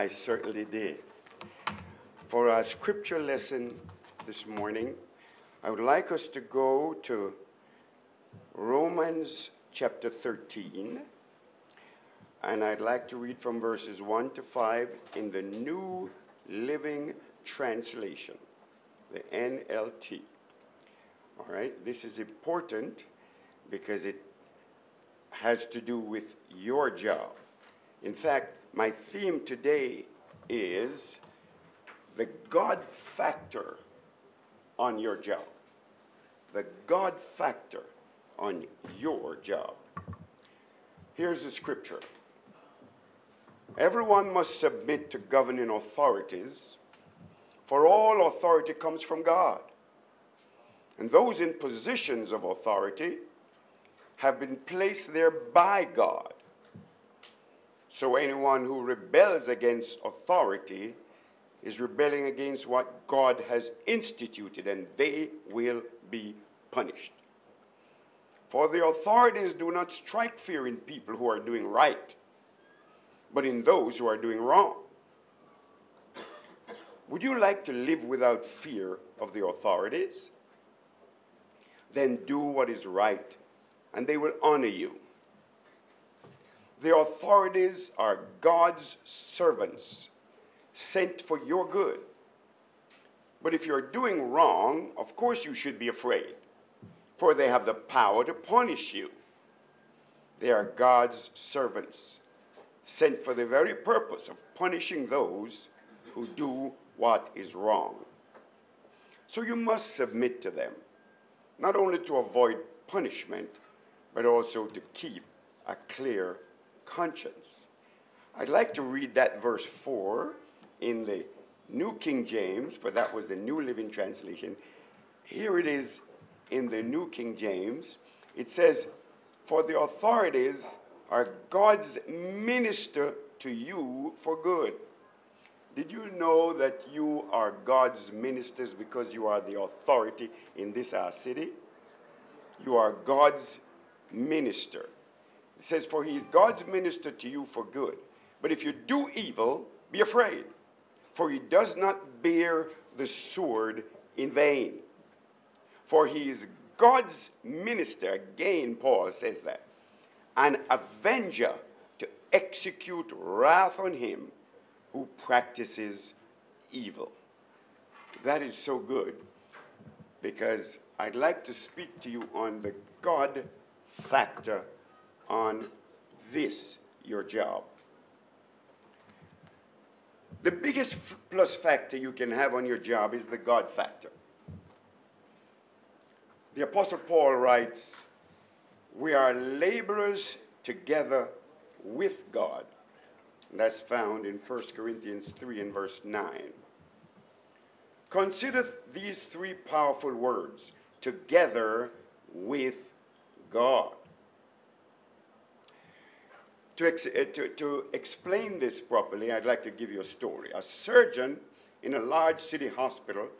I certainly did. For our scripture lesson this morning, I would like us to go to Romans chapter 13, and I'd like to read from verses 1 to 5 in the New Living Translation, the NLT. All right, this is important because it has to do with your job. In fact, my theme today is the God factor on your job. The God factor on your job. Here's the scripture. Everyone must submit to governing authorities, for all authority comes from God. And those in positions of authority have been placed there by God. So anyone who rebels against authority is rebelling against what God has instituted, and they will be punished. For the authorities do not strike fear in people who are doing right, but in those who are doing wrong. Would you like to live without fear of the authorities? Then do what is right, and they will honor you. The authorities are God's servants, sent for your good. But if you're doing wrong, of course you should be afraid, for they have the power to punish you. They are God's servants, sent for the very purpose of punishing those who do what is wrong. So you must submit to them, not only to avoid punishment, but also to keep a clear conscience. I'd like to read that verse 4 in the New King James, for that was the New Living Translation. Here it is in the New King James. It says, "For the authorities are God's minister to you for good." Did you know that you are God's ministers because you are the authority in this our city? You are God's minister. It says, "For he is God's minister to you for good. But if you do evil, be afraid, for he does not bear the sword in vain. For he is God's minister," again Paul says that, "an avenger to execute wrath on him who practices evil." That is so good, because I'd like to speak to you on the God factor on this, your job. The biggest plus factor you can have on your job is the God factor. The Apostle Paul writes, "We are laborers together with God." And that's found in 1 Corinthians 3 and verse 9. Consider these three powerful words: together with God. To explain this properly, I'd like to give you a story. A surgeon in a large city hospital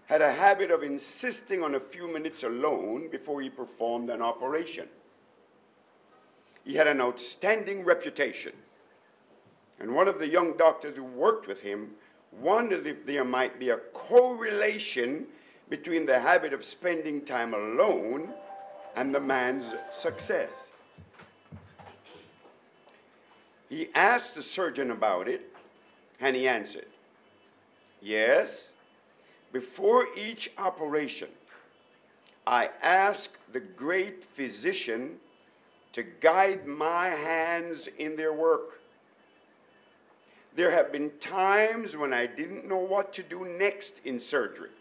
had a habit of insisting on a few minutes alone before he performed an operation. He had an outstanding reputation, and one of the young doctors who worked with him wondered if there might be a correlation between the habit of spending time alone and the man's success. He asked the surgeon about it, and he answered, "Yes, before each operation, I ask the great physician to guide my hands in their work. There have been times when I didn't know what to do next in surgery,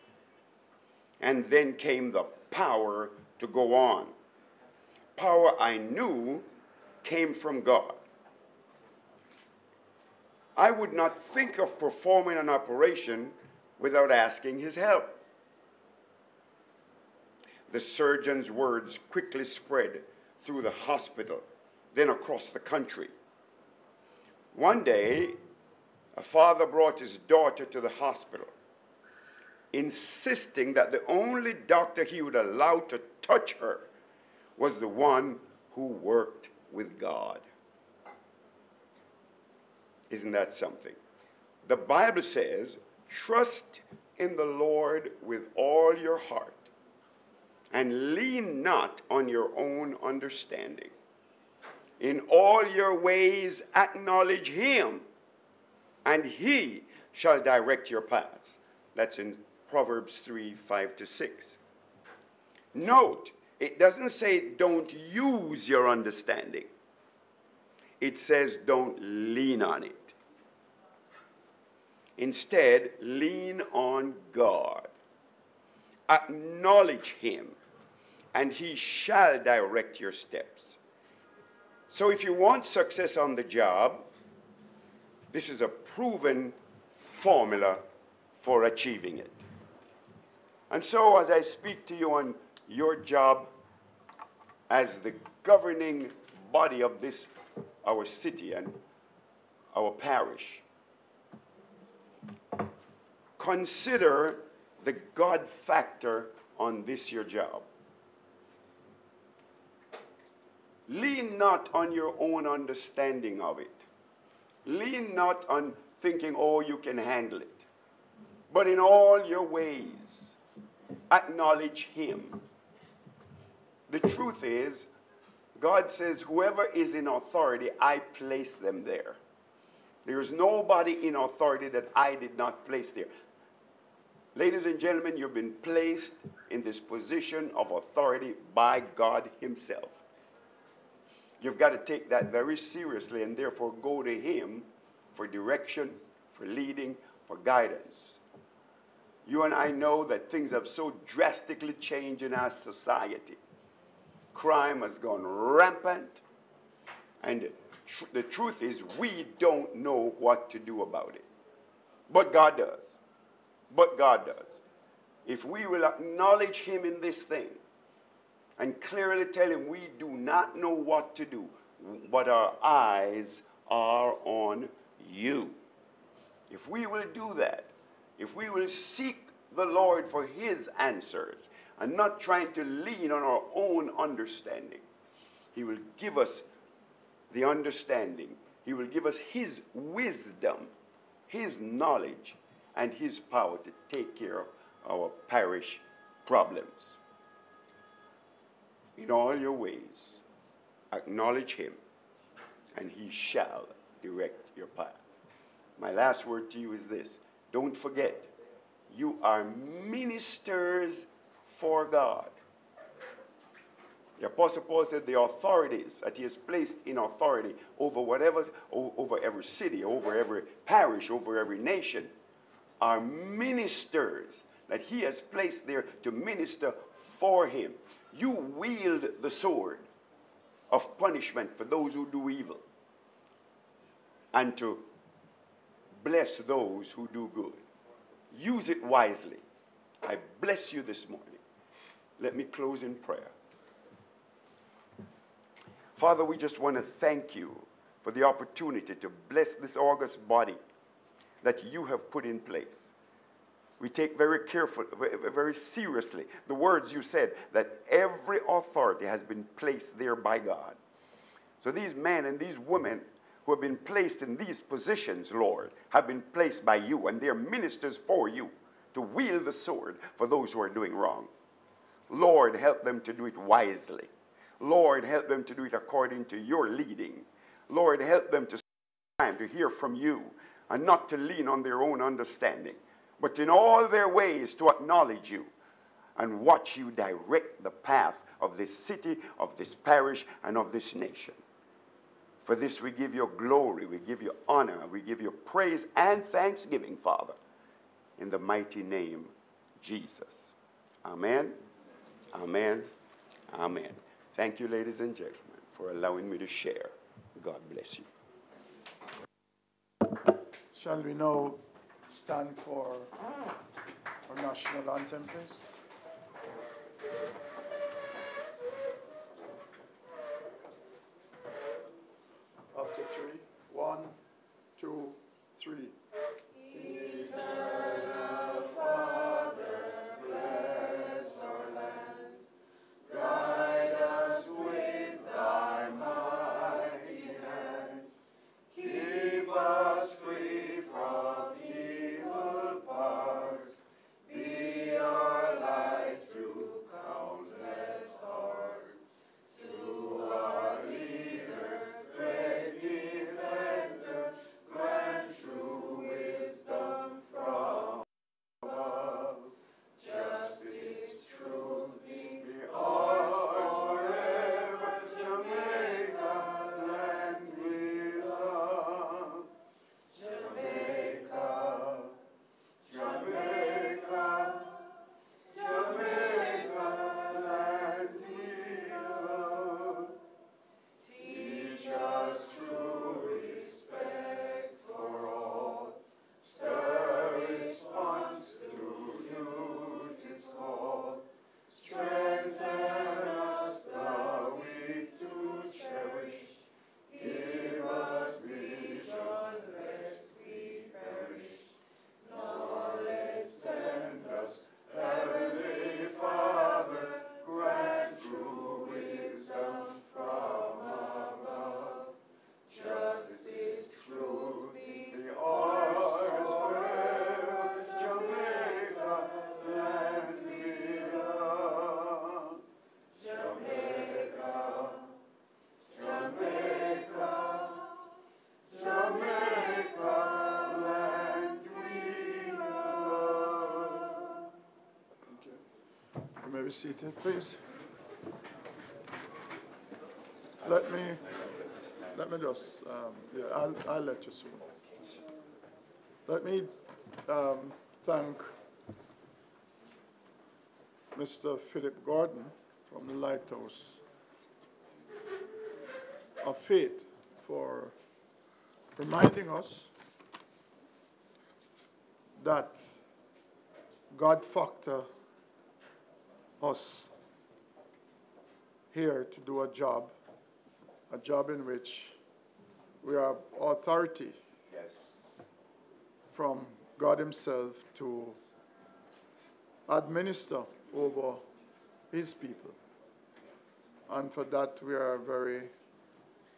and then came the power to go on. Power I knew came from God. I would not think of performing an operation without asking his help." The surgeon's words quickly spread through the hospital, then across the country. One day, a father brought his daughter to the hospital, insisting that the only doctor he would allow to touch her was the one who worked with God. Isn't that something? The Bible says, trust in the Lord with all your heart and lean not on your own understanding. In all your ways acknowledge him, and he shall direct your paths. That's in Proverbs 3, 5-6. Note, it doesn't say don't use your understanding. It says don't lean on it. Instead, lean on God. Acknowledge him, and he shall direct your steps. So if you want success on the job, this is a proven formula for achieving it. And so as I speak to you on your job as the governing body of this, our city and our parish, consider the God factor on this your job. Lean not on your own understanding of it. Lean not on thinking, oh, you can handle it. But in all your ways, acknowledge him. The truth is, God says, whoever is in authority, I place them there. There is nobody in authority that I did not place there. Ladies and gentlemen, you've been placed in this position of authority by God himself. You've got to take that very seriously and therefore go to him for direction, for leading, for guidance. You and I know that things have so drastically changed in our society. Crime has gone rampant, and the truth is we don't know what to do about it. But God does. But God does. If we will acknowledge him in this thing and clearly tell him we do not know what to do, but our eyes are on you. If we will do that, if we will seek the Lord for his answers and not trying to lean on our own understanding, he will give us the understanding. He will give us his wisdom, his knowledge, and his power to take care of our parish problems. In all your ways, acknowledge him, and he shall direct your path. My last word to you is this. Don't forget, you are ministers for God. The Apostle Paul said the authorities that he has placed in authority over whatever, over every city, over every parish, over every nation, are ministers that he has placed there to minister for him. You wield the sword of punishment for those who do evil and to bless those who do good. Use it wisely. I bless you this morning. Let me close in prayer. Father, we just want to thank you for the opportunity to bless this august body that you have put in place. We take very seriously the words you said, that every authority has been placed there by God. So these men and these women who have been placed in these positions, Lord, have been placed by you, and they're ministers for you to wield the sword for those who are doing wrong. Lord, help them to do it wisely. Lord, help them to do it according to your leading. Lord, help them to spend time to hear from you and not to lean on their own understanding, but in all their ways to acknowledge you and watch you direct the path of this city, of this parish, and of this nation. For this we give you glory, we give you honor, we give you praise and thanksgiving, Father, in the mighty name, Jesus. Amen, amen, amen. Thank you, ladies and gentlemen, for allowing me to share. God bless you. Shall we now stand for our national anthem, please? After three. 1, 2, 3. Eternal Father, bless our land. Guide us with thy mighty hand. Keep us free from evil. be seated, please. Let me just, yeah, I'll let you soon. Let me thank Mr. Philip Gordon from the Lighthouse of Faith for reminding us that God factor us here to do a job in which we have authority from God Himself to administer over His people. And for that, we are very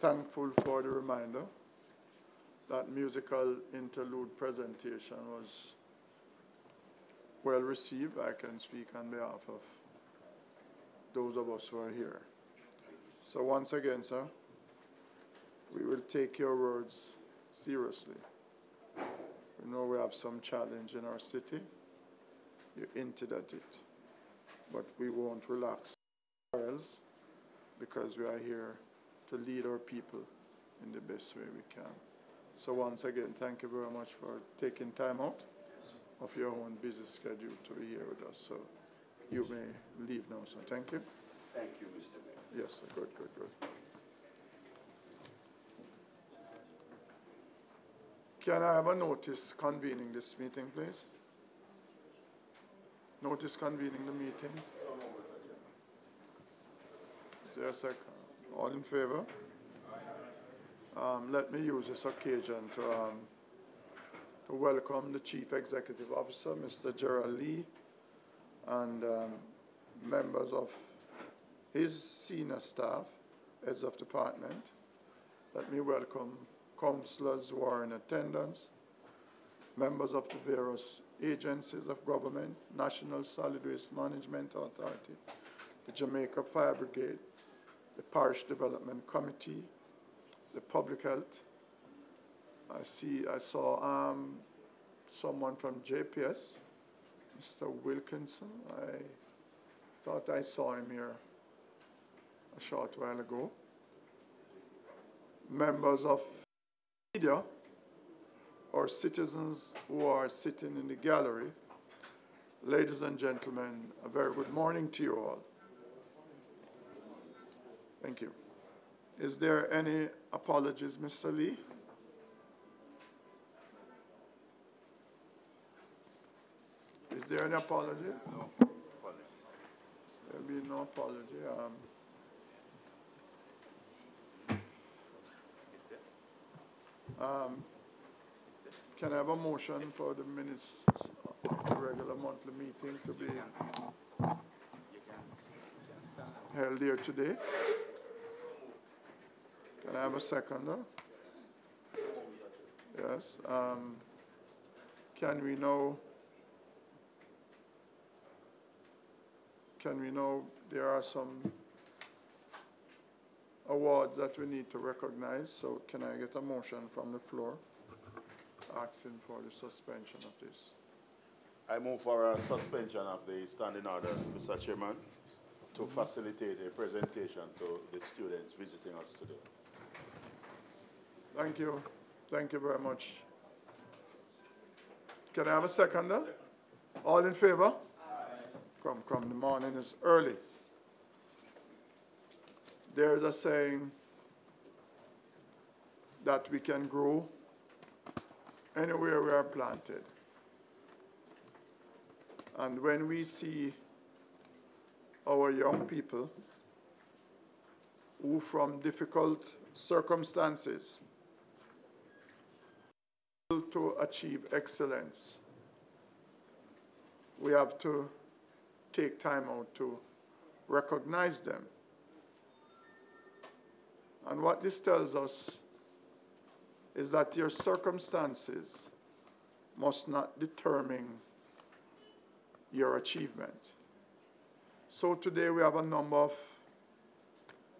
thankful for the reminder. That musical interlude presentation was well received. I can speak on behalf of those of us who are here. So once again, sir, we will take your words seriously. We know we have some challenge in our city. You hinted at it. But we won't relax ourselves because we are here to lead our people in the best way we can. So once again, thank you very much for taking time out of your own busy schedule to be here with us. So you may leave now, so thank you. Thank you, Mr. Mayor. Yes, sir. Good. Can I have a notice convening this meeting, please? Notice convening the meeting. Is there a second? All in favor? Let me use this occasion to welcome the Chief Executive Officer, Mr. Gerald Lee, and members of his senior staff, heads of department. Let me welcome councillors who are in attendance, members of the various agencies of government, National Solid Waste Management Authority, the Jamaica Fire Brigade, the Parish Development Committee, the Public Health. I saw someone from JPS, Mr. Wilkinson. I thought I saw him here a short while ago. Members of media or citizens who are sitting in the gallery, ladies and gentlemen, a very good morning to you all. Thank you. Is there any apologies, Mr. Lee? Is there any apology? No apologies. There will be no apology. Can I have a motion for the minutes of the regular monthly meeting to be held here today? Can I have a seconder? Yes. Can we know there are some awards that we need to recognize, so can I get a motion from the floor asking for the suspension of this? I move for a suspension of the standing order, Mr. Chairman, to facilitate a presentation to the students visiting us today. Thank you. Thank you very much. Can I have a seconder? All in favor? Aye. Come, the morning is early. There's a saying that we can grow anywhere we are planted. And when we see our young people who from difficult circumstances to achieve excellence, we have to take time out to recognize them. And what this tells us is that your circumstances must not determine your achievement. So today we have a number of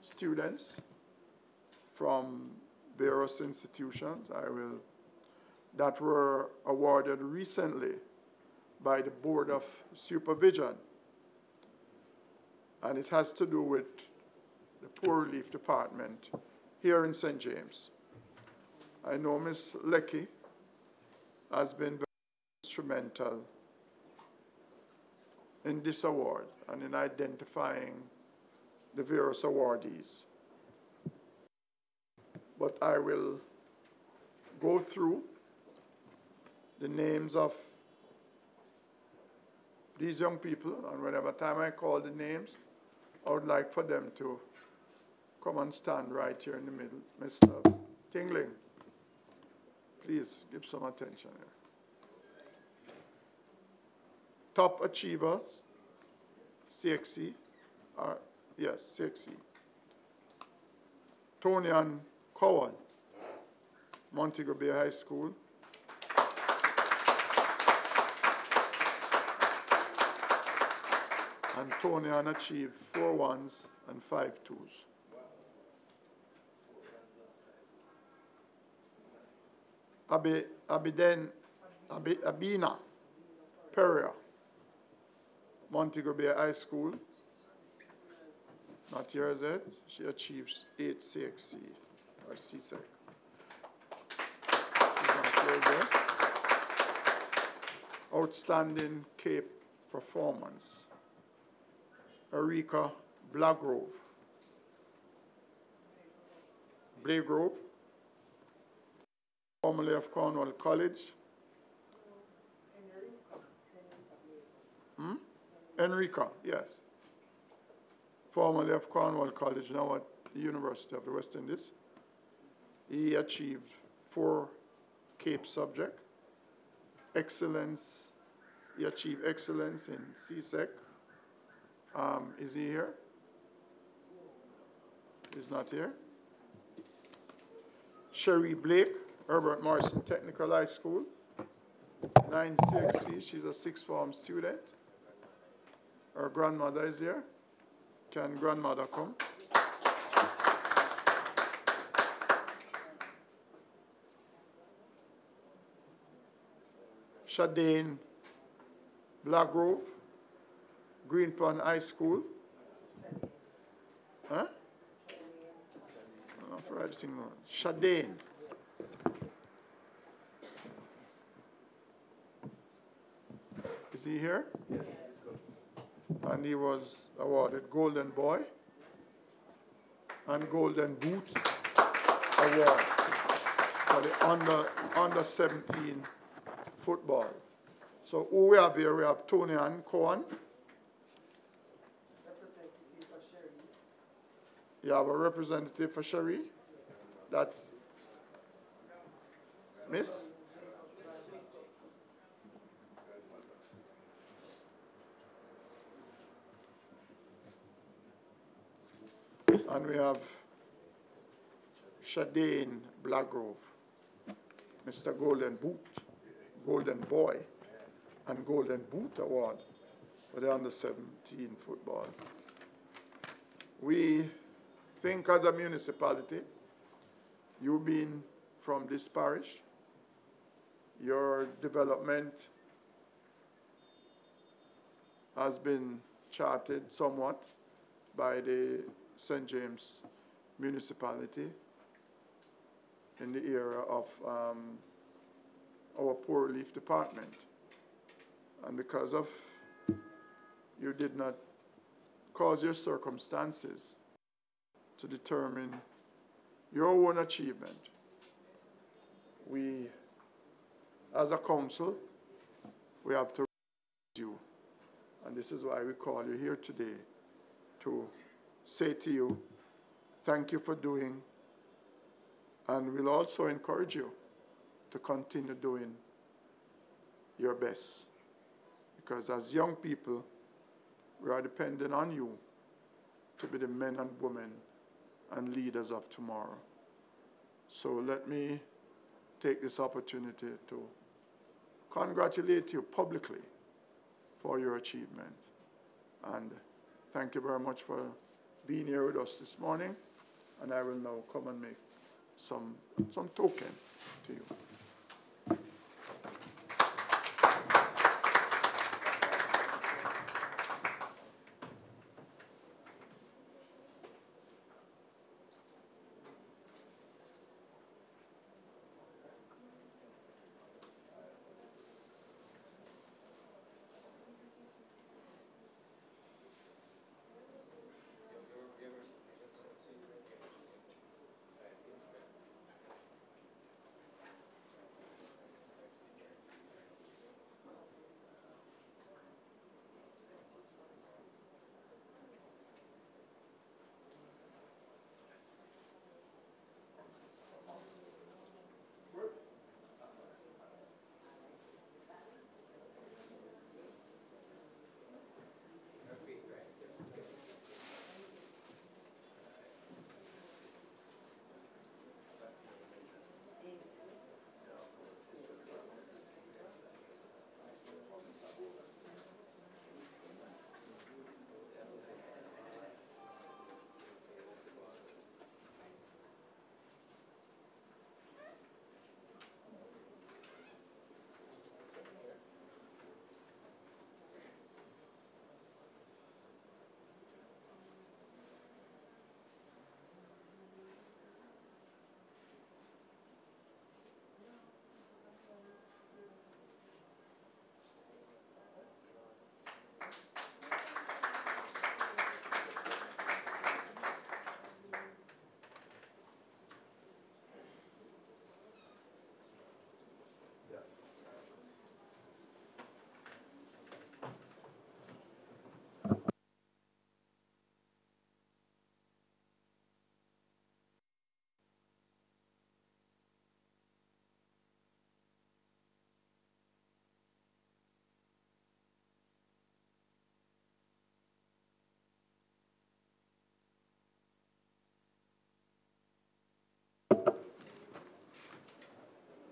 students from various institutions that were awarded recently by the Board of Supervision and it has to do with the Poor Relief Department here in St. James. I know Ms. Leckie has been very instrumental in this award and in identifying the various awardees. But I will go through the names of these young people, and whenever time I call the names, I would like for them to come and stand right here in the middle. Mr. Tingling, please give some attention here. Top achievers, CXC, yes, CXC. Tony and Cowell, Montego Bay High School. And Tony Ann achieved 4 1s and 5 2s. Abina Pereira, Montego Bay High School. Not here is it. She achieves 8 CXC or CSEC. Outstanding Cape performance. Erika Blagrove, formerly of Cornwall College. Enrica, yes. Formerly of Cornwall College, now at the University of the West Indies. He achieved 4 Cape subject. Excellence, he achieved excellence in CSEC. Is he here? He's not here. Sherry Blake, Herbert Morrison Technical High School, 9 CXC. She's a 6th form student. Her grandmother is here. Can grandmother come? Shadane Blagrove, Greenpond High School. Huh? Shadane. Is he here? And he was awarded Golden Boy and Golden Boot Award for the under 17 football. So who we have here? We have Tony and Cohen. You have a representative for Sherry. That's Miss. And we have Shadane Blagrove, Mr. Golden Boot, Golden Boy, and Golden Boot Award for the under 17 football. We think as a municipality, you being from this parish, your development has been charted somewhat by the St. James municipality in the era of our Poor Relief Department. And because of you did not cause your circumstances to determine your own achievement, we, as a council, we have to you. And this is why we call you here today, to say to you, thank you for doing, and we'll also encourage you to continue doing your best. Because as young people, we are dependent on you to be the men and women and leaders of tomorrow. So let me take this opportunity to congratulate you publicly for your achievement. And thank you very much for being here with us this morning. And I will now come and make some token to you.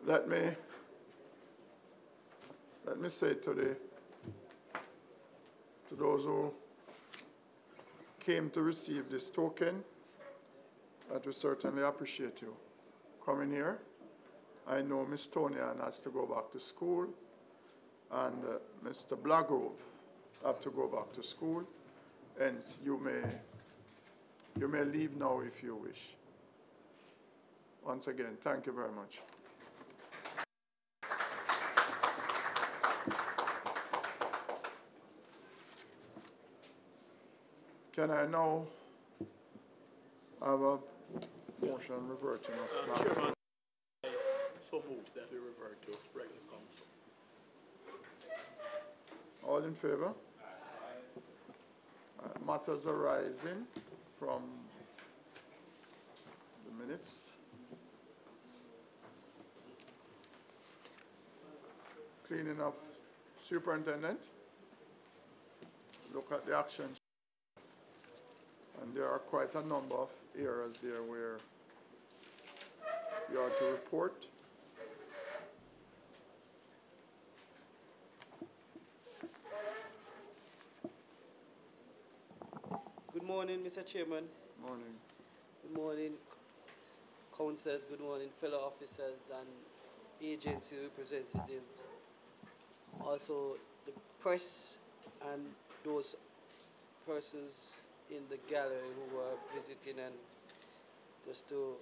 Let me say today to those who came to receive this token that we certainly appreciate you coming here. I know Miss Tonian has to go back to school, and Mr. Blagrove have to go back to school. Hence, you may leave now if you wish. Once again, thank you very much. Can I now have a motion reverting us back? Chairman, I so moved that we revert to regular council. All in favor? Matters arising from the minutes. Cleaning up superintendent. Look at the action. And there are quite a number of areas there where you are to report. Good morning, Mr. Chairman. Morning. Good morning, councillors. Good morning, fellow officers and agency representatives. Also, the press and those persons in the gallery who were visiting, and just to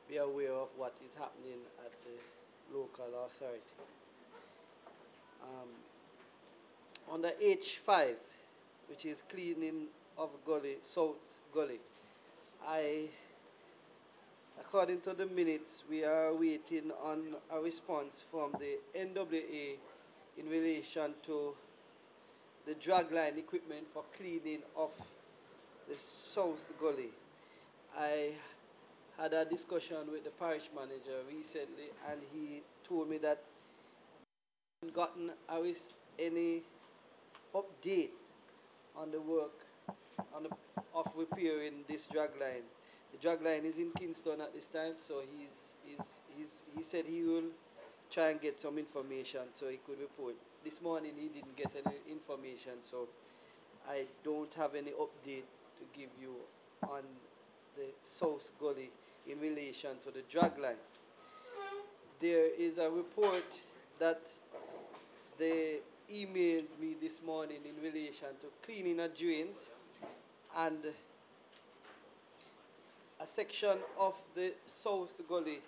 be aware of what is happening at the local authority. On the H5, which is cleaning of Gully, South Gully, according to the minutes, we are waiting on a response from the NWA in relation to the dragline equipment for cleaning of the South Gully. I had a discussion with the parish manager recently, and he told me that he hadn't gotten any update on the work of repairing this dragline. The dragline is in Kingston at this time, so he said he will try and get some information so he could report. This morning he didn't get any information, so I don't have any update to give you on the South Gully in relation to the dragline. There is a report that they emailed me this morning in relation to cleaning of drains, and a section of the South Gully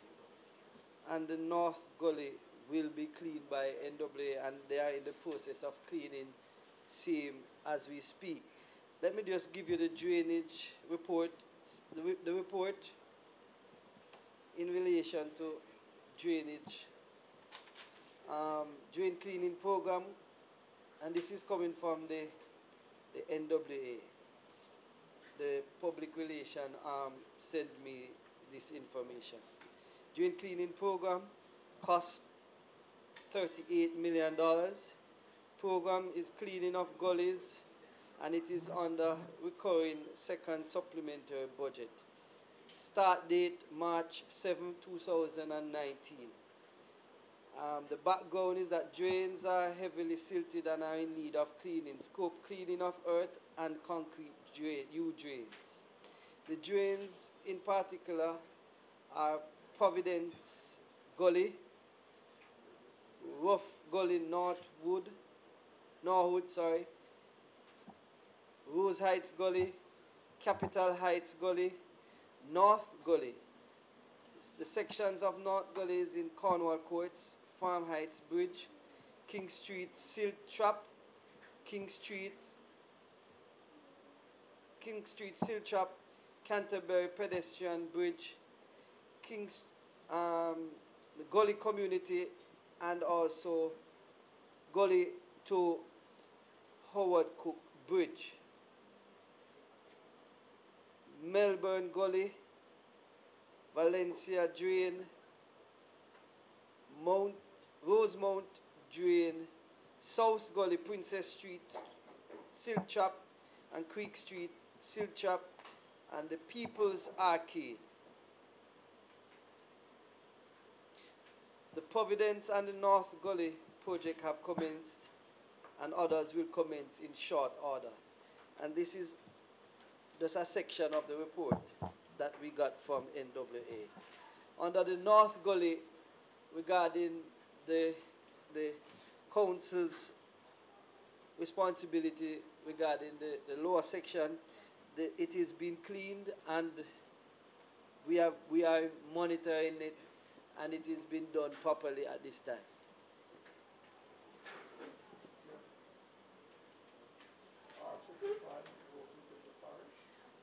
and the North Gully will be cleaned by NWA, and they are in the process of cleaning same as we speak. Let me just give you the drainage report, the report in relation to drainage, drain cleaning program, and this is coming from the NWA. The public relation sent me this information. Drain cleaning program cost $38 million. Program is cleaning of gullies, and it is under recurring second supplementary budget. Start date March 7, 2019. The background is that drains are heavily silted and are in need of cleaning. Scope cleaning of earth and concrete new drains. The drains in particular are Providence Gully, Rough Gully Northwood, Rose Heights Gully, Capital Heights Gully, North Gully. The sections of North Gully is in Cornwall Courts, Farm Heights Bridge, King Street Silt Trap, King Street Silt Trap, Canterbury Pedestrian Bridge, the Gully Community, and also Gully to Howard Cook Bridge. Melbourne Gully, Valencia Drain, Rosemount Drain, South Gully, Princess Street Silt Trap, and Creek Street Silt Trap, and the People's Arcade. The Providence and the North Gully project have commenced, and others will commence in short order. And this is just a section of the report that we got from NWA. Under the North Gully, regarding the council's responsibility regarding the lower section, it is being cleaned, and we are monitoring it, and it is being done properly at this time.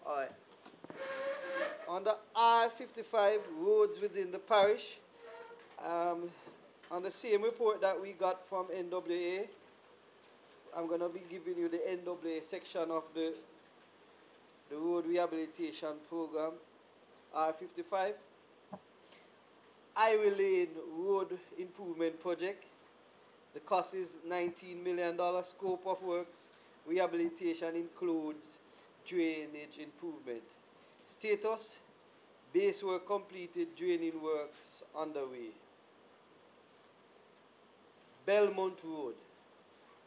All right. On the R55 roads within the parish, on the same report that we got from NWA, I'm going to be giving you the NWA section of the road rehabilitation program, R55. Highway Lane Road Improvement Project. The cost is $19 million. Scope of works, rehabilitation includes drainage improvement. Status, base work completed, draining works underway. Belmont Road,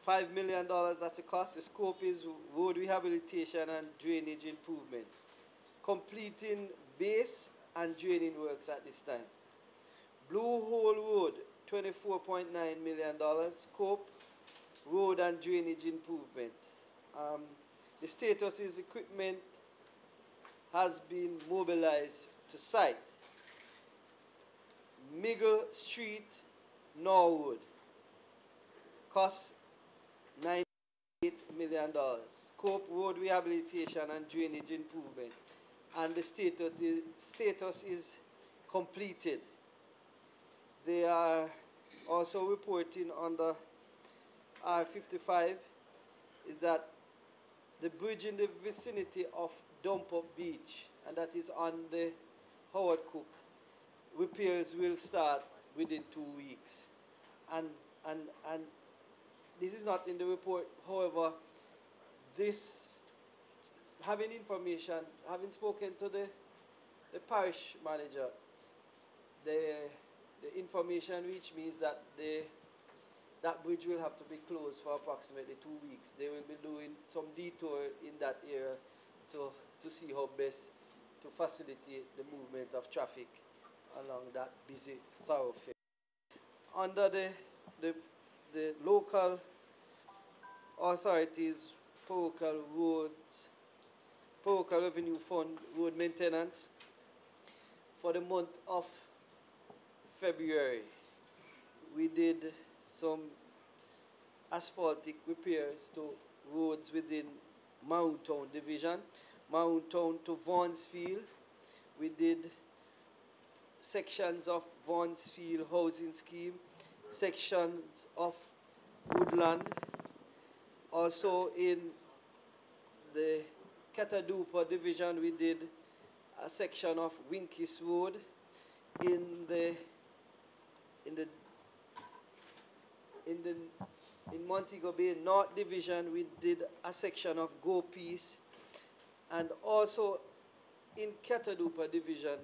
$5 million, that's the cost. The scope is road rehabilitation and drainage improvement. Completing base and draining works at this time. Blue Hole Road, $24.9 million. Scope, road and drainage improvement. The status is equipment has been mobilized to site. Miggle Street, Norwood. Cost $98 million. Scope, road rehabilitation and drainage improvement. And the status is completed. They are also reporting on the R55 is that the bridge in the vicinity of Dump Up Beach, and that is on the Howard Cook, repairs will start within 2 weeks. And this is not in the report. However, this, having information, having spoken to the parish manager, the information reached me is that that bridge will have to be closed for approximately 2 weeks. They will be doing some detour in that area to see how best to facilitate the movement of traffic along that busy thoroughfare. Under the local authorities, parochial roads, parochial revenue fund road maintenance, for the month of February, we did some asphaltic repairs to roads within Mount Town Division, Mount Town to Vaughnsfield. We did sections of Vaughnsfield Housing Scheme, sections of Woodland. Also in the Catadupa Division, we did a section of Winkis Road. In Montego Bay North Division, we did a section of Go Peace, and also in Catadupa Division,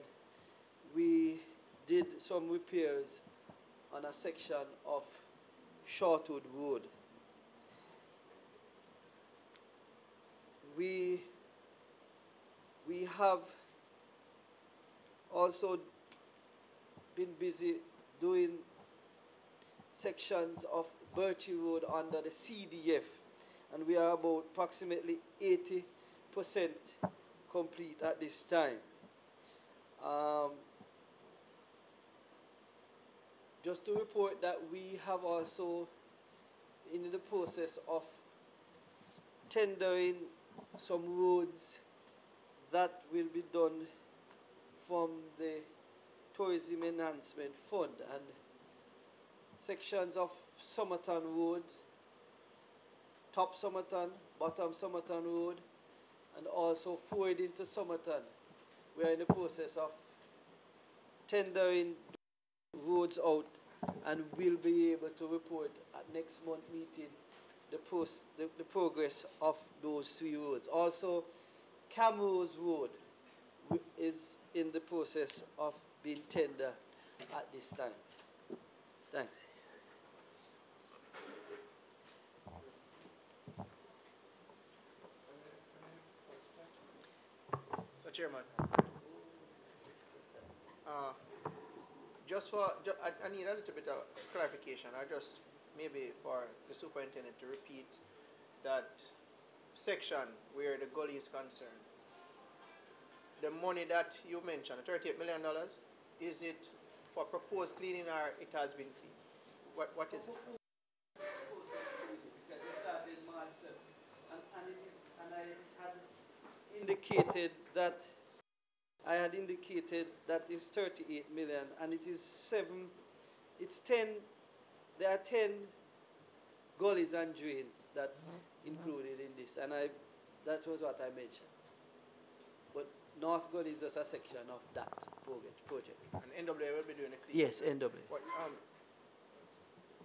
we did some repairs on a section of Shortwood Road. We have also been busy doing sections of Birchie Road under the CDF, and we are about approximately 80% complete at this time. Just to report that we have also in the process of tendering some roads that will be done from the Tourism Enhancement Fund, and sections of Somerton Road, Top Somerton, Bottom Somerton Road, and also forward into Somerton. We are in the process of tendering roads out, and we'll be able to report at next month meeting the progress of those 3 roads. Also, Camrose Road is in the process of being tendered at this time. Thanks. Mr. Chairman, uh, I need a little bit of clarification, or just maybe for the superintendent to repeat that section where the gully is concerned. The money that you mentioned, $38 million, is it for proposed cleaning or it has been cleaned? What is it? Because it started March 7th, and I had indicated that it's 38 million, and it is 7, it's 10, there are 10 gullies and drains that included in this, and that was what I mentioned. But North Gully is just a section of that project. And NWA will be doing a cleaning? Yes, NWA. What,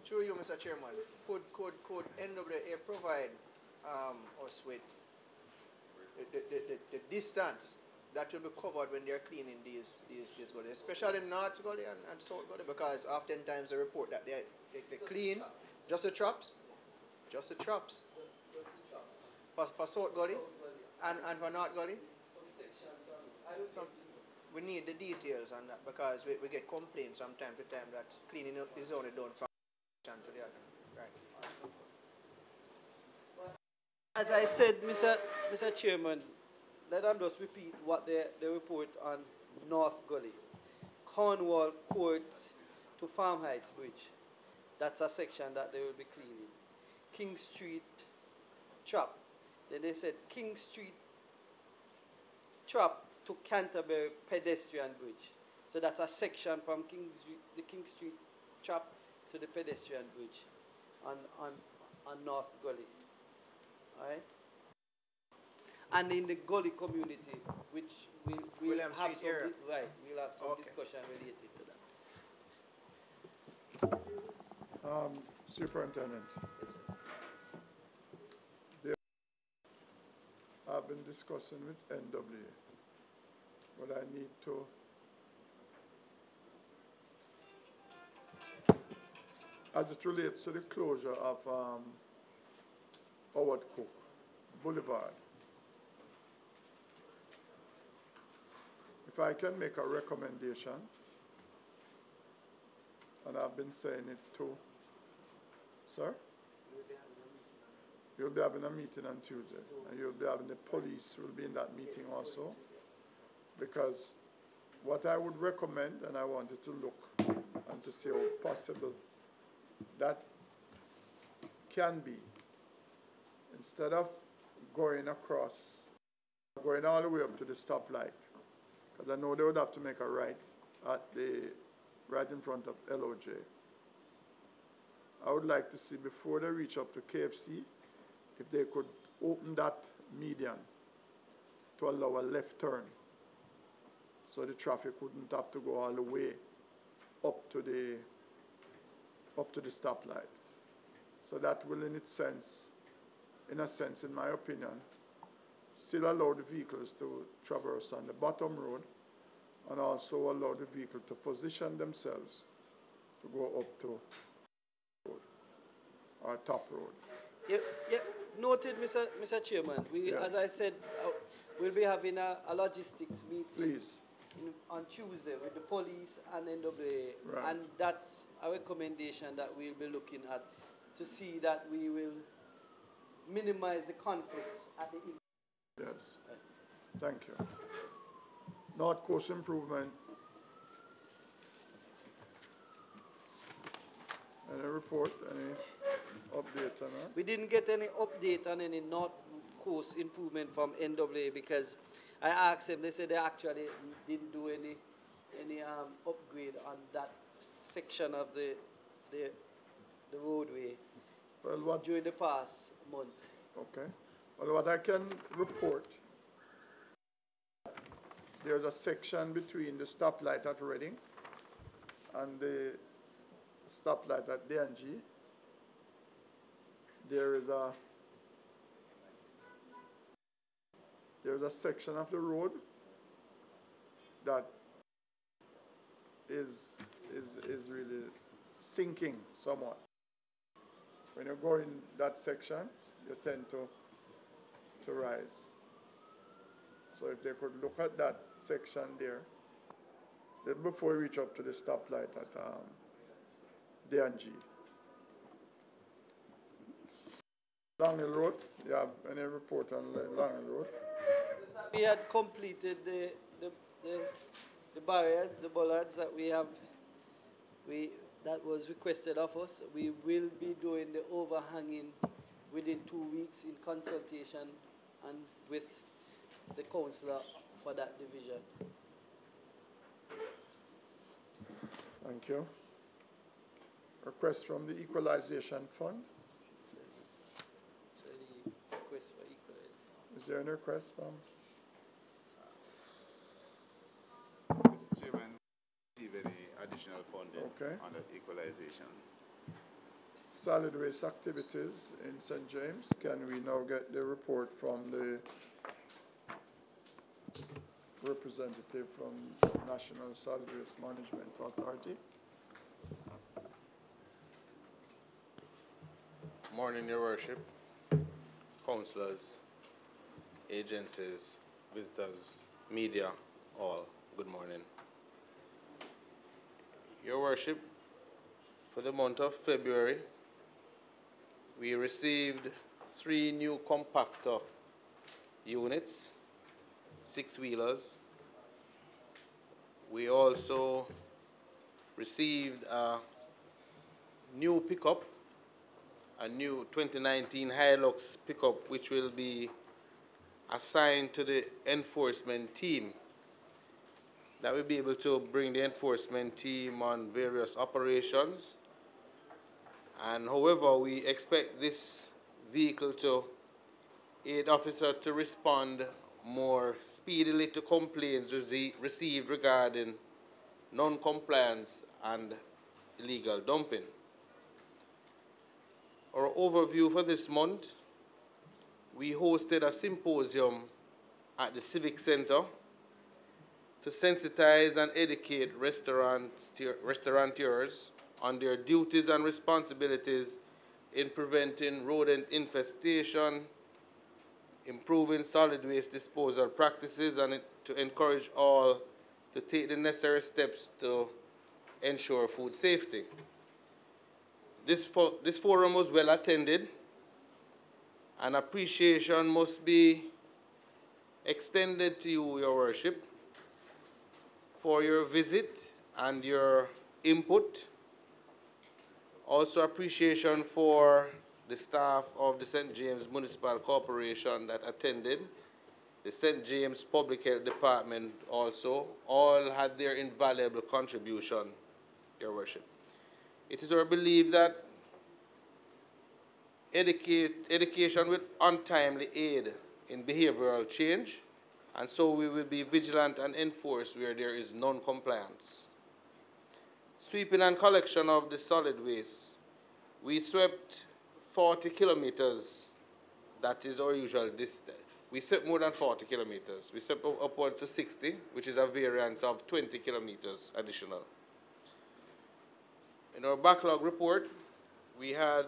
through you, Mr. Chairman, could NWA provide us with the distance that will be covered when they're cleaning these gullies, especially North Gully and South Gully, because oftentimes they report that they clean just the traps, for South Gully and for North Gully. We need the details on that, because we get complaints from time to time that cleaning is only done from one to the other. Right. As I said, Mr. Chairman, let them just repeat what the report on North Gully. Cornwall Courts to Farm Heights Bridge. That's a section that they will be cleaning. King Street Trap. Then they said King Street Trap to Canterbury Pedestrian Bridge. So that's a section from the King Street Trap to the pedestrian bridge on North Gully. All right? And in the Gully community, which we'll have some, we'll have some discussion related to that. Superintendent. Yes, sir. I've been discussing with NWA, but I need to as it relates to the closure of Howard Cook Boulevard. If I can make a recommendation, and I've been saying it too, sir? You'll be having a meeting on Tuesday, and you'll be having the police will be in that meeting also, because what I would recommend, and I wanted to look and to see how possible that can be, instead of going across, going all the way up to the stoplight, because I know they would have to make a right right in front of LOJ. I would like to see, before they reach up to KFC, if they could open that median to allow a left turn, so the traffic wouldn't have to go all the way up to the stoplight. So that will, in a sense, in my opinion, still allow the vehicles to traverse on the bottom road, and also allow the vehicle to position themselves to go up to road, or top road. Yeah, noted, Mr. Chairman. As I said, we'll be having a logistics meeting. Please. On Tuesday with the police and NWA, right. And that's a recommendation that we'll be looking at to see that we will minimize the conflicts at the end. Yes. Thank you. North Coast Improvement. Any report, any update on that? We didn't get any update on any North Coast Improvement from NWA, because I asked them, they said they actually didn't do any upgrade on that section of the roadway during the past month. Okay. Well, what I can report, there's a section between the stoplight at Reading and the stoplight at DNG. There's a section of the road that is really sinking somewhat. When you go in that section, you tend to rise. So if they could look at that section there, then before you reach up to the stoplight at D&G. Long Hill Road, you have any report on Long Hill Road? We had completed the barriers, the bollards that that was requested of us. We will be doing the overhanging within 2 weeks in consultation and with the councillor for that division. Thank you. Request from the Equalization Fund. So the request for equalization. Is there any request from? Mr. Chairman, receive any additional funding on the equalization? Solid waste activities in St. James. Can we now get the report from the representative from National Solid Waste Management Authority? Morning, Your Worship, councillors, agencies, visitors, media, all, good morning. Your Worship, for the month of February, we received 3 new compactor units, 6-wheelers. We also received a new pickup, a new 2019 Hilux pickup, which will be assigned to the enforcement team. That will be able to bring the enforcement team on various operations. And however, we expect this vehicle to aid officers to respond more speedily to complaints received regarding non-compliance and illegal dumping. Our overview for this month, we hosted a symposium at the Civic Center to sensitize and educate restaurateurs on their duties and responsibilities in preventing rodent infestation, improving solid waste disposal practices, and to encourage all to take the necessary steps to ensure food safety. This forum was well attended, and appreciation must be extended to you, Your Worship, for your visit and your input. Also appreciation for the staff of the St. James Municipal Corporation that attended, the St. James Public Health Department also, all had their invaluable contribution, Your Worship. It is our belief that education will untimely aid in behavioral change, and so we will be vigilant and enforce where there is non-compliance. Sweeping and collection of the solid waste. We swept 40 kilometers. That is our usual distance. We swept more than 40 kilometers. We swept upward to 60, which is a variance of 20 kilometers additional. In our backlog report, we had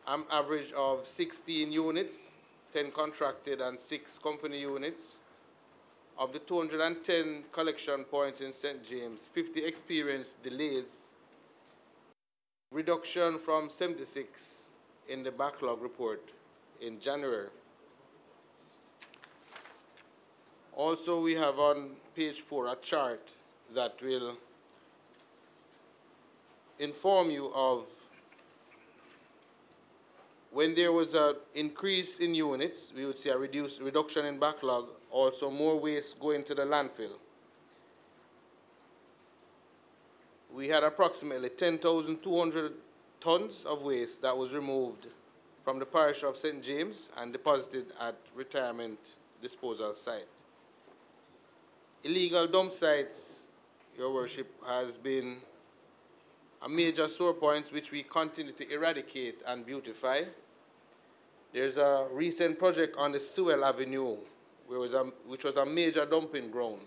an average of 16 units, 10 contracted and 6 company units. Of the 210 collection points in St. James, 50 experienced delays, reduction from 76 in the backlog report in January. Also, we have on page 4 a chart that will inform you of when there was an increase in units, we would see a reduction in backlog, also more waste going to the landfill. We had approximately 10,200 tons of waste that was removed from the parish of St. James and deposited at retirement disposal site. Illegal dump sites, Your Worship, has been a major sore point which we continue to eradicate and beautify. There's a recent project on the Sewell Avenue, which was a major dumping ground,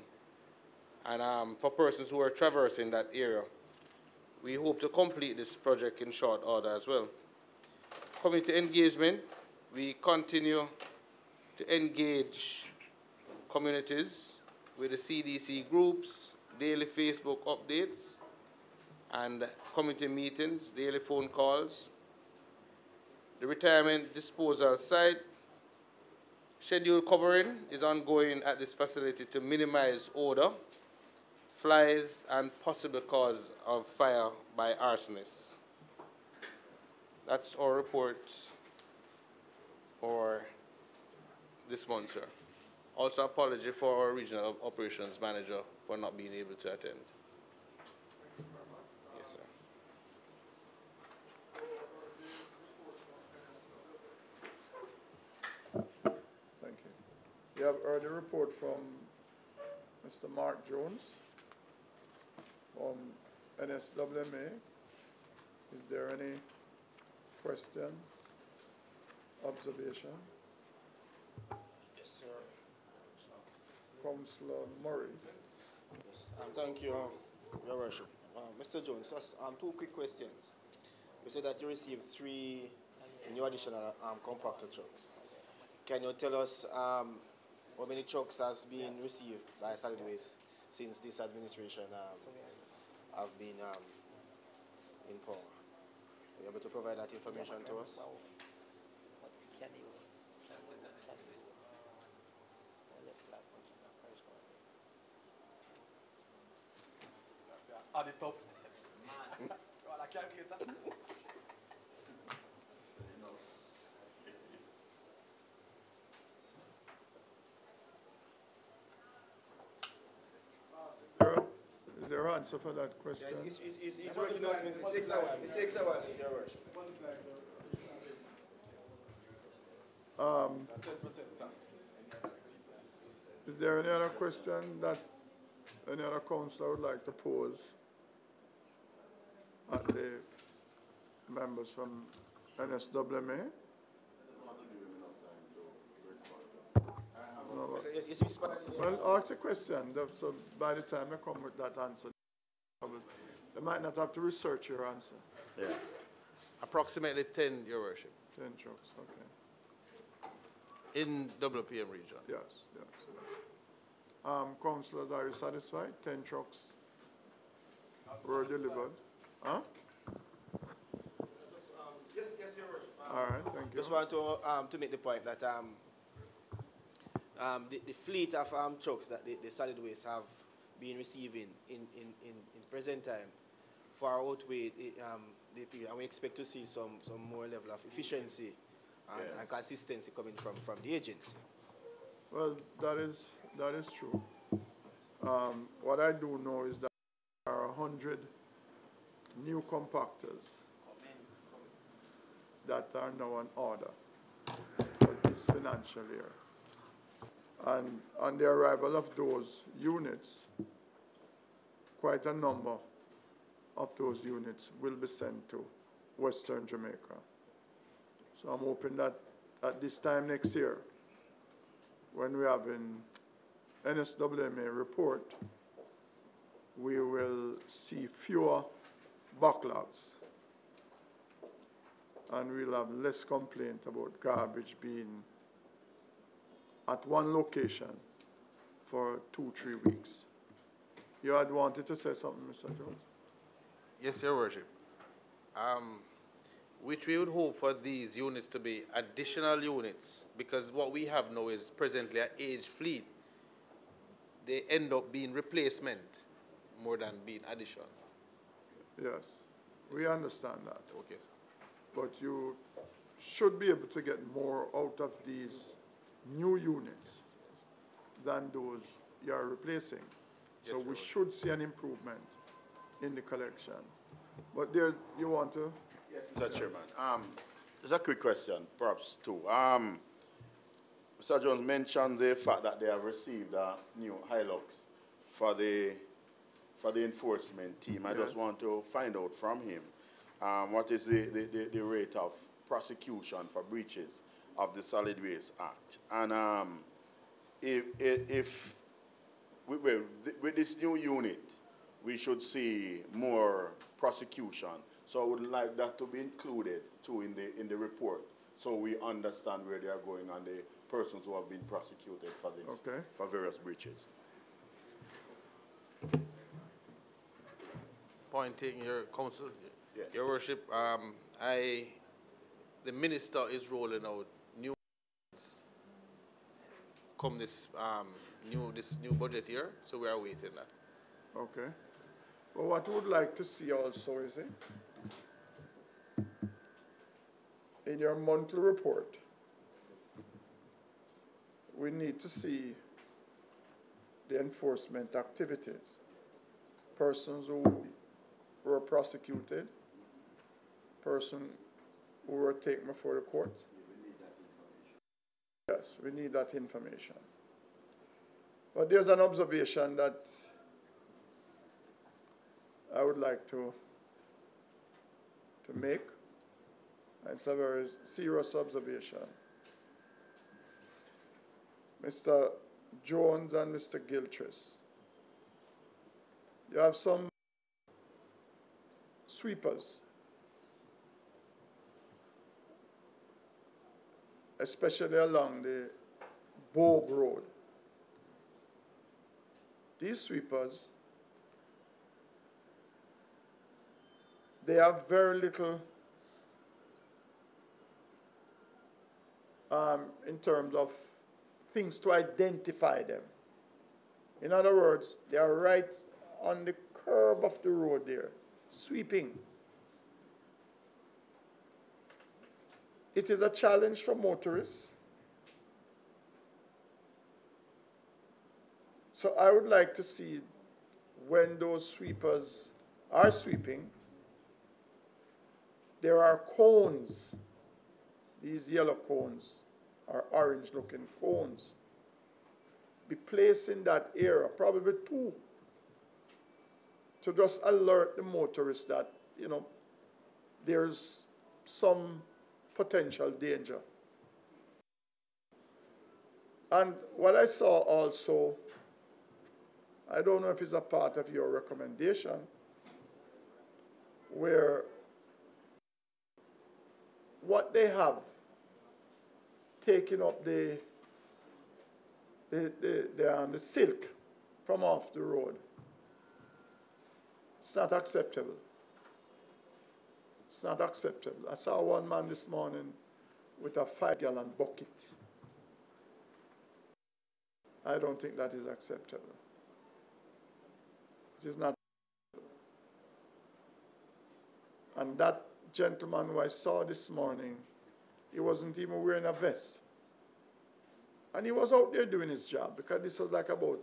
and for persons who are traversing that area. we hope to complete this project in short order as well. Community engagement, we continue to engage communities with the CDC groups, daily Facebook updates, and community meetings, daily phone calls. The retirement disposal site schedule covering is ongoing at this facility to minimize odor, flies, and possible cause of fire by arsonists. That's our report for this month, sir. Also, apology for our regional operations manager for not being able to attend. Yes, sir. Thank you. You have heard a report from Mr. Mark Jones from NSWMA. Is there any question, observation? Yes, sir. Councillor Murray. Yes, thank you, Your Worship. Mr. Jones, just two quick questions. You said that you received 3 new additional compactor trucks. Can you tell us how many trucks has been received by solid waste since this administration have been in power? Are you able to provide that information to us? At the top. La calculator. Is there an answer for that question? Yes, it's working out. It takes a while. It takes a while, Your Worship. 10% tax. Is there any other question that any other councillor would like to pose at the members from NSWMA? No, well, ask a question, so by the time they come with that answer, they might not have to research your answer. Yeah. Approximately 10, Your Worship. 10 trucks, okay. In WPM region. Yes, yes. Councillors, are you satisfied? 10 trucks were delivered. Huh? Yes, Your Worship. All right, thank you. Just want to make the point that the fleet of trucks that the solid waste have been receiving in present time far outweigh the period, and we expect to see some more level of efficiency and consistency coming from the agency. Well, that is true. What I do know is that there are 100 new compactors that are now on order for this financial year. And on the arrival of those units, quite a number of those units will be sent to Western Jamaica. So I'm hoping that at this time next year, when we have an NSWMA report, we will see fewer backlogs, and we'll have less complaint about garbage being at one location for 2-3 weeks. You had wanted to say something, Mr. Jones? Yes, Your Worship. Which we would hope for these units to be additional units, because what we have now is presently an aged fleet. They end up being replacement more than being addition. Yes, we understand that. Okay, sir. But you should be able to get more out of these new units than those you are replacing. So we should see an improvement in the collection. But there, you want to? Mr. Chairman, just a quick question, perhaps two. Mr. Jones mentioned the fact that they have received a new Hilux for the enforcement team. I just want to find out from him what is the rate of prosecution for breaches of the Solid Waste Act. And with this new unit, we should see more prosecution. So I would like that to be included too in the report, so we understand where they are going and the persons who have been prosecuted for this, for various breaches. Pointing your counsel, Yes. Your Worship, the minister is rolling out new come this new budget year, so we are waiting that. Okay. Well, what we would like to see also is in your monthly report, we need to see the enforcement activities. Persons who were prosecuted, persons who were taken before the courts. Yes, we need that information. But there's an observation that I would like to make. It's a very serious observation. Mr. Jones and Mr. Gilchrist, you have some sweepers, especially along the Bogue Road. These sweepers, they have very little in terms of things to identify them. In other words, they are right on the curb of the road there, sweeping. It is a challenge for motorists. So I would like to see when those sweepers are sweeping, there are cones, these yellow cones, or orange-looking cones, be placed in that area, probably 2, to just alert the motorists that, you know, there's some potential danger. And what I saw also, I don't know if it's a part of your recommendation, where what they have taken up the silk from off the road. It's not acceptable. It's not acceptable. I saw one man this morning with a 5-gallon bucket. I don't think that is acceptable. It is not. And that gentleman who I saw this morning, he wasn't even wearing a vest. And he was out there doing his job, because this was like about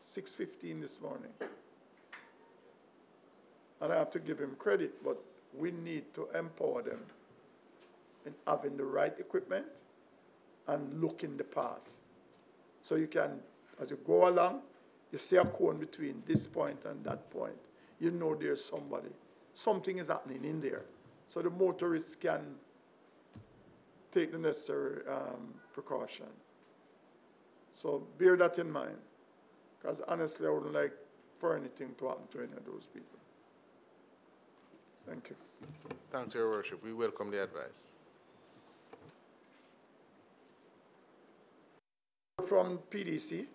6:15 this morning. And I have to give him credit, but we need to empower them in having the right equipment and looking the path. So you can, as you go along, you see a cone between this point and that point. You know there's somebody. Something is happening in there. So the motorists can take the necessary precaution. So bear that in mind, because honestly, I wouldn't like for anything to happen to any of those people. Thank you. Thanks, Your Worship. We welcome the advice. From PDC,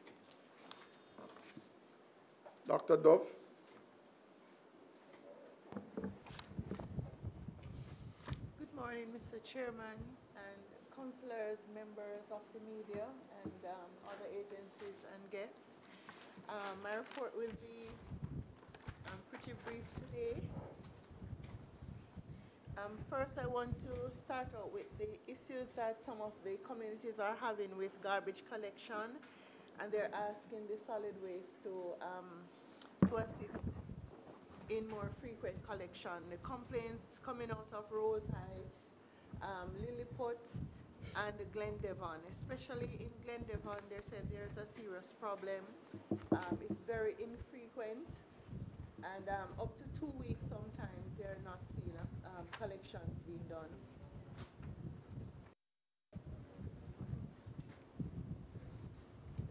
Dr. Dove. Good morning, Mr. Chairman and councillors, members of the media, and other agencies and guests. My report will be pretty brief today. First, I want to start out with the issues that some of the communities are having with garbage collection, and they're asking the solid waste to assist in more frequent collection. The complaints coming out of Rose Heights, Lilliput, and Glendevon. Especially in Glendevon, they said there's a serious problem. It's very infrequent, and up to 2 weeks sometimes they're not seeing collections being done.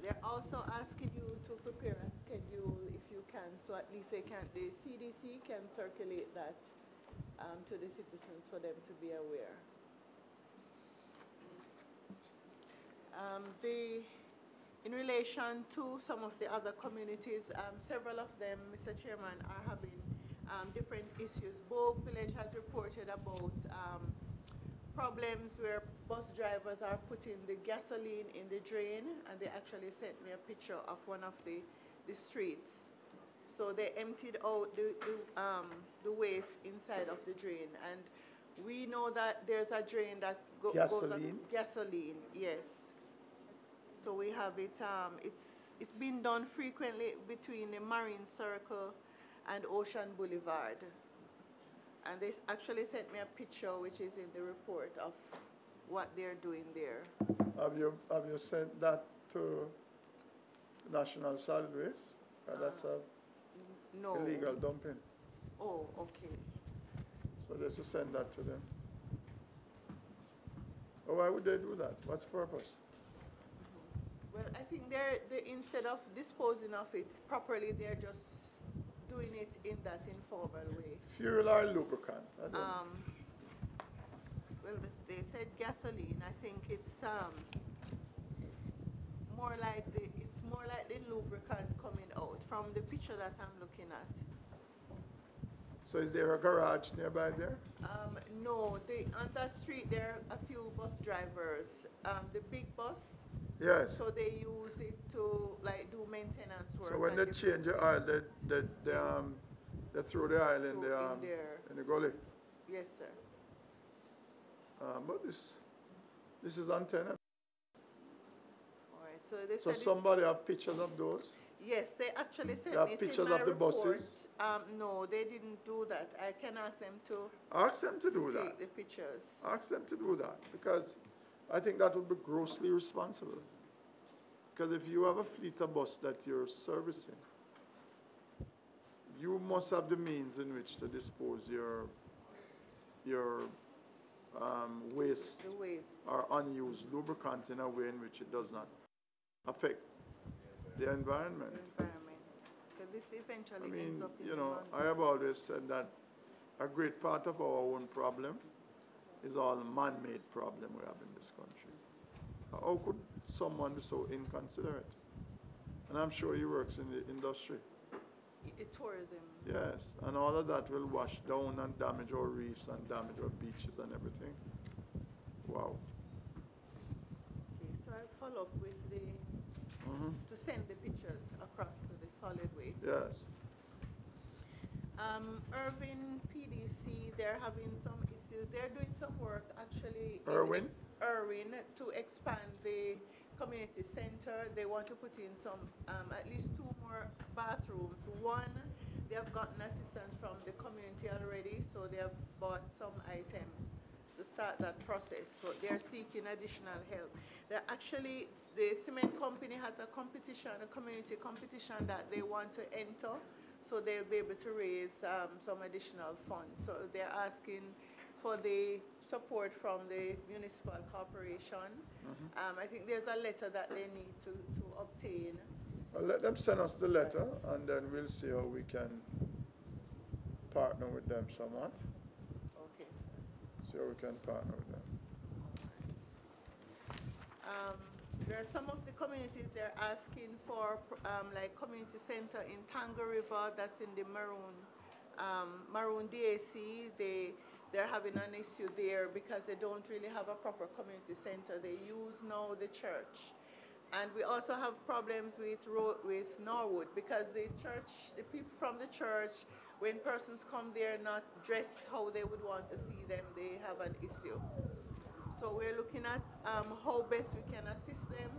They're also asking you to prepare a schedule, if you can, so at least the CDC can circulate that to the citizens for them to be aware. In relation to some of the other communities, several of them, Mr. Chairman, are having different issues. Bogue Village has reported about problems where bus drivers are putting the gasoline in the drain, and they actually sent me a picture of one of the streets. So they emptied out the waste inside of the drain, and we know that there's a drain that goes up. Gasoline, yes. So we have it, it's been done frequently between the Marine Circle and Ocean Boulevard. And they actually sent me a picture, which is in the report, of what they're doing there. Have you sent that to National Solid Waste? That's a no. illegal dumping. Oh, okay. So they should send that to them. Oh, why would they do that? What's the purpose? Well, I think they instead of disposing of it properly, they're just doing it in that informal way. Fuel or lubricant? Well, they said gasoline. I think it's more like the lubricant coming out from the picture that I'm looking at. So is there a garage nearby there? No, on that street there are a few bus drivers. The big bus. Yes. So they use it to like do maintenance work. So when they change the oil, they throw the oil in the gully. Yes, sir. But this is antenna. All right. So they So said somebody have pictures of those? Yes, they actually sent have me pictures my of the report. buses? No, they didn't do that. I can ask them to. Ask them to do that. Take the pictures. Ask them to do that, because I think that would be grossly irresponsible. Because if you have a fleet of bus that you're servicing, you must have the means in which to dispose your waste, or unused lubricant in a way in which it does not affect the environment. Because this eventually ends up in you know, I have always said that a great part of our own problem is all man-made problem we have in this country. How could someone be so inconsiderate? And I'm sure he works in the industry. Tourism. Yes, and all of that will wash down and damage our reefs and damage our beaches and everything. Wow. Okay, so I'll follow up with to send the pictures across to the solid waste. Yes. Irving PDC, they're having some issues. They're doing some work actually. Irving to expand the community center. They want to put in some, at least 2 more bathrooms. One, they have gotten assistance from the community already, so they have bought some items to start that process, but they're seeking additional help. They're actually, the cement company has a competition, a community competition that they want to enter, so they'll be able to raise some additional funds. So they're asking for the support from the municipal corporation. I think there's a letter that they need to obtain. Well, let them send us the letter, and then we'll see how we can partner with them somewhat. Okay, sir. See how we can partner with them. There are some of the communities they're asking for, like community center in Tango River, that's in the Maroon DAC. They're having an issue there because they don't really have a proper community center. They use now the church. And we also have problems with Norwood, because the church, the people from the church, when persons come there not dressed how they would want to see them, they have an issue. So we're looking at how best we can assist them,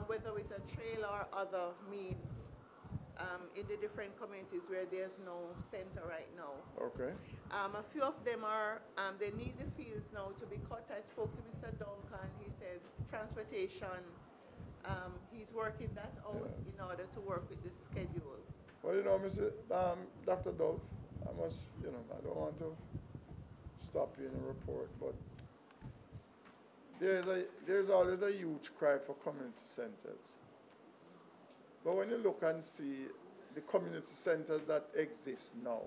whether with a trail or other means in the different communities where there's no center right now. Okay. A few of them are, they need the fields now to be cut. I spoke to Mr. Duncan. He says transportation, he's working that out in order to work with the schedule. Well, you know, Dr. Dove, I must, you know, I don't want to stop you in a report, but there's always a huge cry for community centers. But when you look and see the community centers that exist now,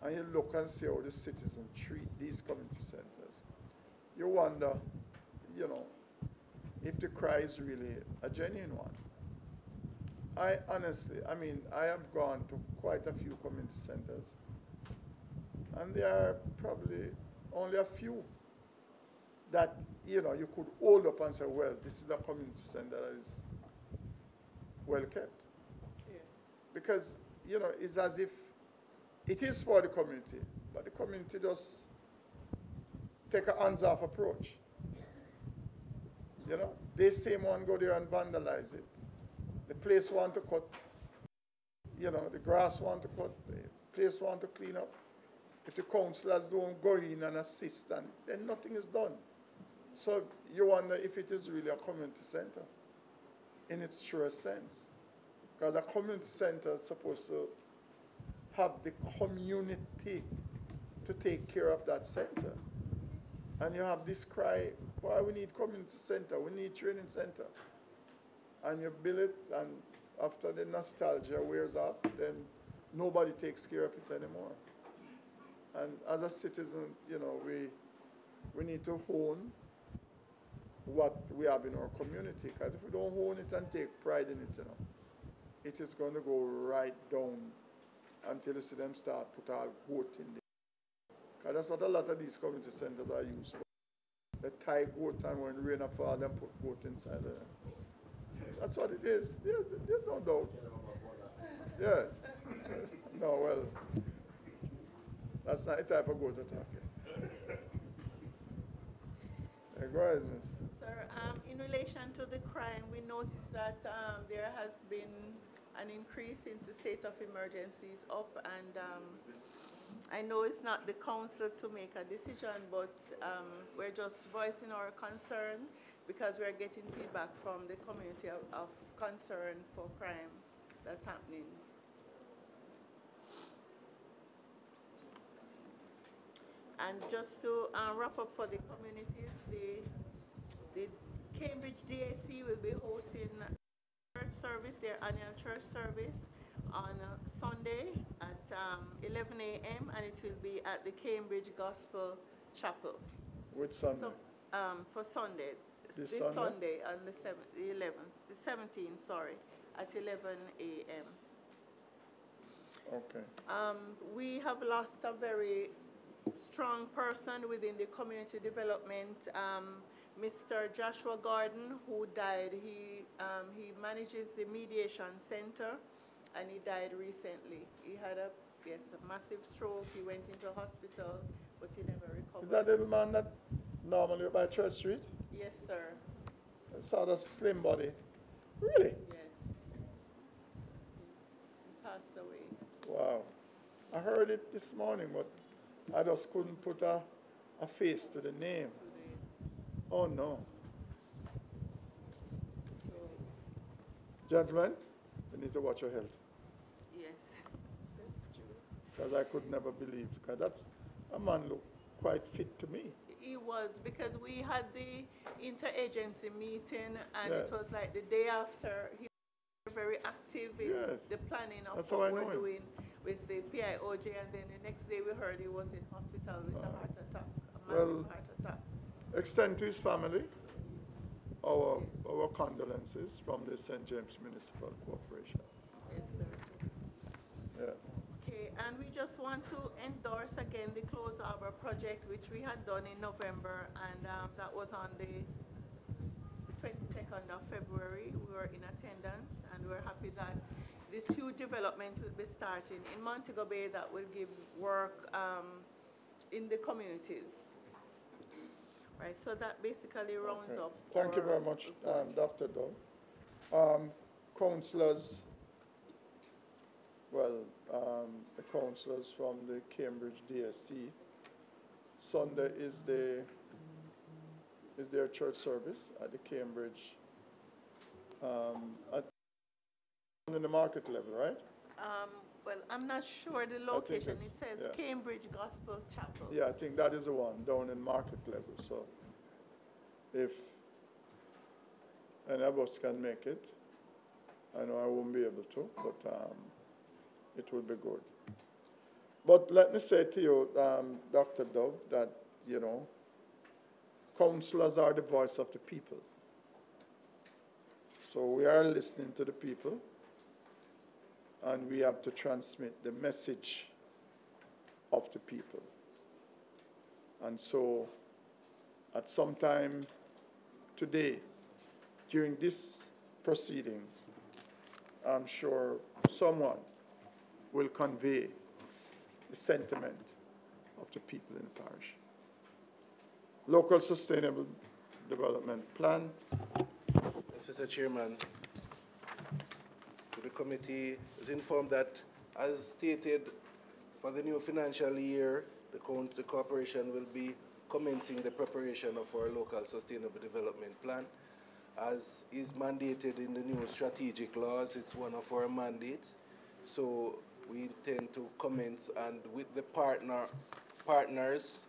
and you look and see how the citizens treat these community centers, you wonder, you know, if the cry is really a genuine one. I honestly, I mean, I have gone to quite a few community centers, and there are probably only a few that, you know, you could hold up and say, well, this is a community center that is well kept. Yes. Because, you know, it's as if it is for the community, but the community just take a hands-off approach. You know, they same one go there and vandalize it. The place want to cut, you know, the grass want to cut, the place want to clean up. If the councillors don't go in and assist, and then nothing is done. So you wonder if it is really a community center in its truest sense. Because a community center is supposed to have the community to take care of that center. And you have this cry, why we need community center, we need training center. And you build it, and after the nostalgia wears off, then nobody takes care of it anymore. And as a citizen, you know, we need to hone what we have in our community, because if we don't hone it and take pride in it, you know, it is going to go right down until you see them start put our goat in there. Because that's what a lot of these community centers are used for. They tie goat, and when rain falls, they put goat inside there. That's what it is. There's no doubt. Yes. No, well, that's not the type of goat we're talking. Hey, go ahead, miss. Sir, in relation to the crime, we noticed that there has been an increase since the state of emergency is up, and I know it's not the council to make a decision, but we're just voicing our concern because we're getting feedback from the community of concern for crime that's happening. And just to wrap up for the communities, the Cambridge DAC will be hosting church service, their annual church service, on Sunday at 11 a.m. and it will be at the Cambridge Gospel Chapel. Which Sunday? So, for Sunday. This Sunday on the 17th, sorry, at 11 a.m. Okay. We have lost a very strong person within the community development, Mr. Joshua Gordon, who died. He manages the mediation center, and he died recently. He had a massive stroke. He went into hospital, but he never recovered. Is that the little man that normally by Church Street? Yes, sir. I saw the slim body. Really? Yes. He passed away. Wow. I heard it this morning, but I just couldn't put a face to the name. Oh, no. So, Gentlemen, you need to watch your health. yes, that's true. Because I could never believe, because that's a man looked quite fit to me. He was, because we had the interagency meeting, and Yeah. it was like the day after. He was very active in Yes. the planning of That's how I what know we're him. doing with the PIOJ, and then the next day we heard he was in hospital with a heart attack, a massive Well, heart attack. Extend to his family our condolences from the St. James Municipal Corporation. Yes, sir. Yeah. Okay, and we just want to endorse again the Close Harbor project, which we had done in November, and that was on the 22nd of February. We were in attendance, and we're happy that this huge development will be starting in Montego Bay that will give work in the communities. Right, so that basically rounds Okay. up. Thank you our very much, report. Dr. Doe. Councillors, well, the councillors from the Cambridge DSC, Sunday is their church service at the Cambridge, in the market level, right? Well, I'm not sure the location. It says yeah. Cambridge Gospel Chapel. Yeah, I think that is the one down in market level. So if any of us can make it, I know I won't be able to, but it will be good. But let me say to you, Dr. Dove, that, you know, councillors are the voice of the people. So we are listening to the people, and we have to transmit the message of the people. And so at some time today, during this proceeding, I'm sure someone will convey the sentiment of the people in the parish. Local Sustainable Development Plan. Yes, Mr. Chairman, the committee is informed that, as stated, for the new financial year, the corporation will be commencing the preparation of our local sustainable development plan. As is mandated in the new strategic laws, it's one of our mandates. So we intend to commence, and with the partners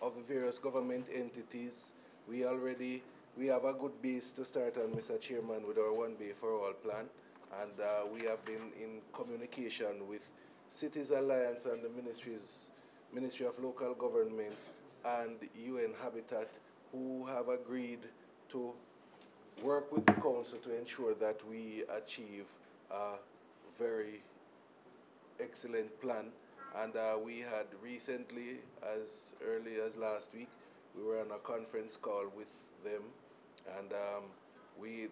of the various government entities, we have a good base to start on, Mr. Chairman, with our One Bay for All plan. And we have been in communication with Cities Alliance and the Ministry of Local Government and UN Habitat, who have agreed to work with the council to ensure that we achieve a very excellent plan. And we had recently, as early as last week, we were on a conference call with them, and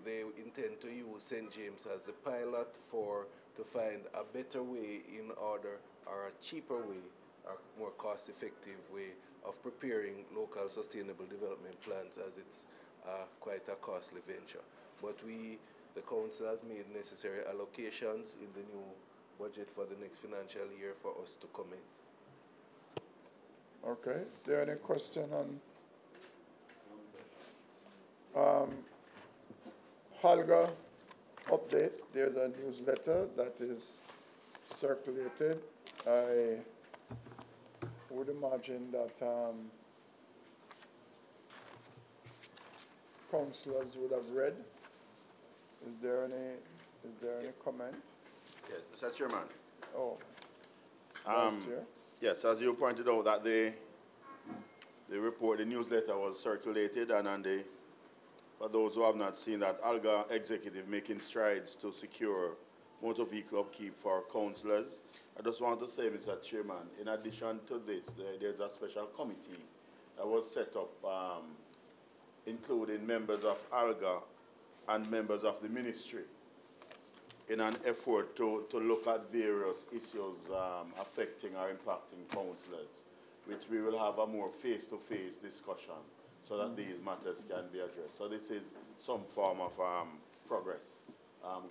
they intend to use St. James as the pilot to find a better way in order, or a cheaper way, or more cost-effective way of preparing local sustainable development plans, as it's quite a costly venture. But the council has made necessary allocations in the new budget for the next financial year for us to commence. Okay, is there any question on Halga update? There's a newsletter that is circulated. I would imagine that councillors would have read. Is there any comment? Yes, Mr. Chairman. Oh, yes, as you pointed out, that the report, the newsletter was circulated, and for those who have not seen that, ALGA executive making strides to secure motor vehicle upkeep for councillors. I just want to say, Mr. Chairman, in addition to this, there's a special committee that was set up, including members of ALGA and members of the ministry, in an effort to look at various issues affecting or impacting councillors, which we will have a more face-to-face discussion so that these matters can be addressed. So this is some form of progress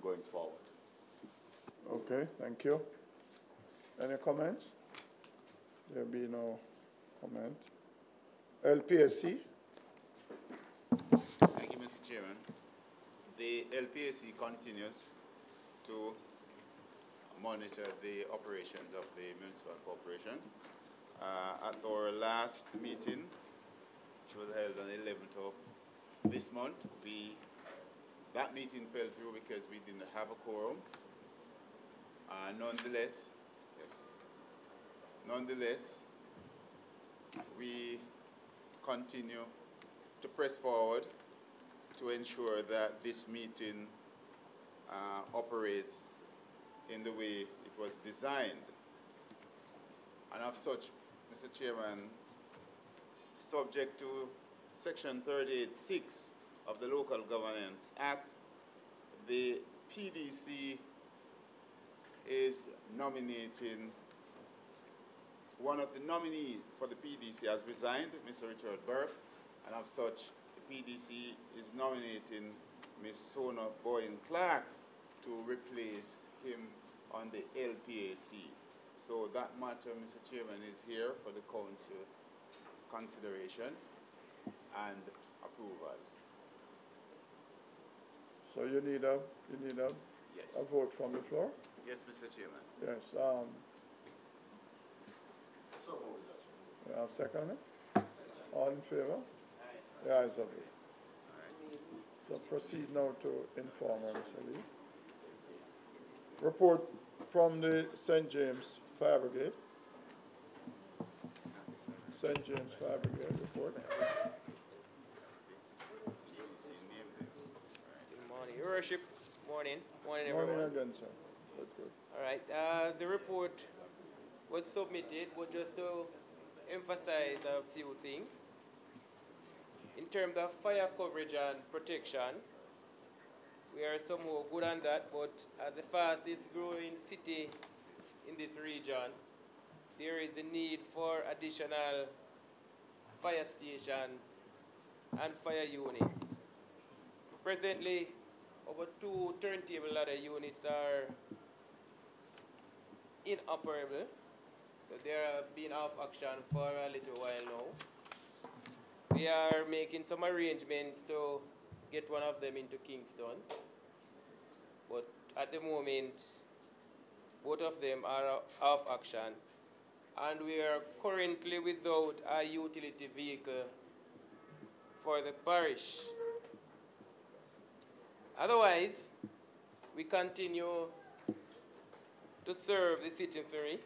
going forward. okay, thank you. Any comments? There will be no comment. LPSC? Thank you, Mr. Chairman. The LPSC continues to monitor the operations of the municipal corporation. At our last meeting, which was held on the 11th of this month, that meeting fell through because we didn't have a quorum. Nonetheless, we continue to press forward to ensure that this meeting operates in the way it was designed. And of such, Mr. Chairman, subject to Section 38(6) of the Local Governance Act, the PDC is nominating, one of the nominees for the PDC has resigned, Mr. Richard Burke, and of such, the PDC is nominating Ms. Sona Boyne-Clark to replace him on the LPAC. So that matter, Mr. Chairman, is here for the council consideration and approval. So you need a Yes. a vote from the floor? Yes, Mr. Chairman. Yes. You have second? All in favor? The ayes have it. So proceed now to inform Mr. Lee. Report from the St. James Fire Brigade. St. James Fire Brigade report. Good morning, Your Worship. Morning. Morning, everyone. Morning again, sir. Good, good. All right. The report was submitted, but just to emphasize a few things. In terms of fire coverage and protection, we are somewhat good on that, but as the fastest growing city in this region, there is a need for additional fire stations and fire units. Presently, over 2 turntable ladder units are inoperable, so they are being off action for a little while now. We are making some arrangements to get one of them into Kingston, but at the moment, both of them are off action, and we are currently without a utility vehicle for the parish. Otherwise, we continue to serve the citizenry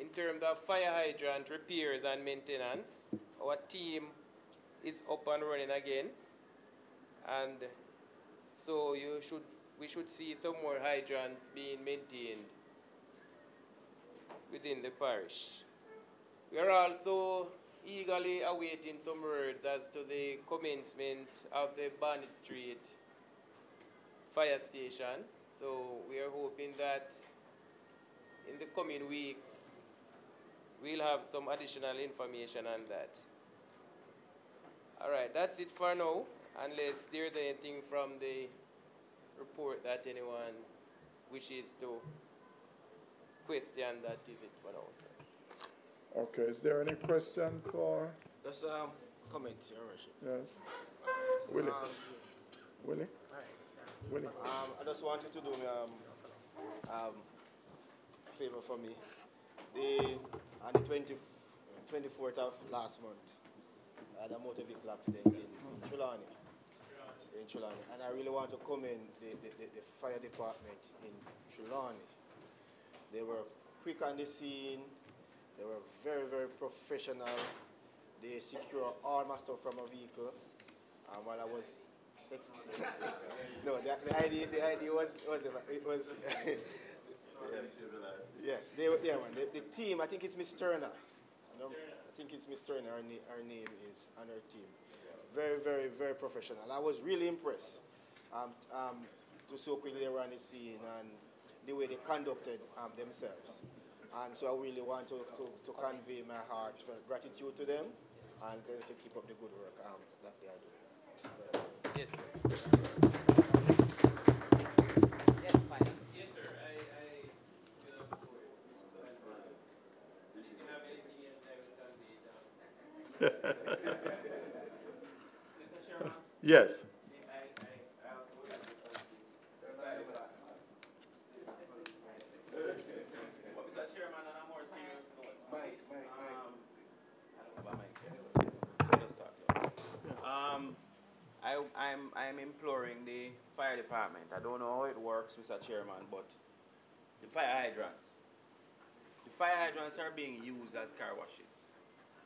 in terms of fire hydrant repairs and maintenance. Our team is up and running again, and so we should see some more hydrants being maintained within the parish. We are also eagerly awaiting some words as to the commencement of the Barnett Street fire station. So we are hoping that in the coming weeks we'll have some additional information on that. All right, that's it for now, unless there's anything from the report that anyone wishes to question. That is it for now, sir. Okay, is there any question for? Just comment, Your Worship. Yes. Willie. Willie? Willie. I just wanted to do a favor for me. On the 24th of last month, I had a motor vehicle accident in Trelawney. And I really want to commend the fire department in Trelawney. They were quick on the scene. They were very, very professional. They secured all my stuff from a vehicle. And while I was no, the idea was yes, the team. I think it's Miss Turner. I think it's Miss Turner. Her name is on her team. Very, very, very professional. I was really impressed to so quickly they were on the scene and the way they conducted themselves. And so I really want to convey my heartfelt gratitude to them and to keep up the good work that they are doing. Yes, sir. Yes, fine. Yes, sir. I will, of course. If you have anything else, I will convey it down. Mr. Chairman? Yes. I'm imploring the fire department. I don't know how it works, Mr. Chairman, but the fire hydrants are being used as car washes.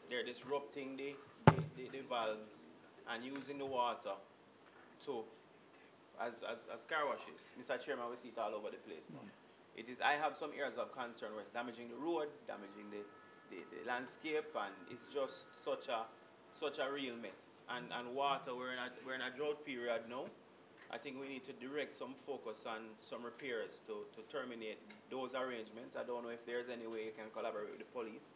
They're disrupting the valves and using the water as car washes. Mr. Chairman, we see it all over the place now. I have some areas of concern where it's damaging the road, damaging the landscape, and it's just such a real mess. And water, we're in a drought period now. I think we need to direct some focus on some repairs to terminate those arrangements. I don't know if there's any way you can collaborate with the police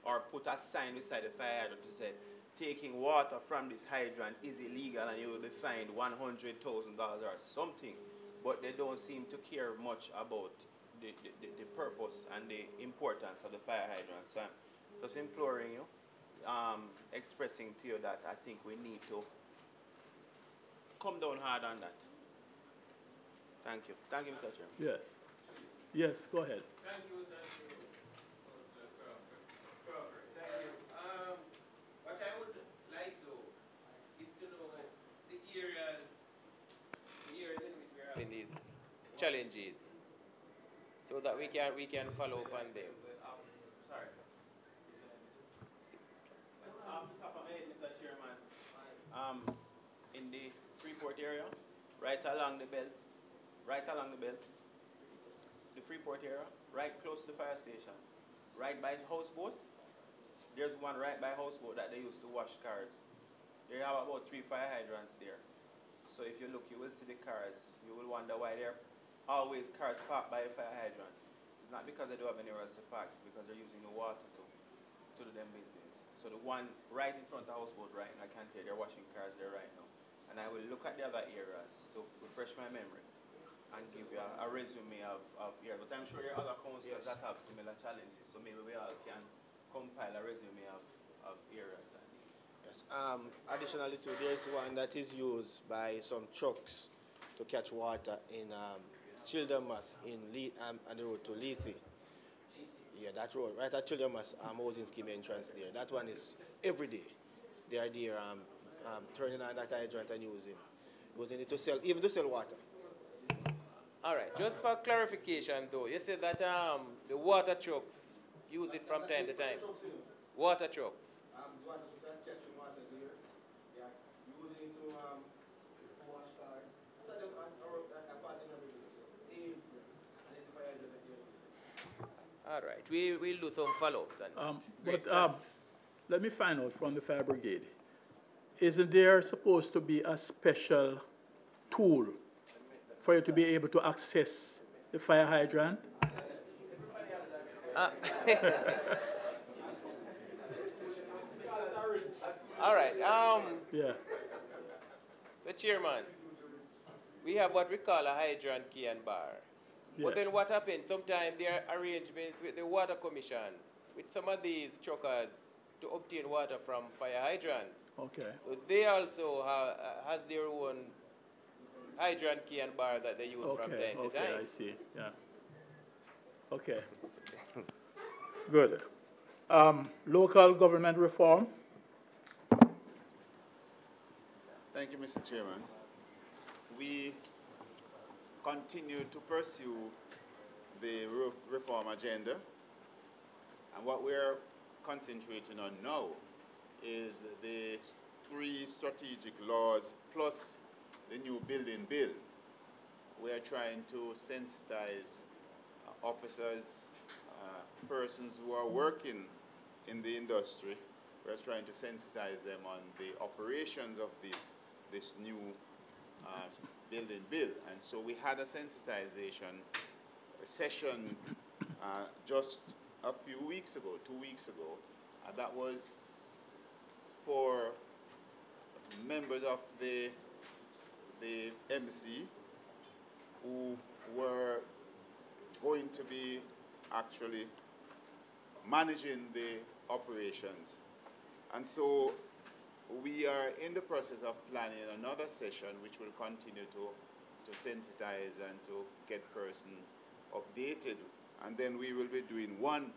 or put a sign beside the fire hydrant to say, taking water from this hydrant is illegal and you will be fined $100,000 or something. But they don't seem to care much about the purpose and the importance of the fire hydrant. So I'm just imploring you, expressing to you that I think we need to come down hard on that. Thank you. Thank you, Mr. Chairman. Yes. Yes, go ahead. Thank you, Crawford. Thank you. What I would like though is to know the areas in which we are having these challenges. so that we can follow up on them. Sorry. Off the top of my head, Mr. Chairman, in the Freeport area, right along the belt, the Freeport area, right close to the fire station, right by Houseboat. There's one right by Houseboat that they used to wash cars. They have about 3 fire hydrants there. So if you look, you will see the cars. You will wonder why there are always cars parked by a fire hydrant. It's not because they don't have anywhere else to park, it's because they're using the water to do them business. So the one right in front of the Houseboat right now, I can't tell, they're washing cars there right now. And I will look at the other areas to refresh my memory and give you a resume of here. But I'm sure there are other councils that have similar challenges, so maybe we all can compile a resume of areas. Yes. Additionally, too, there is one that is used by some trucks to catch water in Childermas on the road to Lethe. Yeah, that road, right at Childermas housing scheme entrance there. That one is every day. They are there turning on that hydrant and using it to sell, even to sell water. All right, just for clarification though, you said that the water trucks use it from time to time. Water trucks. The water trucks are catching water here. They are using it to wash cars. I saw them passing every day. And it's a fire hydrant here. All right, we'll do some follow-ups on that. But let me find out from the fire brigade. Isn't there supposed to be a special tool for you to be able to access the fire hydrant? All right. Yeah. So, Chairman, we have what we call a hydrant key and bar. But then what happens? Sometimes there are arrangements with the Water Commission, with some of these truckers, to obtain water from fire hydrants. Okay. So they also has their own hydrant key and bar that they use from time to time. Okay, I see. Yeah. Okay. Good. Local government reform. Thank you, Mr. Chairman. We continue to pursue the reform agenda, and what we're concentrating on now is the 3 strategic laws plus the new building bill. We are trying to sensitize officers, persons who are working in the industry. We're trying to sensitize them on the operations of this new building bill. And so we had a sensitization session just a few weeks ago, 2 weeks ago. That was for members of the MC who were going to be actually managing the operations. And so we are in the process of planning another session which will continue to sensitize and to get persons updated. And then we will be doing one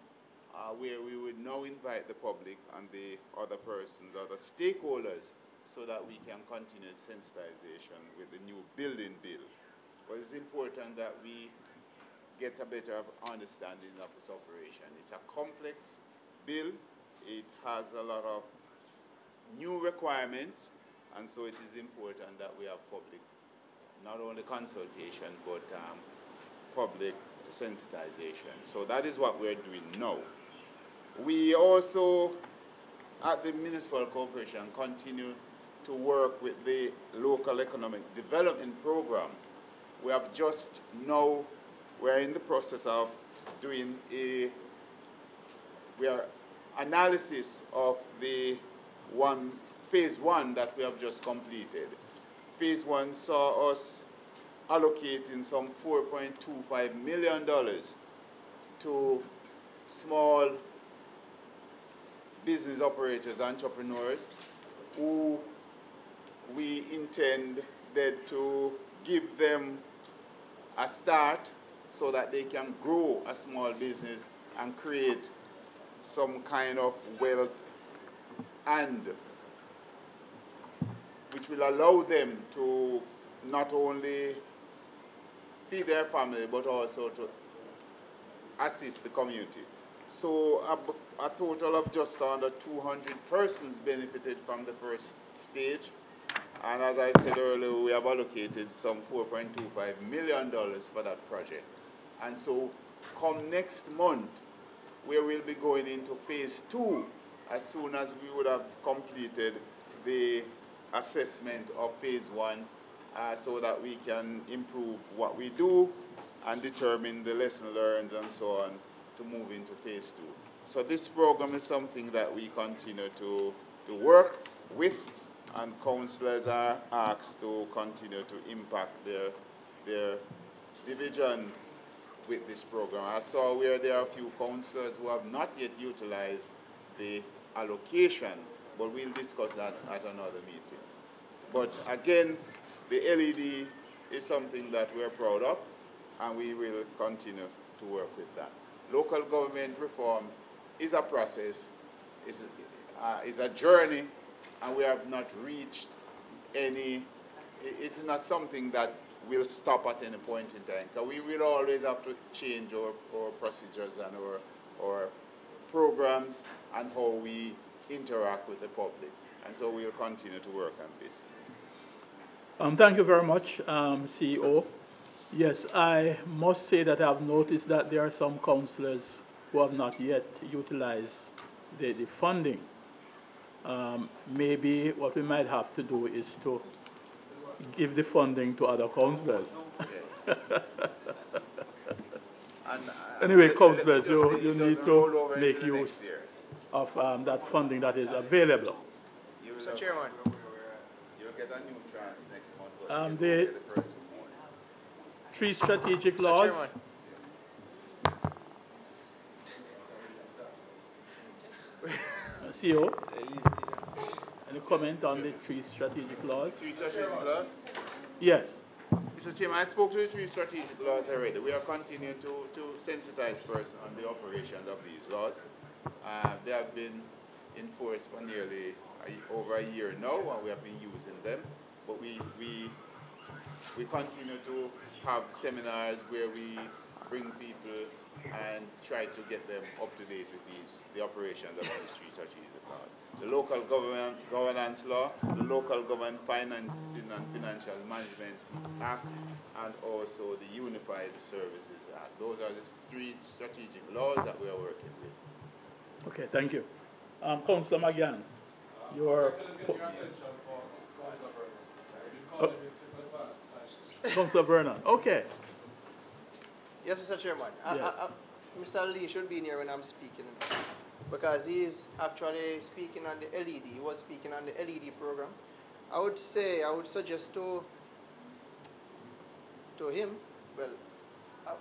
where we would now invite the public and the other persons, other stakeholders, so that we can continue sensitization with the new building bill. But it's important that we get a better understanding of its operation. It's a complex bill. It has a lot of new requirements, and so it is important that we have public, not only consultation, but public sensitization. So that is what we're doing now. We also, at the Municipal Corporation, continue to work with the Local Economic Development Program. We have just now, we're in the process of doing analysis of the phase one that we have just completed. Phase one saw us allocating some $4.25 million to small business operators, entrepreneurs, who we intended to give them a start so that they can grow a small business and create some kind of wealth, and which will allow them to not only feed their family but also to assist the community. So a total of just under 200 persons benefited from the first stage. And as I said earlier, we have allocated some $4.25 million for that project. And so come next month, we will be going into phase 2 as soon as we would have completed the assessment of phase 1 so that we can improve what we do and determine the lesson learned and so on to move into phase 2. So this program is something that we continue to work with, and councillors are asked to continue to impact their division with this program. I saw where there are a few councillors who have not yet utilized the allocation, but we'll discuss that at another meeting. But again, the LED is something that we're proud of, and we will continue to work with that. Local government reform is a process, is a journey, and we have not reached any, it's not something that will stop at any point in time. Because we will always have to change our procedures and our programs and how we interact with the public. And so we'll continue to work on this. Thank you very much, CEO. Yes, I must say that I've noticed that there are some councillors who have not yet utilized the funding. Maybe what we might have to do is to give the funding to other councillors. Anyway, councillors, you need to make use of that funding that is available. Mr. Chairman. You'll get a new trans next month, but the get the first one. 3 strategic Mr. laws. Chairman. CEO, any comment on the 3 strategic laws? 3 strategic laws? Yes. Mr. Chairman, I spoke to the 3 strategic laws already. We are continuing to sensitize persons on the operations of these laws. They have been enforced for nearly over a year now, and we have been using them. But we continue to have seminars where we bring people and try to get them up to date with the operations of these 3 strategic laws. The local governance law, the local government financing and financial management act, and also the unified services act. Those are the 3 strategic laws that we are working with. Okay, thank you. Councillor McGann, your... Councillor Vernon, okay. Yes, Mr. Chairman. Yes. Mr. Lee should be in here when I'm speaking, because he's actually speaking on the LED. He was speaking on the LED program. I would suggest to him, well,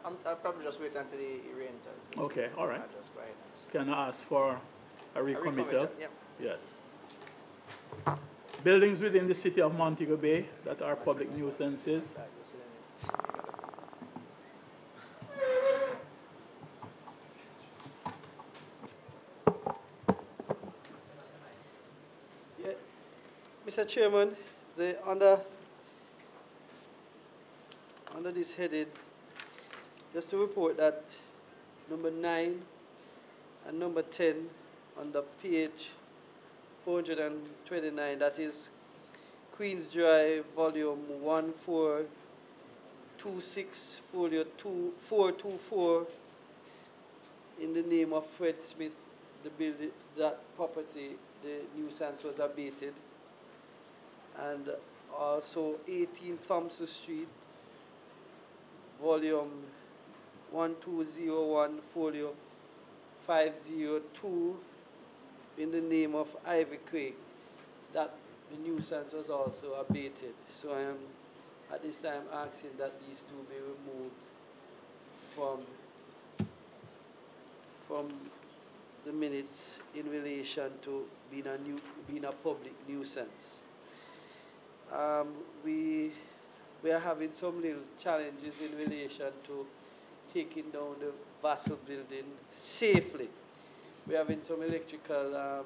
I'll probably just wait until he re-enters. Okay, all right. I'll just go ahead and say. Can I ask for a recommittal? Yeah. Yes. Buildings within the city of Montego Bay that are public nuisances. Yeah. Mr. Chairman, under this heading, just to report that number 9 and number 10 on the page 429, that is Queen's Drive, volume 1426, folio 424, in the name of Fred Smith, the building, that property, the nuisance was abated. And also 18 Thompson Street, volume 1201, folio 502, in the name of Ivy Craig, that the nuisance was also abated. So I am at this time asking that these 2 be removed from the minutes in relation to being a public nuisance. We are having some little challenges in relation to taking down the Vassal building safely. We're having some electrical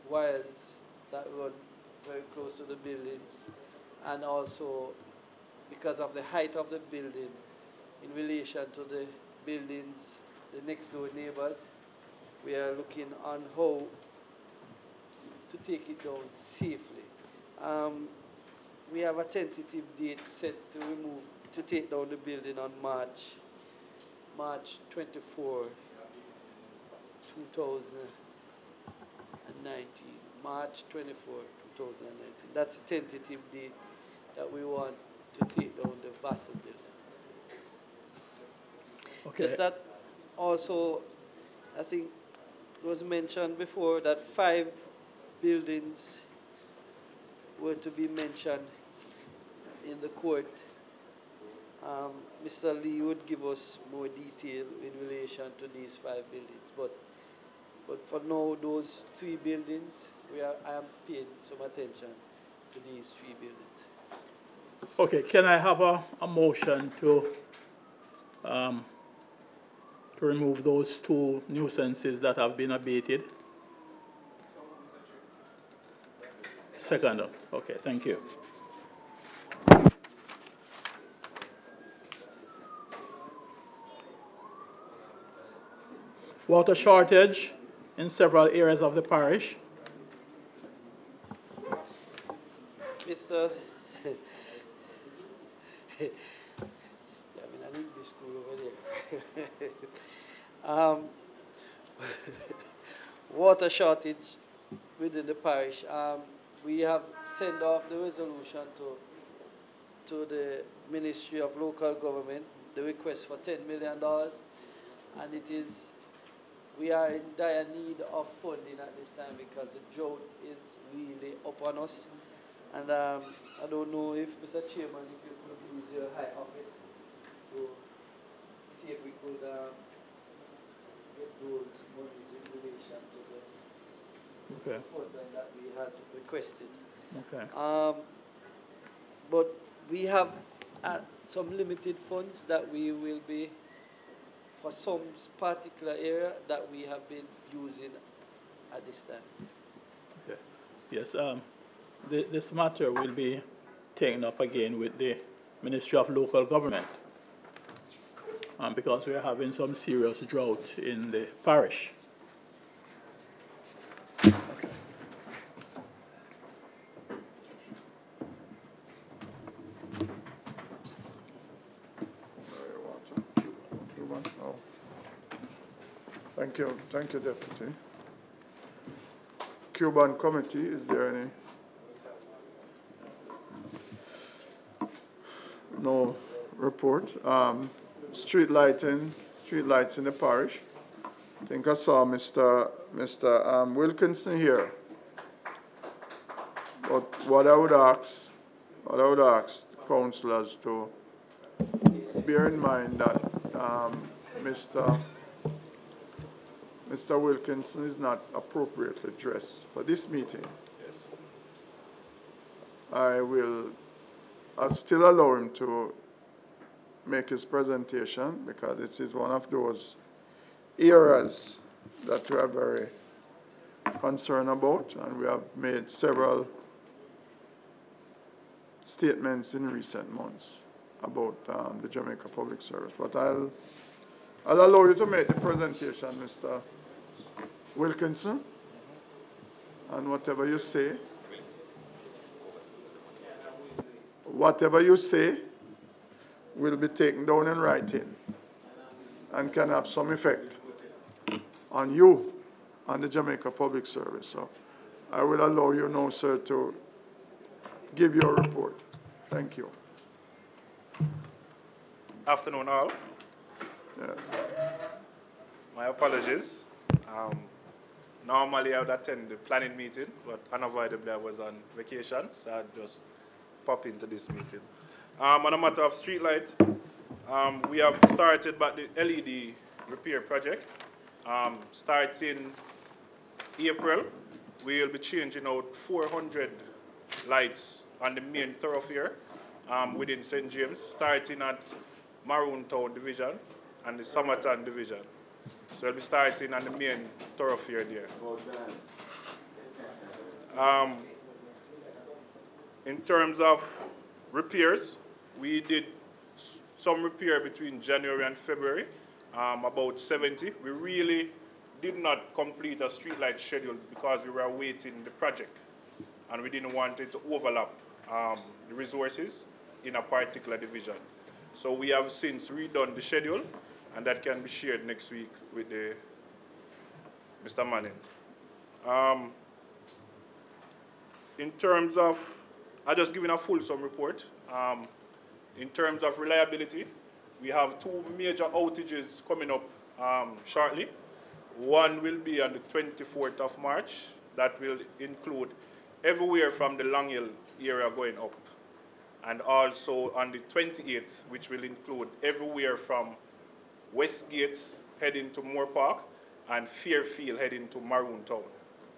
wires that run very close to the building, and also because of the height of the building in relation to the buildings, the next door neighbors. We are looking on how to take it down safely. We have a tentative date set to take down the building on March 24, 2019. March 24, 2019. That's a tentative date that we want to take down the Vassal building. Okay. Is that also, I think it was mentioned before that 5 buildings were to be mentioned in the court. Mr. Lee would give us more detail in relation to these 5 buildings, but for now, those 3 buildings, I am paying some attention to these 3 buildings. Okay, can I have a motion to remove those 2 nuisances that have been abated? Second. Okay, thank you. Water shortage in several areas of the parish. Mr. I'm in an English school over there. Water shortage within the parish. We have sent off the resolution to the Ministry of Local Government, the request for $10 million, and we are in dire need of funding at this time because the drought is really upon us. And I don't know if, Mr. Chairman, if you could use your high office to see if we could get those monies in relation to the funding that we had requested. Okay. But we have some limited funds that we will be, for some particular area that we have been using at this time. Okay. Yes. This matter will be taken up again with the Ministry of Local Government because we are having some serious drought in the parish. Okay. Thank you, Deputy. Cuban Committee, is there any? No report. Street lights in the parish. I think I saw Mr. Wilkinson here. But what I would ask councillors to bear in mind that Mr. Wilkinson is not appropriately dressed for this meeting. Yes. I'll still allow him to make his presentation because it is one of those areas that we are very concerned about, and we have made several statements in recent months about the Jamaica Public Service. But I'll allow you to make the presentation, Mr. Wilkinson, and whatever you say will be taken down in writing and can have some effect on you and the Jamaica Public Service. So I will allow you now, sir, to give your report. Thank you. Afternoon, all. Yes. My apologies. Normally I would attend the planning meeting, but unavoidably I was on vacation, so I just pop into this meeting. On a matter of streetlight, we have started back the LED repair project. Starting April, we will be changing out 400 lights on the main thoroughfare within St. James, starting at Maroon Town Division and the Summerton Division. So we'll be starting on the main thoroughfare there. In terms of repairs, we did some repair between January and February. about 70. We really did not complete a streetlight schedule because we were awaiting the project, and we didn't want it to overlap the resources in a particular division. So we have since redone the schedule, and that can be shared next week with Mr. Manning. In terms of, I just given a fulsome report. In terms of reliability, we have 2 major outages coming up shortly. One will be on the 24th of March. That will include everywhere from the Long Hill area going up. And also on the 28th, which will include everywhere from Westgate heading to Moore Park and Fairfield heading to Maroon Town.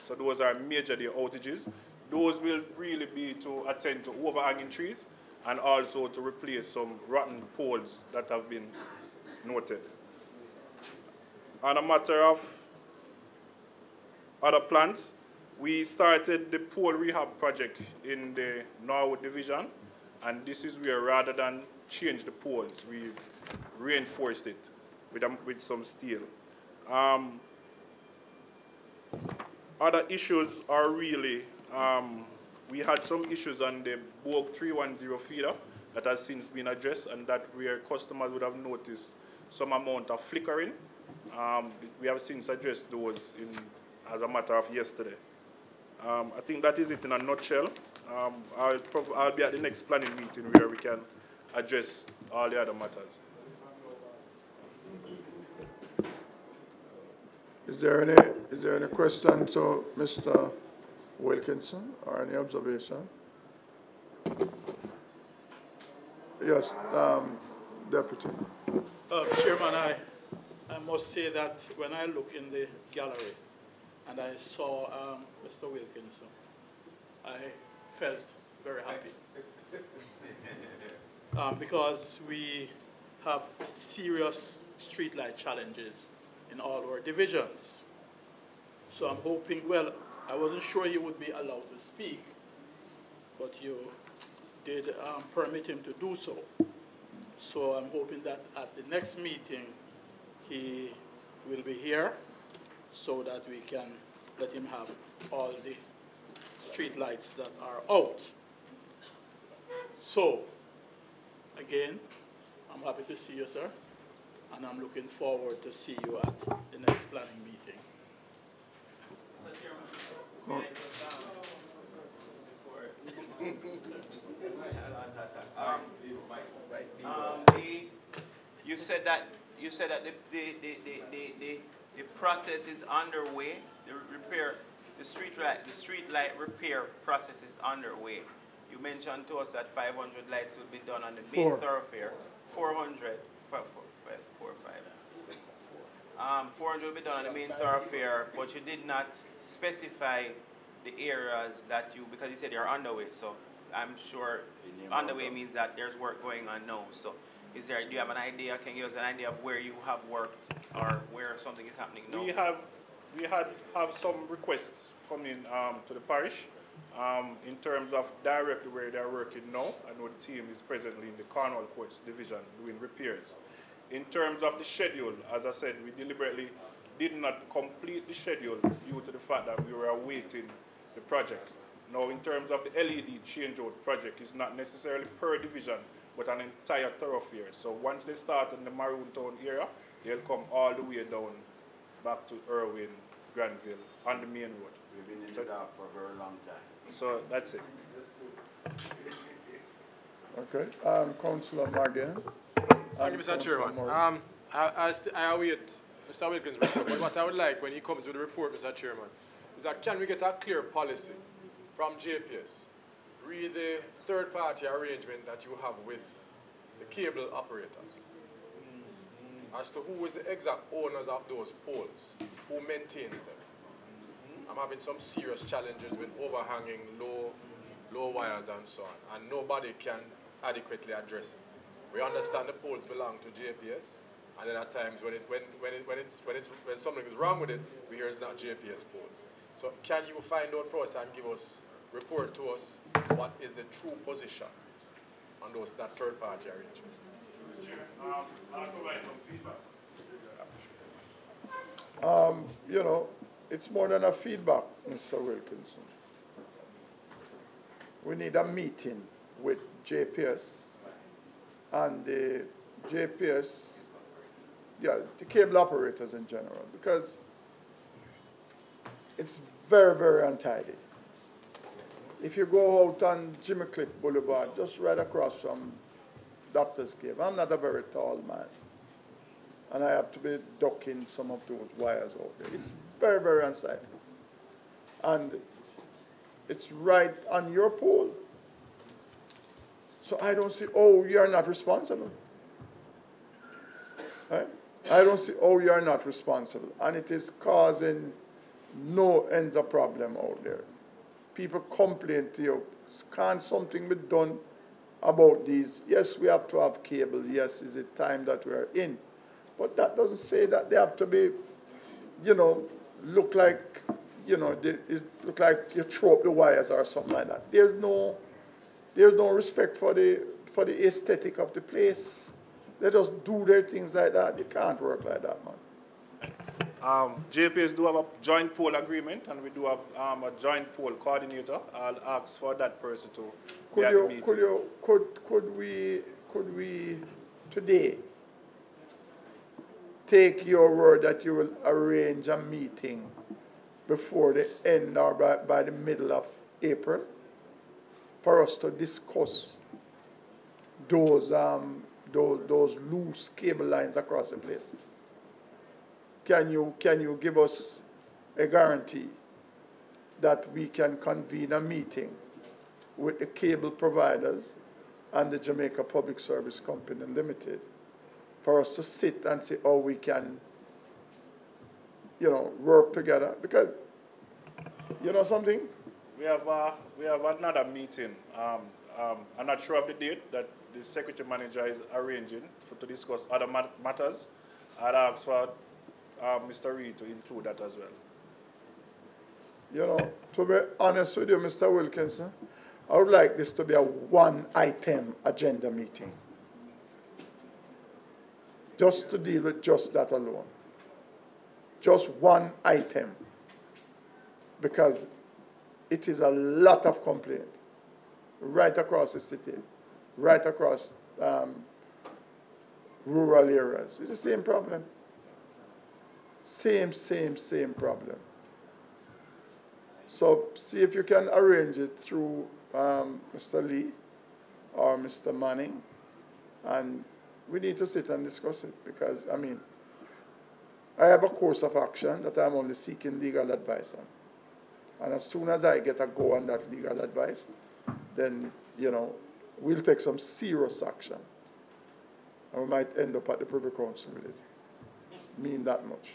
So those are major day outages. Those will really be to attend to overhanging trees and also to replace some rotten poles that have been noted. On a matter of other plans, we started the pole rehab project in the Norwood Division, and this is where, rather than change the poles, we reinforced it with some steel. Other issues are really, we had some issues on the Bogue 310 feeder that has since been addressed, and that where customers would have noticed some amount of flickering. We have since addressed those as a matter of yesterday. I think that is it in a nutshell. I'll be at the next planning meeting where we can address all the other matters. Is there any question to Mr. Wilkinson or any observation? Yes, Deputy. Chairman, I must say that when I look in the gallery and I saw Mr. Wilkinson, I felt very happy. Because we have serious streetlight challenges in all our divisions. So I'm hoping, well, I wasn't sure he would be allowed to speak, but you did permit him to do so. So I'm hoping that at the next meeting, he will be here so that we can let him have all the street lights that are out. So, again, I'm happy to see you, sir, and I'm looking forward to see you at the next planning meeting. You said that the process is underway. The street light repair process is underway. You mentioned to us that 500 lights will be done on the main thoroughfare. 400 will be done on the main thoroughfare, but you did not specify the areas that because you said you're underway. So I'm sure underway means that there's work going on now. So do you have an idea? Can you give us an idea of where you have worked or where something is happening now? We have some requests coming to the parish in terms of directly where they're working now. I know the team is presently in the Cornwall Courts Division doing repairs. In terms of the schedule, as I said, we deliberately did not complete the schedule due to the fact that we were awaiting the project. Now, in terms of the LED changeout project, it's not necessarily per division, but an entire thoroughfare. So once they start in the Maroon Town area, they'll come all the way down back to Irwin, Granville, on the main road. We've been in the dark for a very long time. So that's it. Okay, Councillor Magan. Thank you, Mr. Chairman. I await Mr. Wilkins' report, but what I would like when he comes with the report, Mr. Chairman, is that can we get a clear policy from JPS, read the third-party arrangement that you have with the cable operators, as to who is the exact owners of those poles, who maintains them. I'm having some serious challenges with overhanging low wires and so on, and nobody can adequately address it. We understand the poles belong to JPS, and then at times when something is wrong with it, we hear it's not JPS poles. So can you find out for us and report to us what is the true position on that third-party arrangement? I'll provide some feedback. You know, it's more than a feedback, Mr. Wilkinson. We need a meeting with JPS and the JPS, yeah, the cable operators in general, because it's very, very untidy. If you go out on Jimmy Cliff Boulevard, just right across from Doctor's Cave, I'm not a very tall man, and I have to be ducking some of those wires out there. It's very, very unsightly. And it's right on your pole. So I don't see, oh, you're not responsible. Right? I don't see, oh, you're not responsible. And it is causing no ends of problem out there. People complain to you, can't something be done about these? Yes, we have to have cable. Yes, is it time that we're in? But that doesn't say that they have to be, you know, look like, you know, look like you throw up the wires or something like that. There's no respect for the aesthetic of the place. They just do their things like that. It can't work like that, man. JPS do have a joint poll agreement, and we do have a joint poll coordinator. I'll ask for that person to be at the meeting. Could we today take your word that you will arrange a meeting before the end or by the middle of April for us to discuss those loose cable lines across the place? Can you give us a guarantee that we can convene a meeting with the cable providers and the Jamaica Public Service Company Limited for us to sit and see how we can, you know, work together? Because, you know something? We have another meeting. I'm not sure of the date that the Secretary Manager is arranging to discuss other matters. I'd ask for Mr. Reid to include that as well. You know, to be honest with you, Mr. Wilkinson, I would like this to be a one-item agenda meeting. Just to deal with just that alone. Just one item. Because it is a lot of complaint right across the city, right across rural areas. It's the same problem. Same problem. So see if you can arrange it through Mr. Lee or Mr. Manning, and we need to sit and discuss it, because, I mean, I have a course of action that I'm only seeking legal advice on. And as soon as I get a go on that legal advice, then, you know, we'll take some serious action. And we might end up at the Privy Council with it. Mean that much.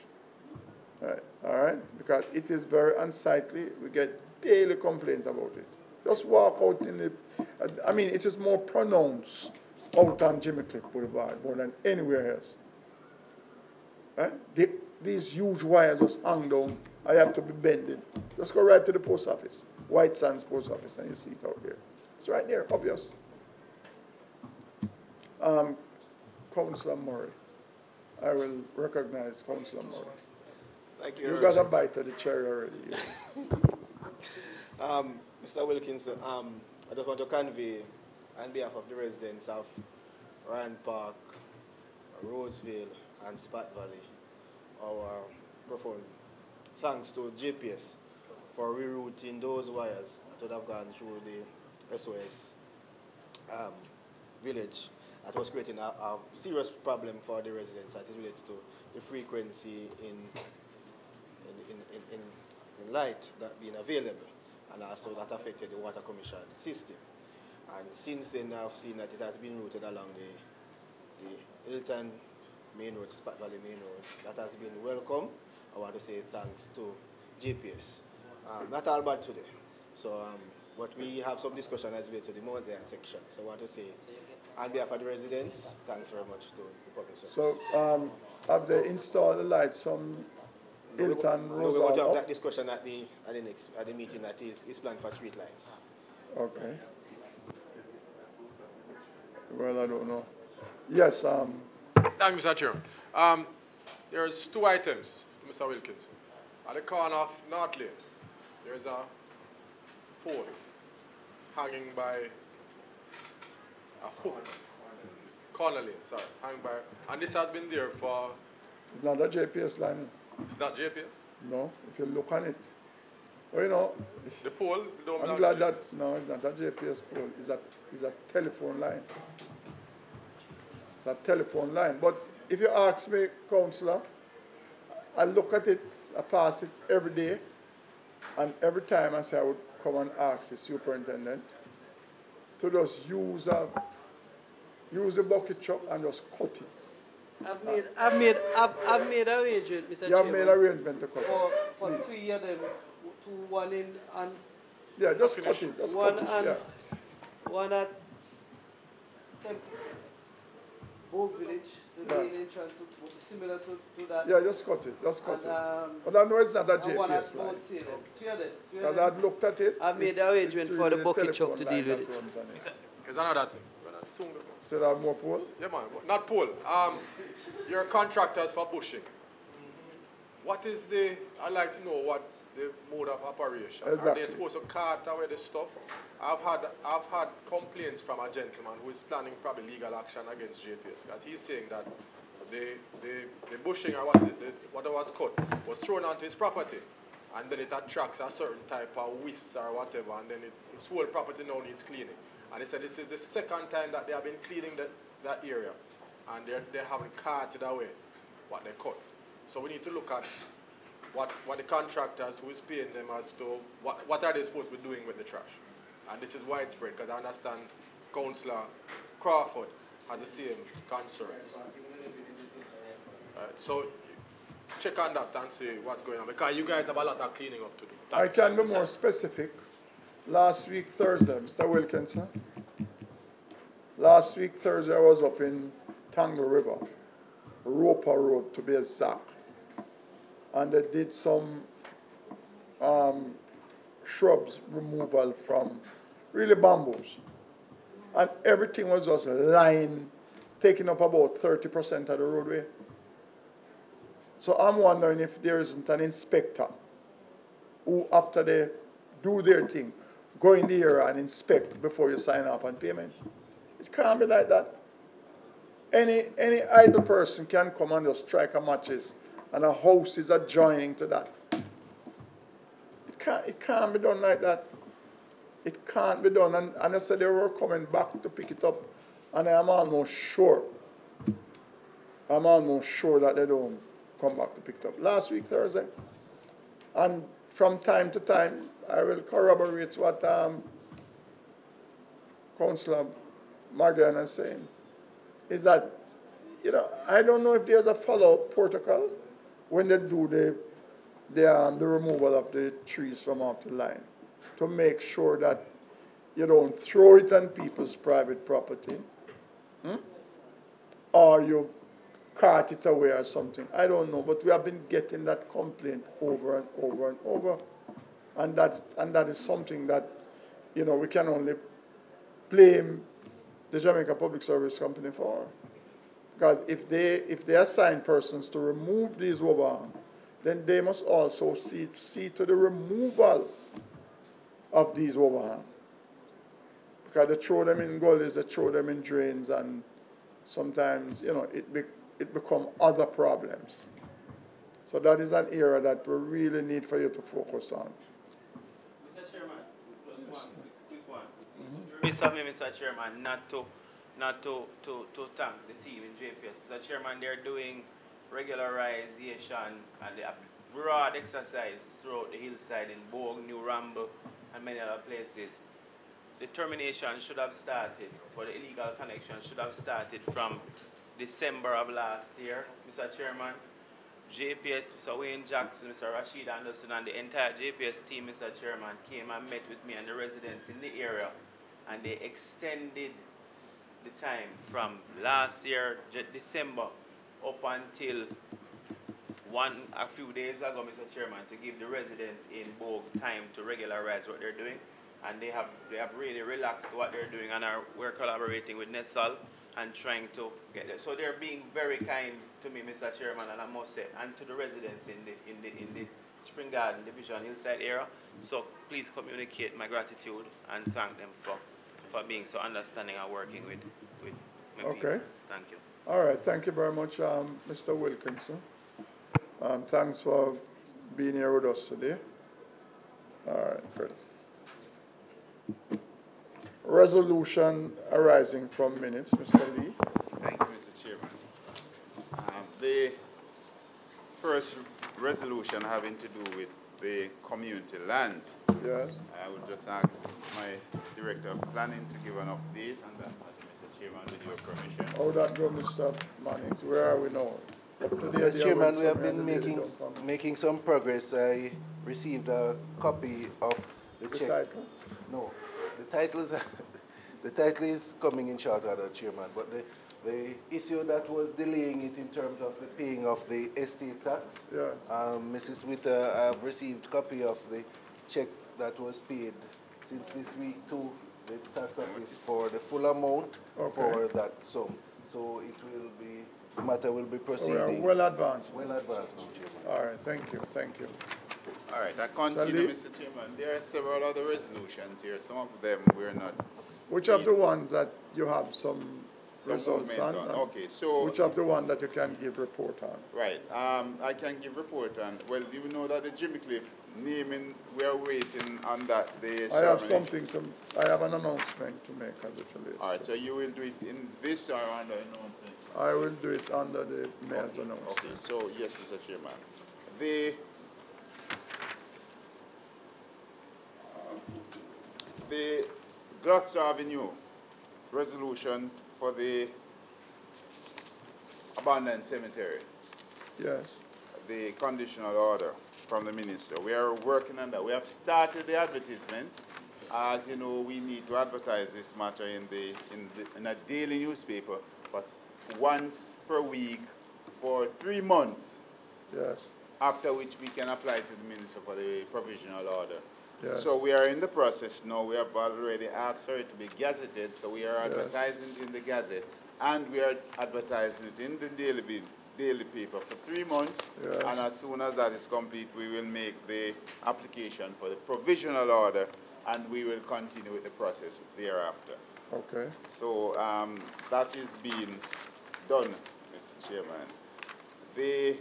All right? Because it is very unsightly. We get daily complaint about it. Just walk out in the, I mean, it is more pronounced out on Jimmy Cliff Boulevard more than anywhere else. Right? These huge wires just hang down. I have to be bending. Just go right to the post office, White Sands Post Office, and you see it out there. It's right there, obvious. Councillor Murray. I will recognize Councillor Murray. Thank you. You got a bite of the cherry already. Yes. Mr. Wilkinson, I just want to convey on behalf of the residents of Ryan Park, Roseville, and Spat Valley our profound thanks to JPS for rerouting those wires that would have gone through the SOS village. That was creating a serious problem for the residents as it relates to the frequency in light that being available, and also that affected the water commission system. And since then, I've seen that it has been routed along the Hilton Main Road, Spat Valley Main Road. That has been welcome. I want to say thanks to GPS. Not all bad today. So, but we have some discussion as well to the Mosaic section. So I want to say, on behalf of the residents, thanks very much to the public service. So, have they installed the lights from Hilton Road? We want to have that discussion at the meeting that is planned for street lights. Okay. Well, I don't know. Yes. Thank you, Mr. Chairman. There's two items Mr. Wilkins. At the corner of North Lane, there's a pole hanging by a hook. Corner Lane, sorry, hanging by, and this has been there for. It's not a JPS line. It's not JPS? No, if you look on it. Well, you know, the pole don't I'm glad that, no, it's not a JPS pole, it's a telephone line. It's a telephone line. But if you ask me, Councillor, I look at it, I pass it every day, and every time I say I would come and ask the superintendent to just use the bucket truck and just cut it. I've made arrangement, Mr. You have Chairman, made arrangement to cut it. for 3 of them, one in and yeah, just cut it. Just one cut it. and Yeah. one at Bogue Village, the main entrance, similar to that. Yeah, just cut it. Just cut and, it. But I know it's not a and one at JPS line. Mount Salem. 3 of them. Because I've looked at it. I've made the arrangement for the bucket truck to deal with it. It's another thing. Soon. Still have more poles? Yeah, man. Not pole. Your contractors for bushing. What is I'd like to know what the mode of operation. Exactly. Are they supposed to cart away the stuff? I've had complaints from a gentleman who is planning probably legal action against JPS because he's saying that the bushing or what was cut was thrown onto his property, and then it attracts a certain type of whisk or whatever, and then its whole property now needs cleaning. And he said this is the second time that they have been cleaning that area, and they haven't carted away what they cut. So we need to look at what the contractors who is paying them as to what are they supposed to be doing with the trash. And this is widespread because I understand Councillor Crawford has the same concerns. So check on that and see what's going on because you guys have a lot of cleaning up to do. I can be more specific. Last week Thursday, Mr. Wilkinson, last week Thursday I was up in Tangle River, Roper Road to be exact, and they did some shrubs removal from really bamboos, and everything was just lying, taking up about 30% of the roadway. So I'm wondering if there isn't an inspector who, after they do their thing, go in the area and inspect before you sign up on payment. It can't be like that. Any idle person can come and just strike a matches and a house is adjoining to that. It can't be done like that. It can't be done. And I said they were coming back to pick it up, and I'm almost sure that they don't come back to pick it up. Last week, Thursday. And from time to time, I will corroborate what Councillor Marian is saying. Is that, I don't know if there's a follow-up protocol when they do the removal of the trees from off the line to make sure that you don't throw it on people's private property or you cart it away or something. I don't know, but we have been getting that complaint over and over and over. And that is something that, we can only blame the Jamaica Public Service Company for. Because if they assign persons to remove these overhang, then they must also see to the removal of these overhang. Because they throw them in gullies, they throw them in drains, and sometimes, it becomes other problems. So that is an area that we really need for you to focus on. Mr. Chairman, just one quick one. Mr. Chairman, not to thank the team in JPS. Mr. Chairman, they're doing regularization and a broad exercise throughout the hillside in Bogue, New Ramble, and many other places. The termination should have started, or the illegal connection should have started from December of last year, Mr. Chairman. JPS, Mr. Wayne Jackson, Mr. Rashid Anderson, and the entire JPS team, Mr. Chairman, came and met with me and the residents in the area, and they extended the time from last year, December, up until a few days ago, Mr. Chairman, to give the residents in Bogue time to regularize what they're doing. and they have really relaxed what they're doing, and we're collaborating with Municipal and trying to get it. So they're being very kind to me, Mr. Chairman, and I must say, and to the residents in the Spring Garden Division Hillside area. So please communicate my gratitude and thank them for being so understanding and working with my people. Okay. Thank you. All right, thank you very much, Mr. Wilkinson. Thanks for being here with us today. All right, good. Resolution arising from minutes, Mr. Lee. Thank you, Mr. Chairman. The first resolution having to do with the community lands. Yes. I would just ask my Director of Planning to give an update on that, Mr. Chairman, with your permission. How that go, Mr. Mannings? Where are we now? Yes, Chairman, we have been making some progress. I received a copy of the check. Title? No, the title is coming in short order, Chairman, but the issue that was delaying it in terms of the paying of the estate tax, yes. Mrs. Witter, I've received a copy of the check that was paid since this week to the tax office for the full amount for that sum. So it will be, the matter will be proceeding. So we are well advanced. Well advanced, Chairman. All right, thank you, thank you. All right, I continue, Mr. Chairman. There are several other resolutions here. Some of them we're not. Which of the ones that you have some results on? Okay, so. Which of the one that you can give report on? Right, I can give report on. Well, you know that the Jimmy Cliff naming, we are waiting on that. I have something to, I have an announcement to make as it relates. All right, so you will do it in this or under announcement? I will do it under the mayor's announcement. Okay, so yes, Mr. Chairman. The Gloucester Avenue resolution for the abandoned cemetery. Yes. The conditional order from the minister. We are working on that. We have started the advertisement. As you know, we need to advertise this matter in a daily newspaper, but once per week for 3 months. Yes. After which we can apply to the minister for the provisional order. Yes. So we are in the process now. We have already asked for it to be gazetted, so we are advertising it in the Gazette, and we are advertising it in the daily paper for 3 months. Yes. And as soon as that is complete, we will make the application for the provisional order, and we will continue with the process thereafter. Okay. So that is being done, Mr. Chairman. The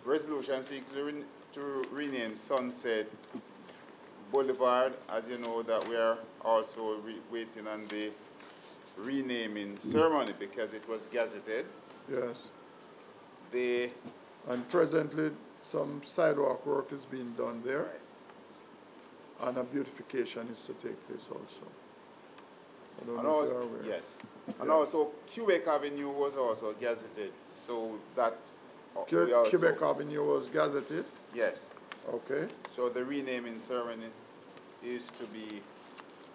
resolution seeks to rename Sunset Boulevard. As you know, that we are also waiting on the renaming ceremony because it was gazetted. Yes. The and presently some sidewalk work is being done there, and a beautification is to take place also. I don't know if you are aware. Yes. And also Quebec Avenue was also gazetted, so that Quebec Avenue was gazetted? Yes. Okay. So the renaming ceremony is to be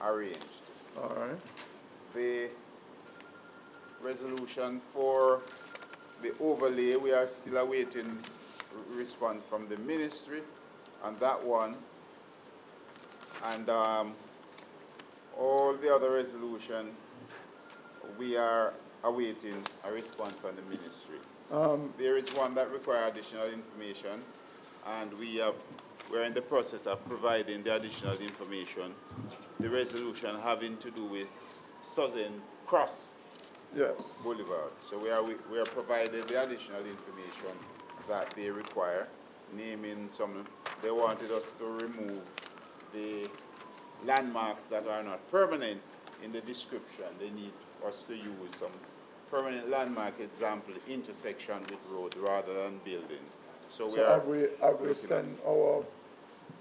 arranged. All right. The resolution for the overlay, we are still awaiting response from the ministry on that one. And all the other resolution, we are awaiting a response from the ministry. There is one that requires additional information, and we're in the process of providing the additional information. The resolution having to do with Southern Cross Boulevard. So we are providing the additional information that they require, naming some. They wanted us to remove the landmarks that are not permanent in the description. They need us to use some permanent landmark example, intersection with road rather than building. So have we sent our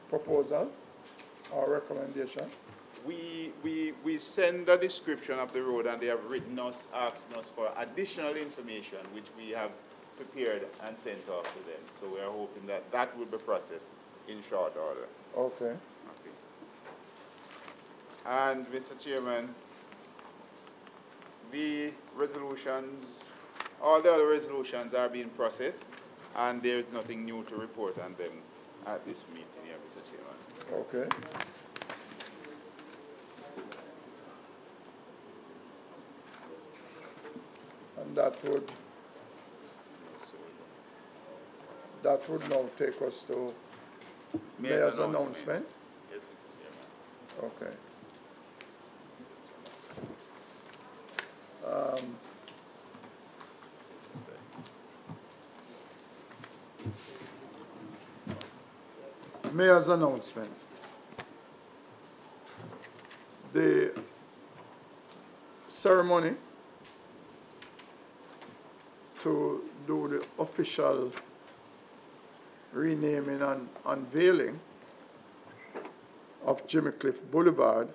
proposal, our recommendation? We send a description of the road, and they have written us, asking us for additional information, which we have prepared and sent off to them. So we are hoping that that will be processed in short order. Okay. And Mr. Chairman, the resolutions, all the other resolutions are being processed, and there is nothing new to report on them at this meeting here, Mr. Chairman. Okay. And that would now take us to Mayor's announcement. Yes, Mr. Chairman. Okay. Mayor's announcement. The ceremony to do the official renaming and unveiling of Jimmy Cliff Boulevard,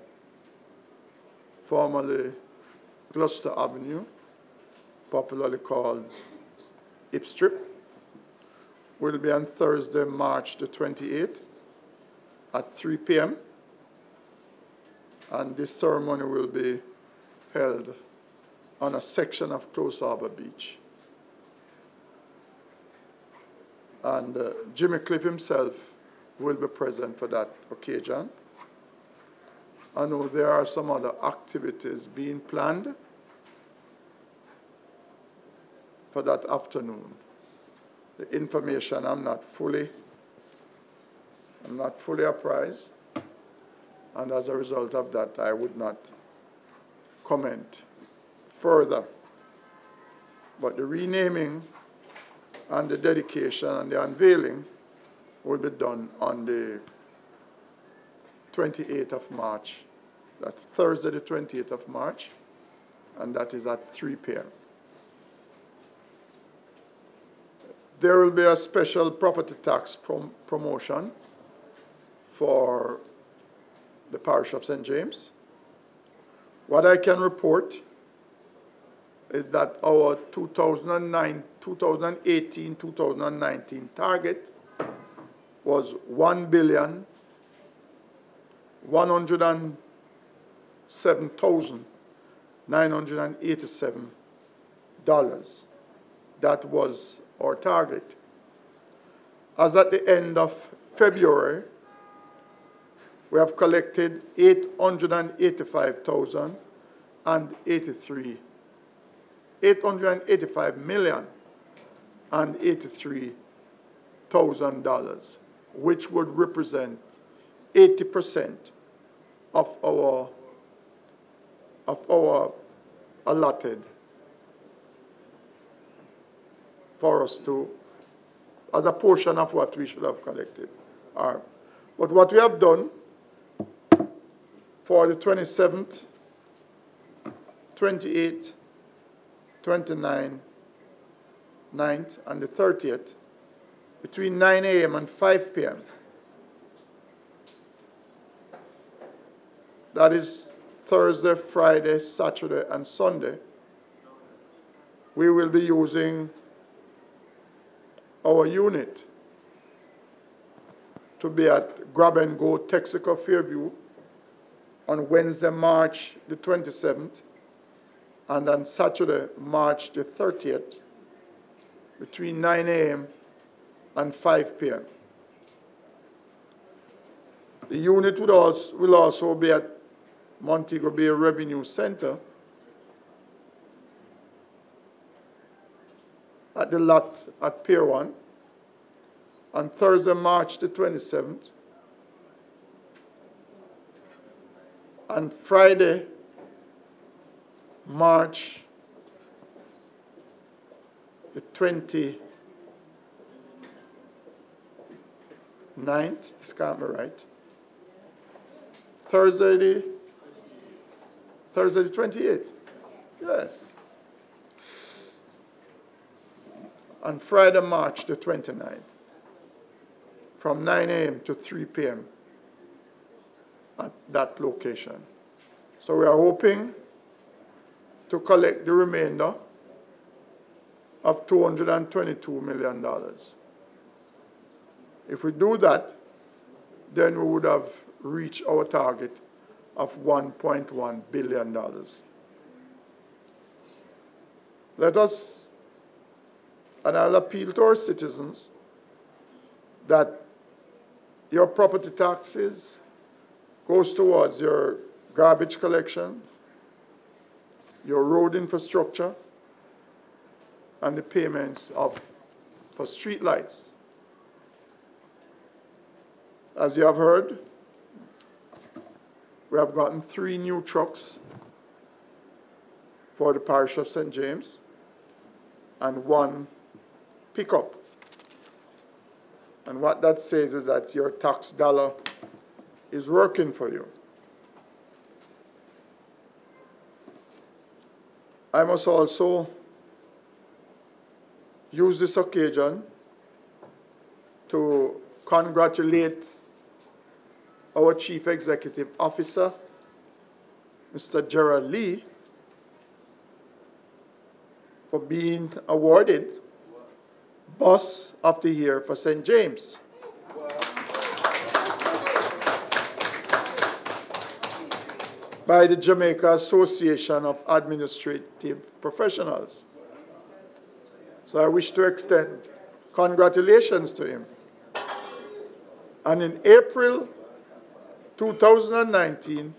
formerly Gloucester Avenue, popularly called Hip Strip, will be on Thursday, March the 28th at 3 p.m. And this ceremony will be held on a section of Close Harbor Beach. And Jimmy Cliff himself will be present for that occasion. I know there are some other activities being planned for that afternoon. The information I'm not fully apprised, and as a result of that, I would not comment further. But the renaming and the dedication and the unveiling will be done on the 28th of March. That's Thursday, the 28th of March, and that is at 3 p.m. There will be a special property tax promotion for the parish of St. James. What I can report is that our 2018-2019 target was $1,107,987. That was our target. As at the end of February, we have collected $885,083,083, which would represent 80% of our allotted for us to, as a portion of what we should have collected. But what we have done for the 27th, 28th, 29th, 9th, and the 30th, between 9 a.m. and 5 p.m. That is Thursday, Friday, Saturday, and Sunday. We will be using our unit to be at Grab and Go Texaco Fairview on Wednesday, March the 27th, and on Saturday, March the 30th, between 9 a.m. and 5 p.m. The unit will also be at Montego Bay Revenue Center at the lot at Pier 1 on Thursday, March the 27th, and Friday, March the 29th, this can't be right, Thursday the 28th, yes, and Friday, March the 29th, from 9 a.m. to 3 p.m. at that location. So we are hoping to collect the remainder of $222 million. If we do that, then we would have reached our target of $1.1 billion. Let us, and I'll appeal to our citizens that your property taxes goes towards your garbage collection, your road infrastructure, and the payments for street lights. As you have heard, we have gotten 3 new trucks for the parish of St. James and 1 pickup. And what that says is that your tax dollar is working for you. I must also use this occasion to congratulate our Chief Executive Officer, Mr. Gerald Lee, for being awarded Boss of the Year for St. James. By the Jamaica Association of Administrative Professionals. So I wish to extend congratulations to him. And in April 2019,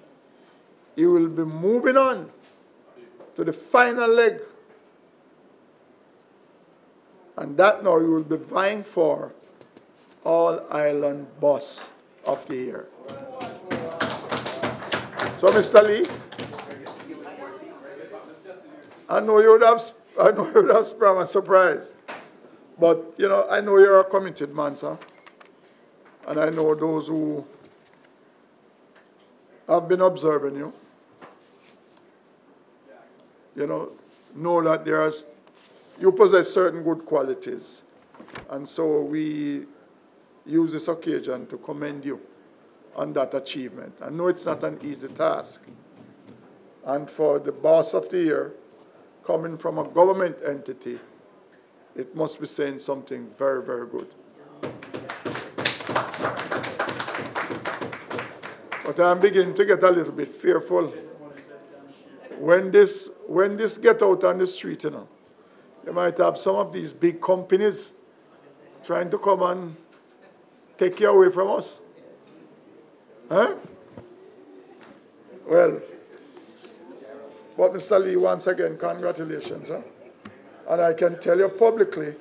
he will be moving on to the final leg. And that now he will be vying for All-Ireland Boss of the Year. So, Mr. Lee, I know you would have sprung a surprise. But, you know, I know you're a committed man, sir. And I know those who have been observing you, know that you possess certain good qualities. And so we use this occasion to commend you on that achievement. I know it's not an easy task. And for the Boss of the Year, coming from a government entity, it must be saying something very, very good. But I'm beginning to get a little bit fearful. When this get out on the street, you might have some of these big companies trying to come and take you away from us. Huh? Well, but Mr. Lee, once again, congratulations. Huh? And I can tell you publicly,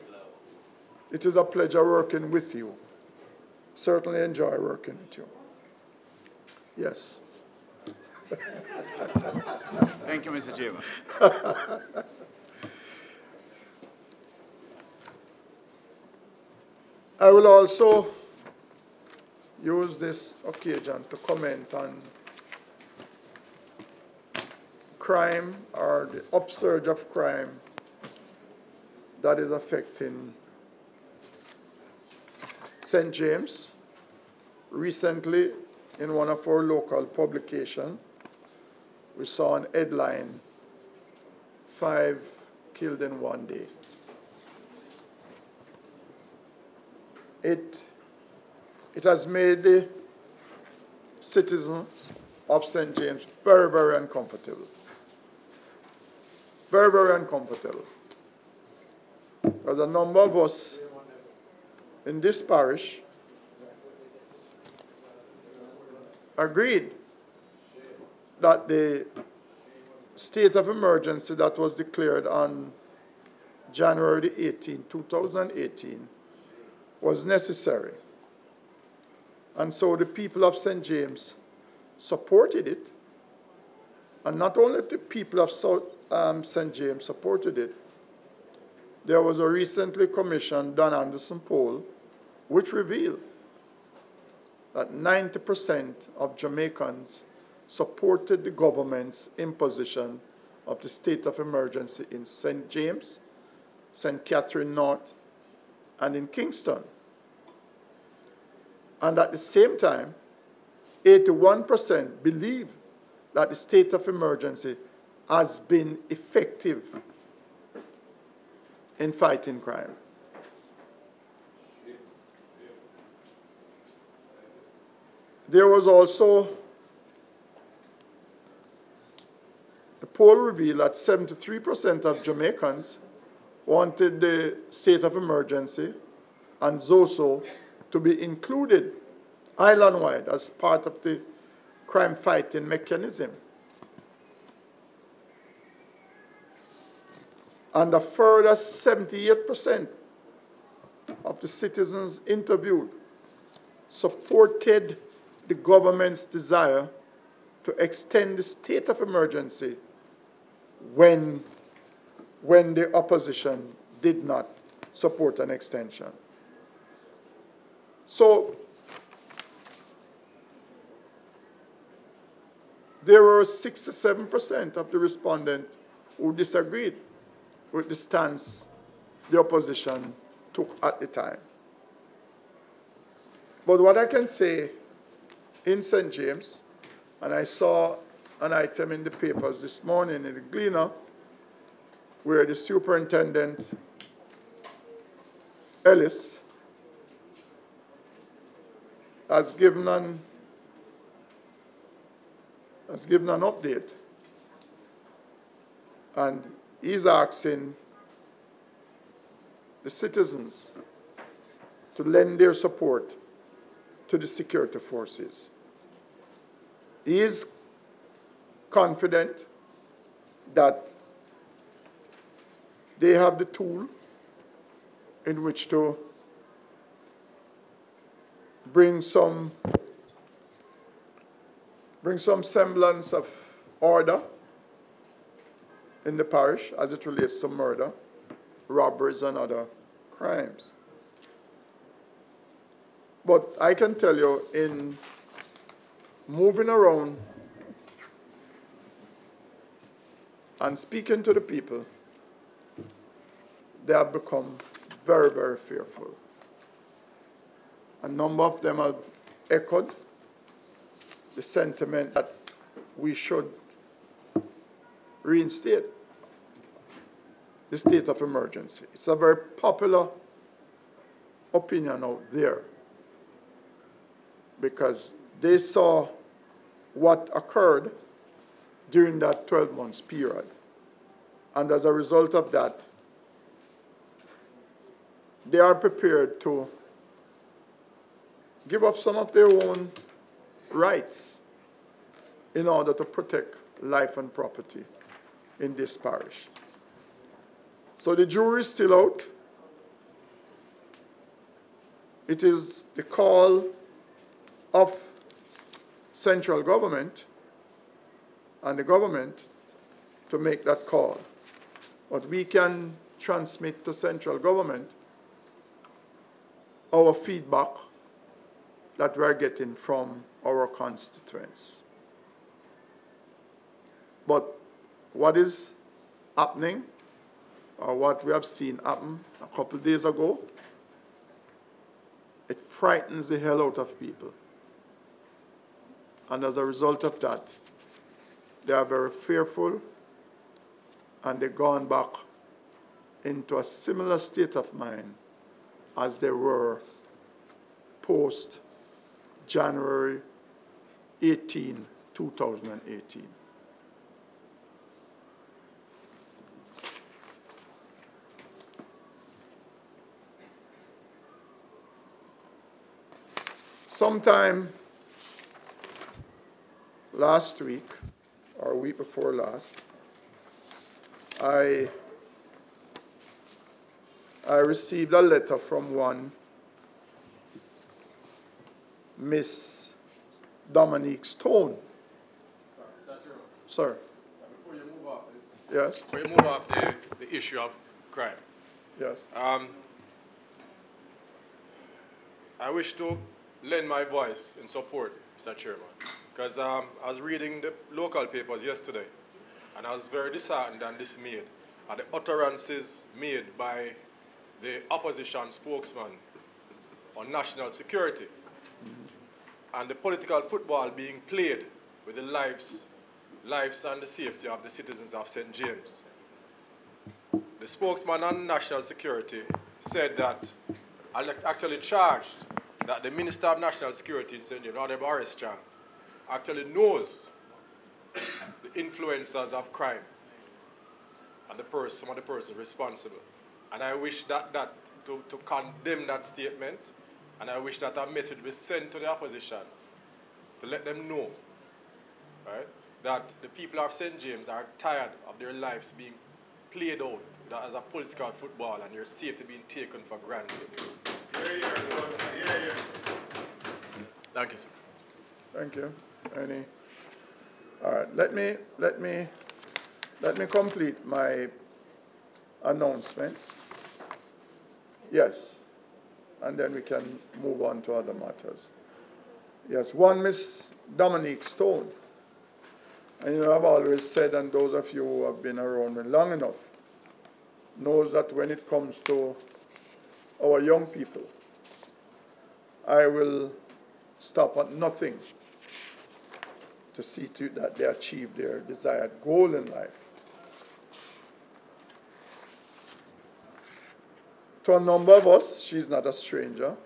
it is a pleasure working with you. Certainly enjoy working with you. Yes. Thank you, Mr. Chairman. I will also use this occasion to comment on crime, or the upsurge of crime that is affecting St. James. Recently, in one of our local publications, we saw an headline, 5 killed in one day. It has made the citizens of St. James very, very uncomfortable. Very, very uncomfortable. Because a number of us in this parish agreed that the state of emergency that was declared on January 18, 2018 was necessary. And so the people of St. James supported it. And not only the people of St. James supported it, there was a recently commissioned Don Anderson poll which revealed that 90% of Jamaicans supported the government's imposition of the state of emergency in St. James, St. Catherine North, and in Kingston. And at the same time, 81% believe that the state of emergency has been effective in fighting crime. There was also, the poll revealed that 73% of Jamaicans wanted the state of emergency and ZOSO to be included island-wide as part of the crime fighting mechanism. And a further 78% of the citizens interviewed supported the government's desire to extend the state of emergency when the opposition did not support an extension. So there were 67% of the respondents who disagreed with the stance the opposition took at the time. But what I can say in St. James, and I saw an item in the papers this morning in the Gleaner, where the superintendent, Ellis, has given an update. And he's asking the citizens to lend their support to the security forces. He is confident that they have the tool in which to bring some semblance of order in the parish as it relates to murder, robberies, and other crimes. But I can tell you, in moving around and speaking to the people, they have become very, very fearful. A number of them have echoed the sentiment that we should reinstate the state of emergency. It's a very popular opinion out there because they saw what occurred during that 12-month period. And as a result of that, they are prepared to give up some of their own rights in order to protect life and property in this parish. So the jury is still out. It is the call of central government and the government to make that call. But we can transmit to central government our feedback that we're getting from our constituents. But what is happening, or what we have seen happen a couple of days ago, it frightens the hell out of people. And as a result of that, they are very fearful, and they've gone back into a similar state of mind as they were post January 18, 2018. Sometime last week, or week before last, I received a letter from one Miss Dominique Stone. Sir. Before you move off, yes. Before you move off the issue of crime. Yes. I wish to lend my voice in support, Mr. Chairman, because I was reading the local papers yesterday, and I was very disheartened and dismayed at the utterances made by the opposition spokesman on national security and the political football being played with the lives and the safety of the citizens of St. James. The spokesman on national security said that, actually charged that the Minister of National Security in St. James, Honorable Boris Chan, actually knows the influencers of crime and some of the persons responsible. And I wish to condemn that statement And I wish that a message be sent to the opposition to let them know, right, that the people of St. James are tired of their lives being played out as a political football and their safety being taken for granted. Thank you, sir. Thank you. Any? All right. Let me complete my announcement. Yes. And then we can move on to other matters. Yes. One, Miss Dominique Stone. And you know, I've always said, and those of you who have been around me long enough knows that when it comes to our young people, I will stop at nothing to see to it that they achieve their desired goal in life. To a number of us, she's not a stranger.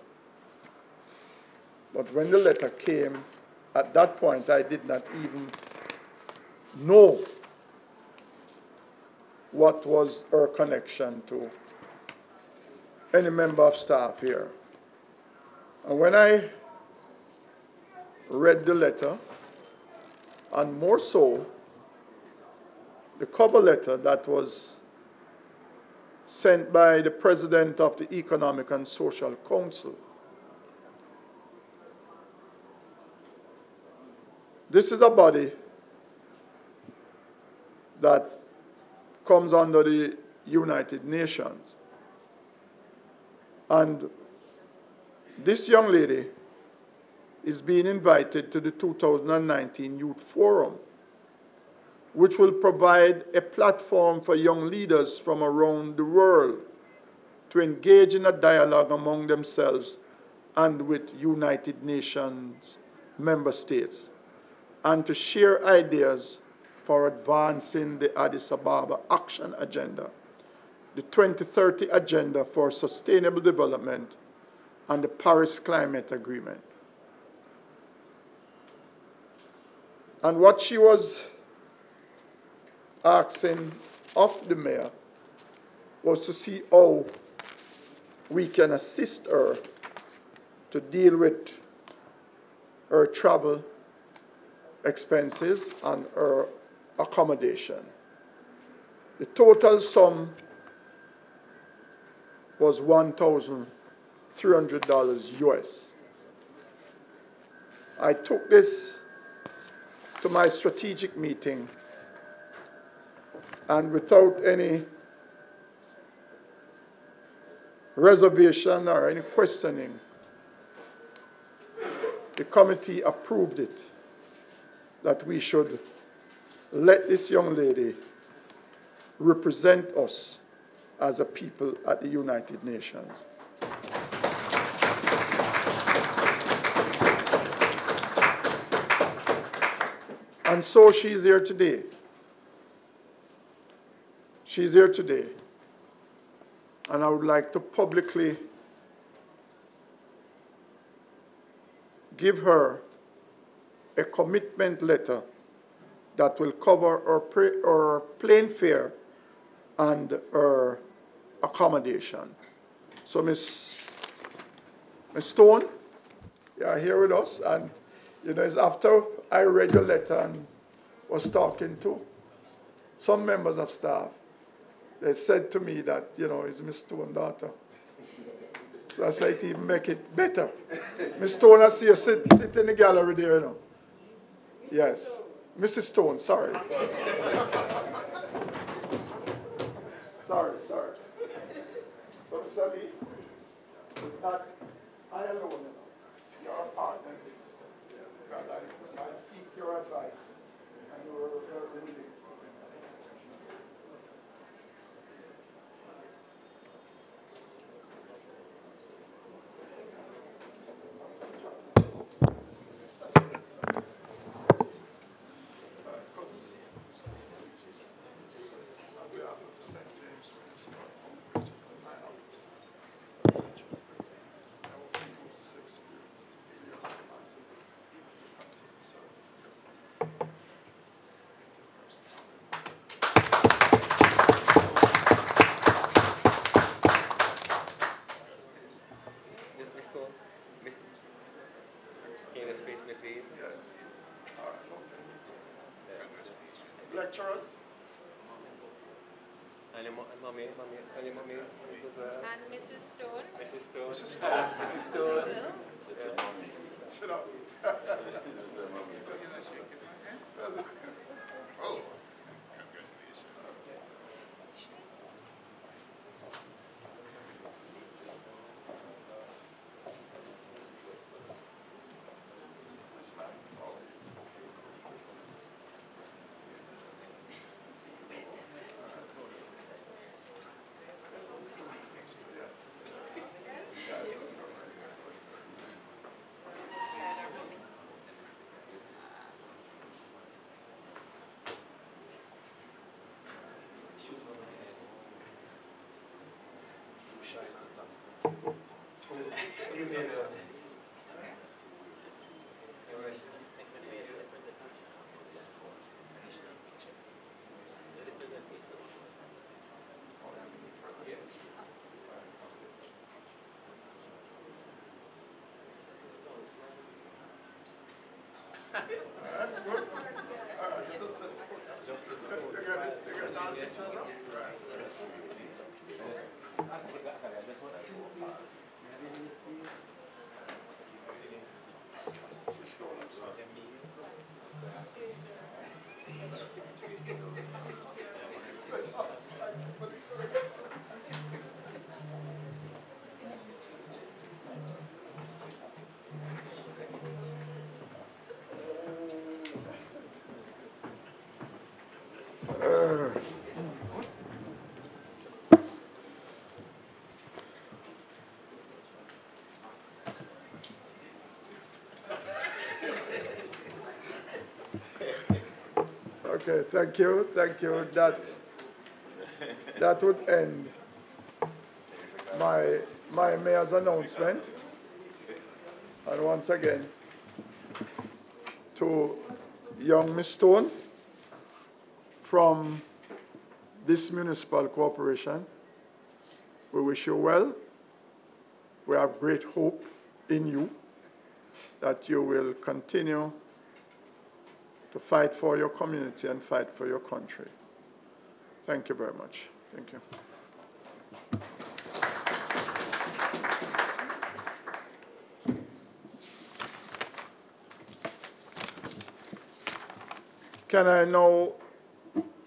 But when the letter came, at that point, I did not even know what was her connection to any member of staff here. And when I read the letter, and more so, the cover letter that was sent by the President of the Economic and Social Council, this is a body that comes under the United Nations. And this young lady is being invited to the 2019 Youth Forum, which will provide a platform for young leaders from around the world to engage in a dialogue among themselves and with United Nations member states, and to share ideas for advancing the Addis Ababa Action Agenda, the 2030 Agenda for Sustainable Development, and the Paris Climate Agreement. And what she was asking of the mayor was to see how we can assist her to deal with her travel expenses and her accommodation. The total sum was $1,300 US. I took this to my strategic meeting, and without any reservation or any questioning, the committee approved it, that we should let this young lady represent us as a people at the United Nations. And so she's here today. She's here today. And I would like to publicly give her a commitment letter that will cover her plane fare and her accommodation. So Ms. Stone, you are here with us, and you know, it's after I read your letter and was talking to some members of staff, they said to me that, you know, it's Ms. Stone's daughter. So I said to even make it better. Ms. Stone, I see you sit in the gallery there, you know. Yes. Mrs. Stone, sorry. sorry. So, Mr. Lee, it's not I alone, you know. You're a partner in this. I seek your advice and your ruling. lecturers. And mommy, as well. And Mrs. Stone. Mrs. Stone. Mrs. Stone. Yes. Shut up. Oh. Okay, thank you, thank you. That would end my mayor's announcement. And once again, to young Miss Stone from this municipal corporation, we wish you well. We have great hope in you that you will continue to fight for your community and fight for your country. Thank you very much. Thank you. Can I now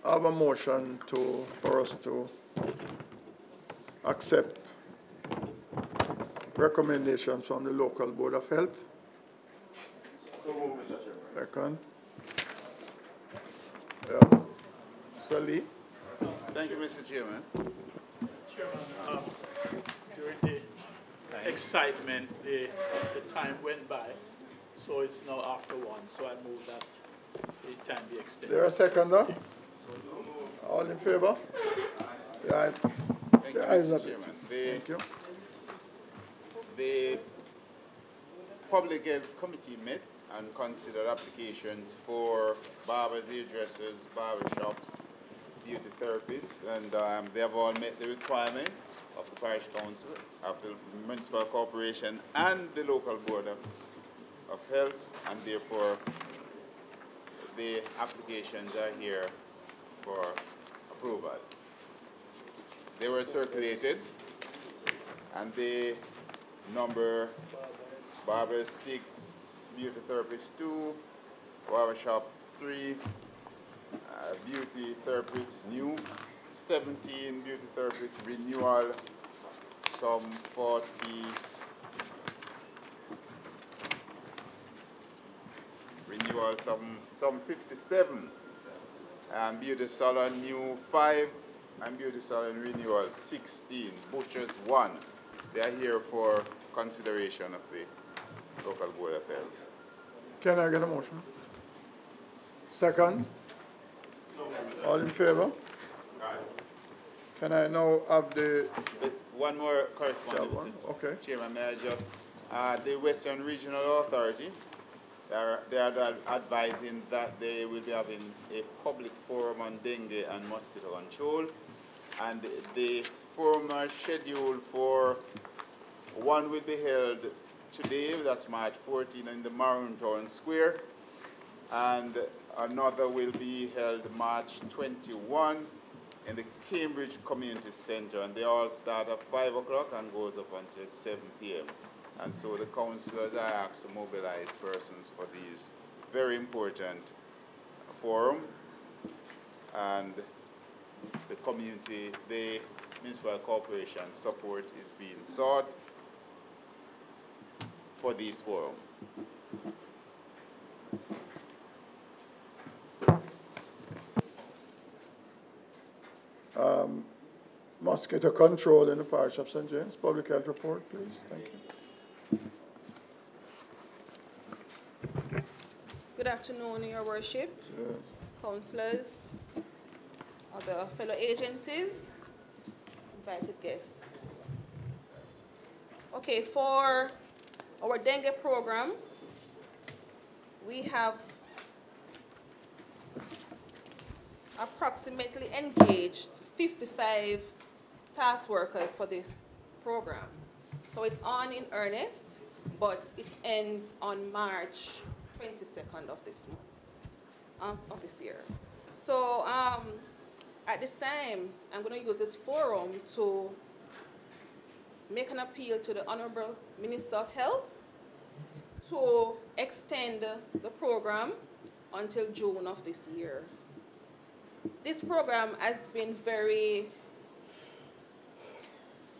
have a motion for us to accept recommendations from the local Board of Health? So move, Mr. Chairman. Second. Yeah. Sir Lee. Thank you, Mr. Chairman. Chairman, during the excitement, the time went by, so it's now after 1, so I move that the time be extended. There a seconder? All in favor? Yeah. Thank you, Mr. Chairman. Thank you. The Public Health Committee met and considered applications for barbers, hairdressers, barber shops, beauty therapists, and they have all met the requirement of the Parish Council, of the Municipal Corporation, and the local Board of Health, and therefore the applications are here for approval. They were circulated, and they number barber 6, beauty therapist 2, barber shop 3, beauty therapist new, 17 beauty therapists renewal, some 40, renewal, some 57, and beauty salon new 5, and beauty salon renewal 16, butchers 1. They are here for consideration of the local Board of Health. Can I get a motion? Second? All in favor? Can I now have the... One more correspondence, Okay. Chairman, may I just... the Western Regional Authority, they are advising that they will be having a public forum on dengue and mosquito control, and the forum are scheduled for, one will be held today, that's March 14, in the Maroon Town Square, and Another will be held March 21 in the Cambridge Community Center, and they all start at 5 o'clock and goes up until 7 p.m. And so the councillors are asked to mobilize persons for these very important forum, and the community, the municipal corporation support is being sought for these forums. Mosquito control in the parish of St. James. Public health report, please. Thank you. Good afternoon, Your Worship, councillors, other fellow agencies, invited guests. Okay, for our dengue program, we have approximately engaged 55 task workers for this program. So it's on in earnest, but it ends on March 22nd of this month, of this year. So at this time, I'm going to use this forum to make an appeal to the Honorable Minister of Health to extend the program until June of this year. This program has been very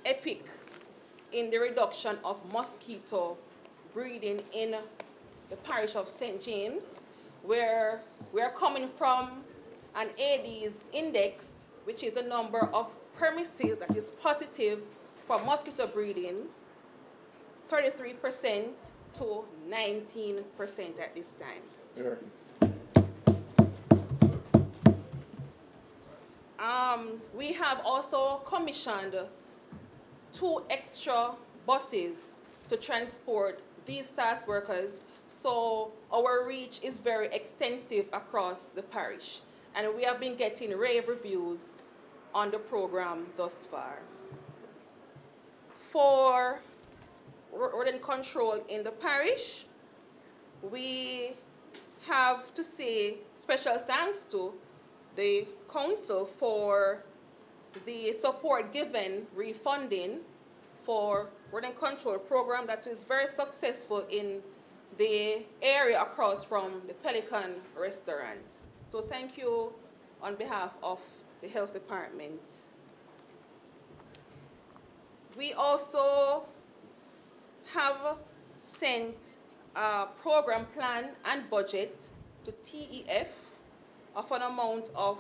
epic in the reduction of mosquito breeding in the parish of St. James, where we are coming from an Aedes index, which is the number of premises that is positive for mosquito breeding, 33% to 19% at this time. Yeah. We have also commissioned 2 extra buses to transport these task workers, so our reach is very extensive across the parish, and we have been getting rave reviews on the program thus far. For rodent control in the parish, we have to say special thanks to the council for the support given refunding for rodent control program that is very successful in the area across from the Pelican restaurant. So thank you on behalf of the health department. We also have sent a program plan and budget to TEF of an amount of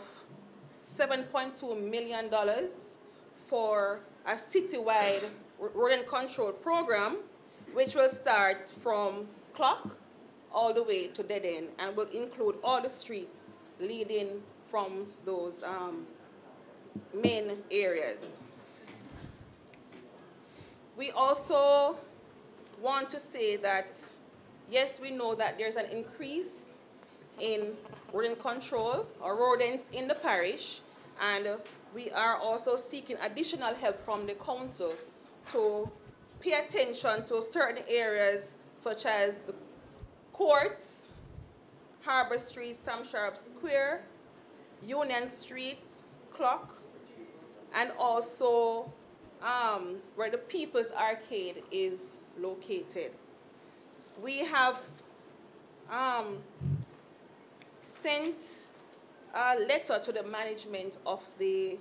$7.2 million for a citywide rodent control program, which will start from Clock all the way to Dead End and will include all the streets leading from those main areas. We also want to say that, yes, we know that there's an increase in rodent control or rodents in the parish, and we are also seeking additional help from the council to pay attention to certain areas such as the courts, Harbor Street, Sam Sharp Square, Union Street, Clock, and also where the People's Arcade is located. We have sent a letter to the management of the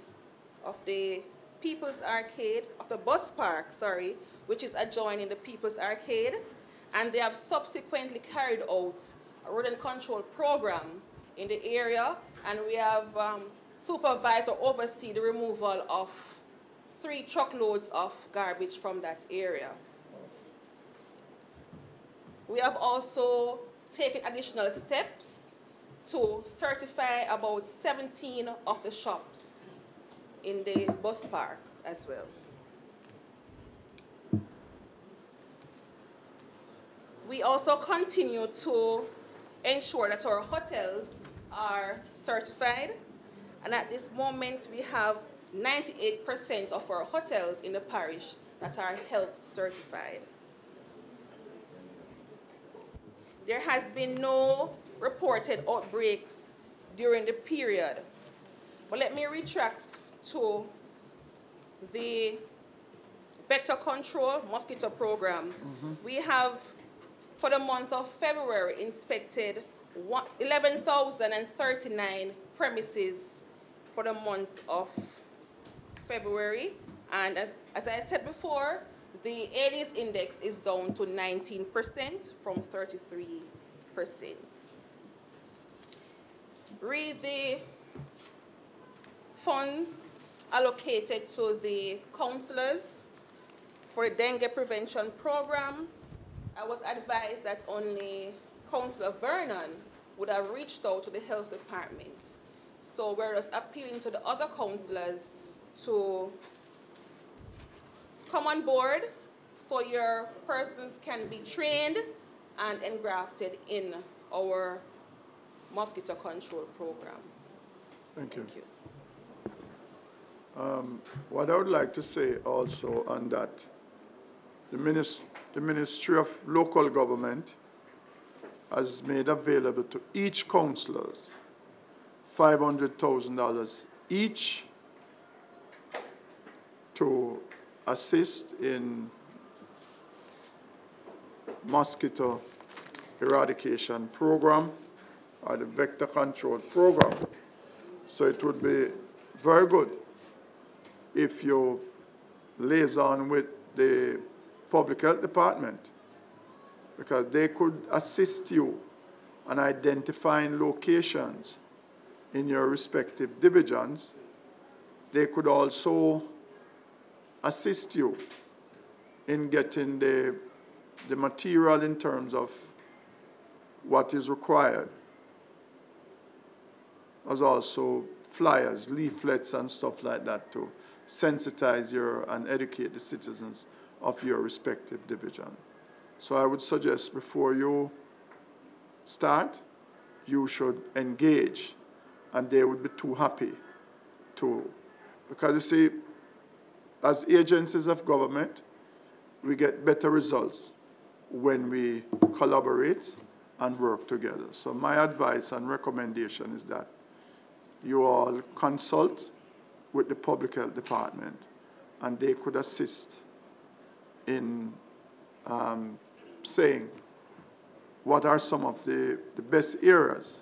People's Arcade, of the bus park, sorry, which is adjoining the People's Arcade, and they have subsequently carried out a rodent control program in the area, and we have supervised or overseen the removal of 3 truckloads of garbage from that area. We have also taken additional steps to certify about 17 of the shops in the bus park as well. We also continue to ensure that our hotels are certified, and at this moment we have 98% of our hotels in the parish that are health certified. There has been no reported outbreaks during the period. But let me retract to the vector control mosquito program. We have, for the month of February, inspected 11,039 premises for the month of February. And as I said before, the Aedes index is down to 19% from 33%. Read the funds allocated to the councillors for the dengue prevention program. I was advised that only Councillor Vernon would have reached out to the health department. So we're just appealing to the other councillors to come on board so your persons can be trained and engrafted in our mosquito control program. Thank you. What I would like to say also on that, the Ministry of Local Government has made available to each councillor $500,000 each to assist in mosquito eradication program or the vector control program. So it would be very good if you liaison with the public health department, because they could assist you in identifying locations in your respective divisions. They could also assist you in getting the material in terms of what is required, as also flyers, leaflets, and stuff like that to sensitize and educate the citizens of your respective division. So I would suggest before you start, you should engage, and they would be too happy to, because you see, as agencies of government, we get better results when we collaborate and work together. So my advice and recommendation is that you all consult with the public health department, and they could assist in saying what are some of the best areas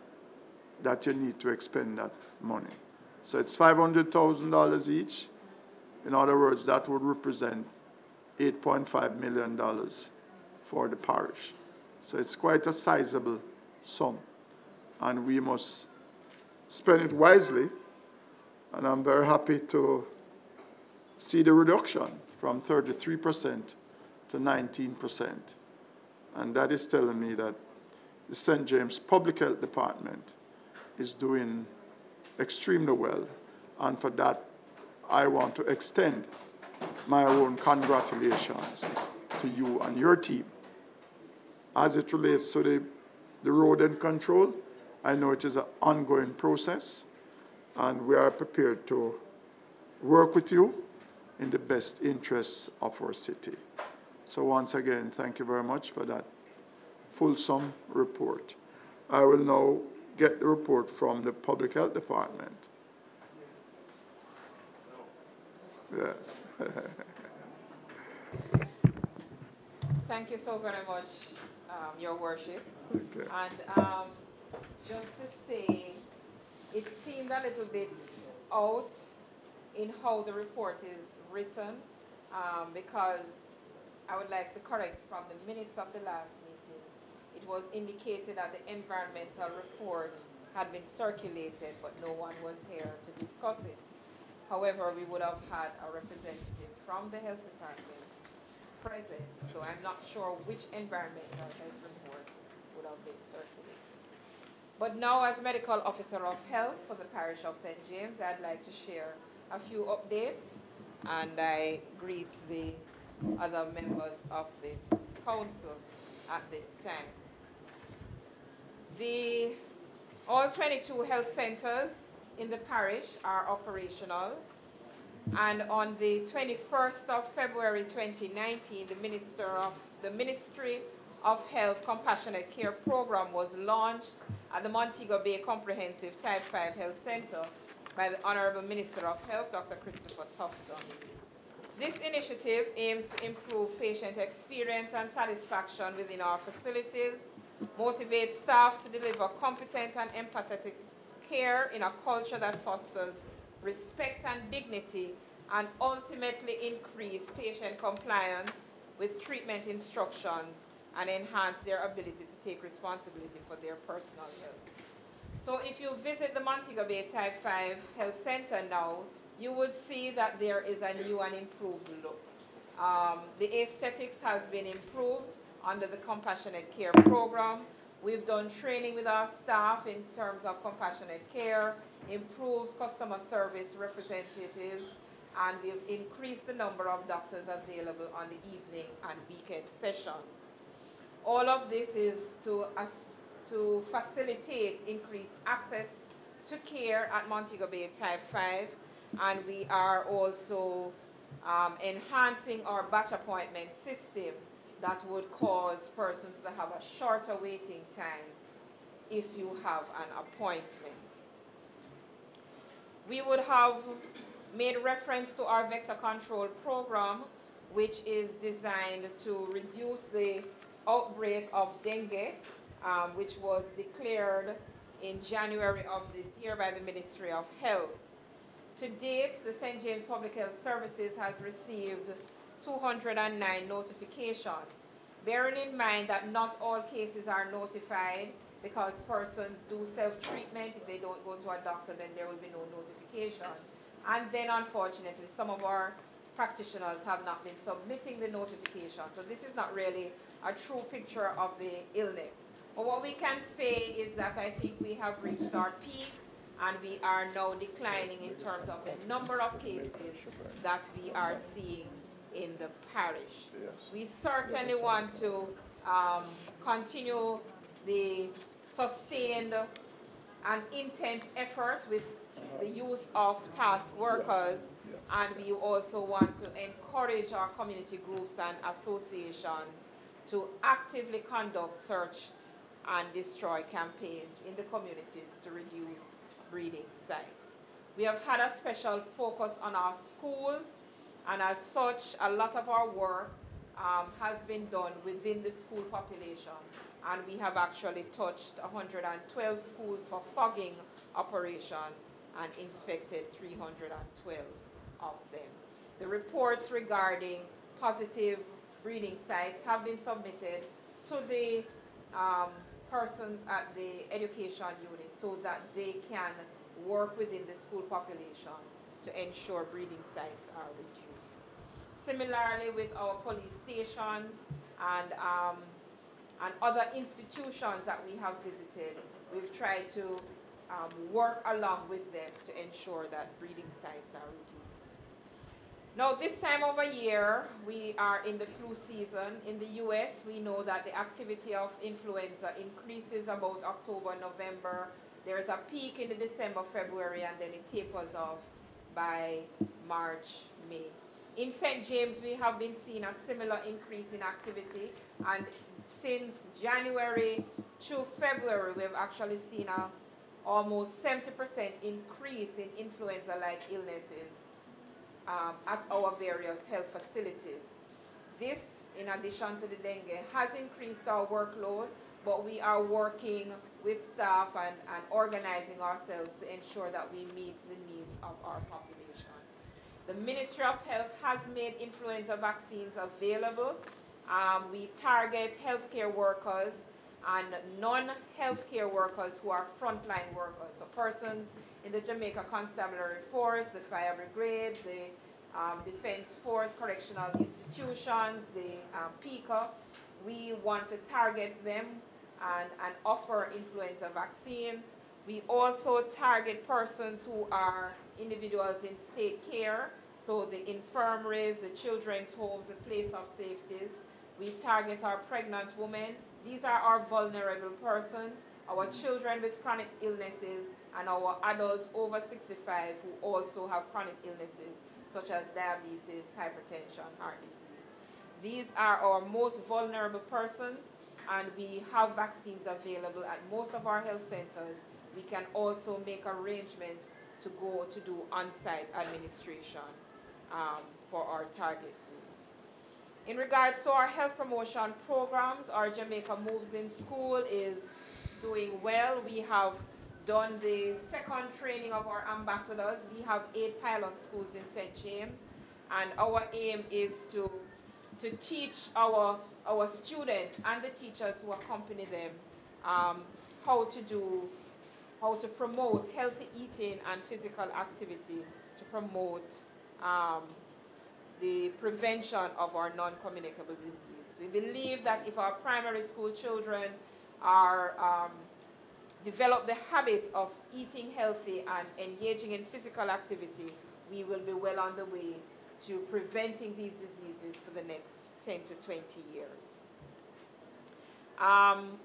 that you need to expend that money. So it's $500,000 each. In other words, that would represent $8.5 million for the parish. So it's quite a sizable sum, and we must spend it wisely. And I'm very happy to see the reduction from 33% to 19%. And that is telling me that the St. James Public Health Department is doing extremely well. And for that, I want to extend my own congratulations to you and your team. As it relates to the rodent control, I know it is an ongoing process, and we are prepared to work with you in the best interests of our city. So once again, thank you very much for that fulsome report. I will now get the report from the Public Health Department. Yes. Thank you so very much, Your Worship. Okay. And just to say, it seemed a little bit out in how the report is written, because I would like to correct from the minutes of the last meeting. It was indicated that the environmental report had been circulated, but no one was here to discuss it. However, we would have had a representative from the health department present, so I'm not sure which environmental health report would have been circulated. But now, as Medical Officer of Health for the Parish of St. James, I'd like to share a few updates, and I greet the other members of this council at this time. All 22 health centers in the parish are operational, and on the 21st of February 2019, the Ministry of Health Compassionate Care Program was launched at the Montego Bay Comprehensive Type 5 Health Center by the Honorable Minister of Health, Dr. Christopher Tufton. This initiative aims to improve patient experience and satisfaction within our facilities, motivate staff to deliver competent and empathetic care in a culture that fosters respect and dignity, and ultimately increase patient compliance with treatment instructions and enhance their ability to take responsibility for their personal health. So if you visit the Montego Bay Type 5 Health Center now, you would see that there is a new and improved look. The aesthetics has been improved under the Compassionate Care program. We've done training with our staff in terms of compassionate care, improved customer service representatives, and we've increased the number of doctors available on the evening and weekend sessions. All of this is to facilitate increased access to care at Montego Bay Type 5, and we are also enhancing our batch appointment system that would cause persons to have a shorter waiting time if you have an appointment. We would have made reference to our vector control program, which is designed to reduce the outbreak of dengue, which was declared in January of this year by the Ministry of Health. To date, the St. James Public Health Services has received 209 notifications, bearing in mind that not all cases are notified because persons do self-treatment. If they don't go to a doctor, then there will be no notification. And then, unfortunately, some of our practitioners have not been submitting the notification. So this is not really a true picture of the illness. But what we can say is that I think we have reached our peak, and we are now declining in terms of the number of cases that we are seeing in the parish. We certainly want to continue the sustained and intense effort with the use of task workers, and we also want to encourage our community groups and associations to actively conduct search and destroy campaigns in the communities to reduce breeding sites. We have had a special focus on our schools, and as such, a lot of our work has been done within the school population, and we have actually touched 112 schools for fogging operations and inspected 312 of them. The reports regarding positive breeding sites have been submitted to the persons at the education unit so that they can work within the school population to ensure breeding sites are reduced. Similarly, with our police stations and other institutions that we have visited, we've tried to work along with them to ensure that breeding sites are reduced. Now, this time of a year, we are in the flu season. In the US, we know that the activity of influenza increases about October, November. There is a peak in the December, February, and then it tapers off by March, May. In St. James, we have been seeing a similar increase in activity, and since January to February, we've actually seen a almost 70% increase in influenza-like illnesses at our various health facilities. This, in addition to the dengue, has increased our workload, but we are working with staff and organizing ourselves to ensure that we meet the needs of our population. The Ministry of Health has made influenza vaccines available. We target healthcare workers and non-healthcare workers who are frontline workers, so persons in the Jamaica Constabulary Force, the Fire Brigade, the Defense Force, correctional institutions, the PICA. We want to target them and offer influenza vaccines. We also target persons who are individuals in state care, so the infirmaries, the children's homes, the place of safeties. We target our pregnant women. These are our vulnerable persons, our children with chronic illnesses, and our adults over 65 who also have chronic illnesses such as diabetes, hypertension, heart disease. These are our most vulnerable persons, and we have vaccines available at most of our health centers, we can also make arrangements to go to do on-site administration for our target groups. In regards to our health promotion programs, our Jamaica Moves in School is doing well. We have done the second training of our ambassadors. We have 8 pilot schools in St. James, and our aim is to teach our students and the teachers who accompany them how to promote healthy eating and physical activity to promote the prevention of our non-communicable disease. We believe that if our primary school children are develop the habit of eating healthy and engaging in physical activity, we will be well on the way to preventing these diseases for the next 10 to 20 years.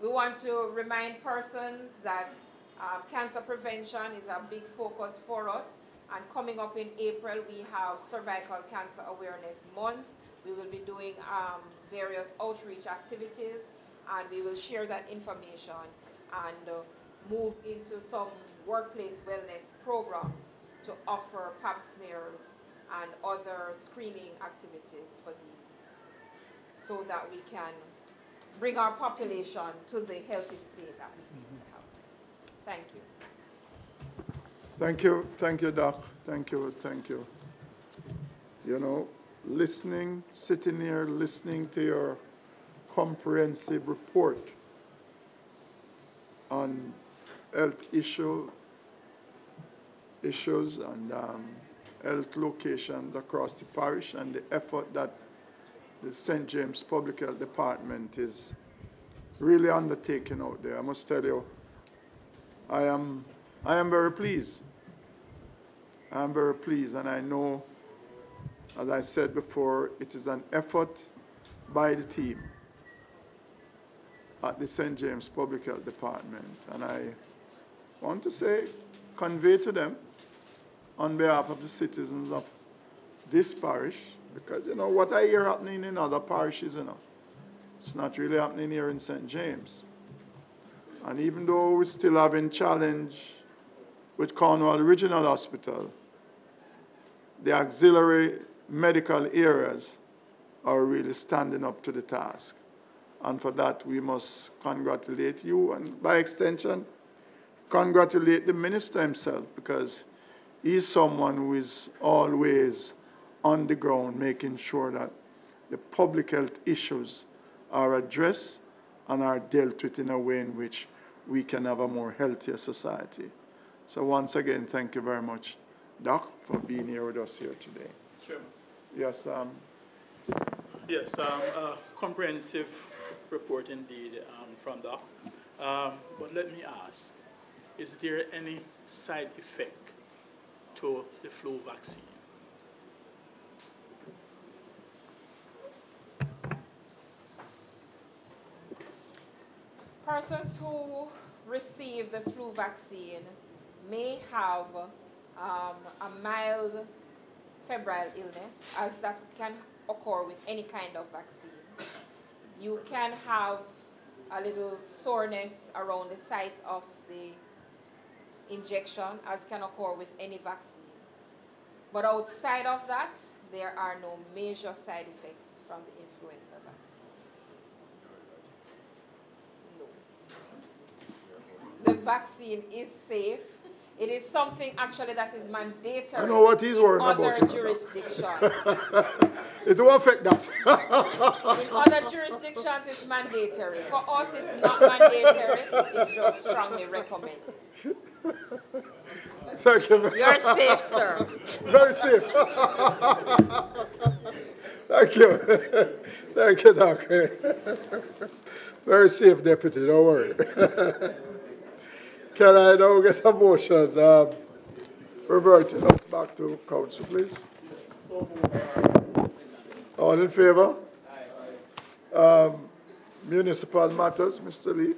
We want to remind persons that cancer prevention is a big focus for us, and coming up in April we have Cervical Cancer Awareness Month. We will be doing various outreach activities, and we will share that information and move into some workplace wellness programs to offer pap smears and other screening activities for these, so that we can bring our population to the healthy state that we need to have. Thank you. Thank you, Doc. Thank you. You know, sitting here listening to your comprehensive report on health issues and health locations across the parish, and the effort that the St. James Public Health Department is really undertaking out there. I must tell you, I am very pleased. I'm very pleased, and I know, as I said before, it is an effort by the team at the St. James Public Health Department, and I want to say, convey to them on behalf of the citizens of this parish, because, you know, what I hear happening in other parishes, you know, it's not really happening here in St. James. And even though we're still having challenge with Cornwall Regional Hospital, the auxiliary medical areas are really standing up to the task. And for that, we must congratulate you, and by extension, congratulate the minister himself, because he's someone who is always on the ground making sure that the public health issues are addressed and are dealt with in a way in which we can have a more healthier society. So once again, thank you very much, Doc, for being here with us here today. Sure. Yes, Yes, comprehensive report indeed from Doc. But let me ask, is there any side effect to the flu vaccine? Persons who receive the flu vaccine may have a mild febrile illness, as that can occur with any kind of vaccine. You can have a little soreness around the site of the injection, as can occur with any vaccine. But outside of that, there are no major side effects from the influenza vaccine. No. The vaccine is safe. It is something actually that is mandatory. I know what he's worrying in other about. Jurisdictions. It will affect that. In other jurisdictions, it's mandatory. For us, it's not mandatory. It's just strongly recommended. Thank you. You're safe, sir. Very safe. Thank you. Thank you, Doc. Very safe, Deputy. Don't worry. Can I now get a motion reverting us back to council, please? All in favor? Municipal matters, Mr. Lee.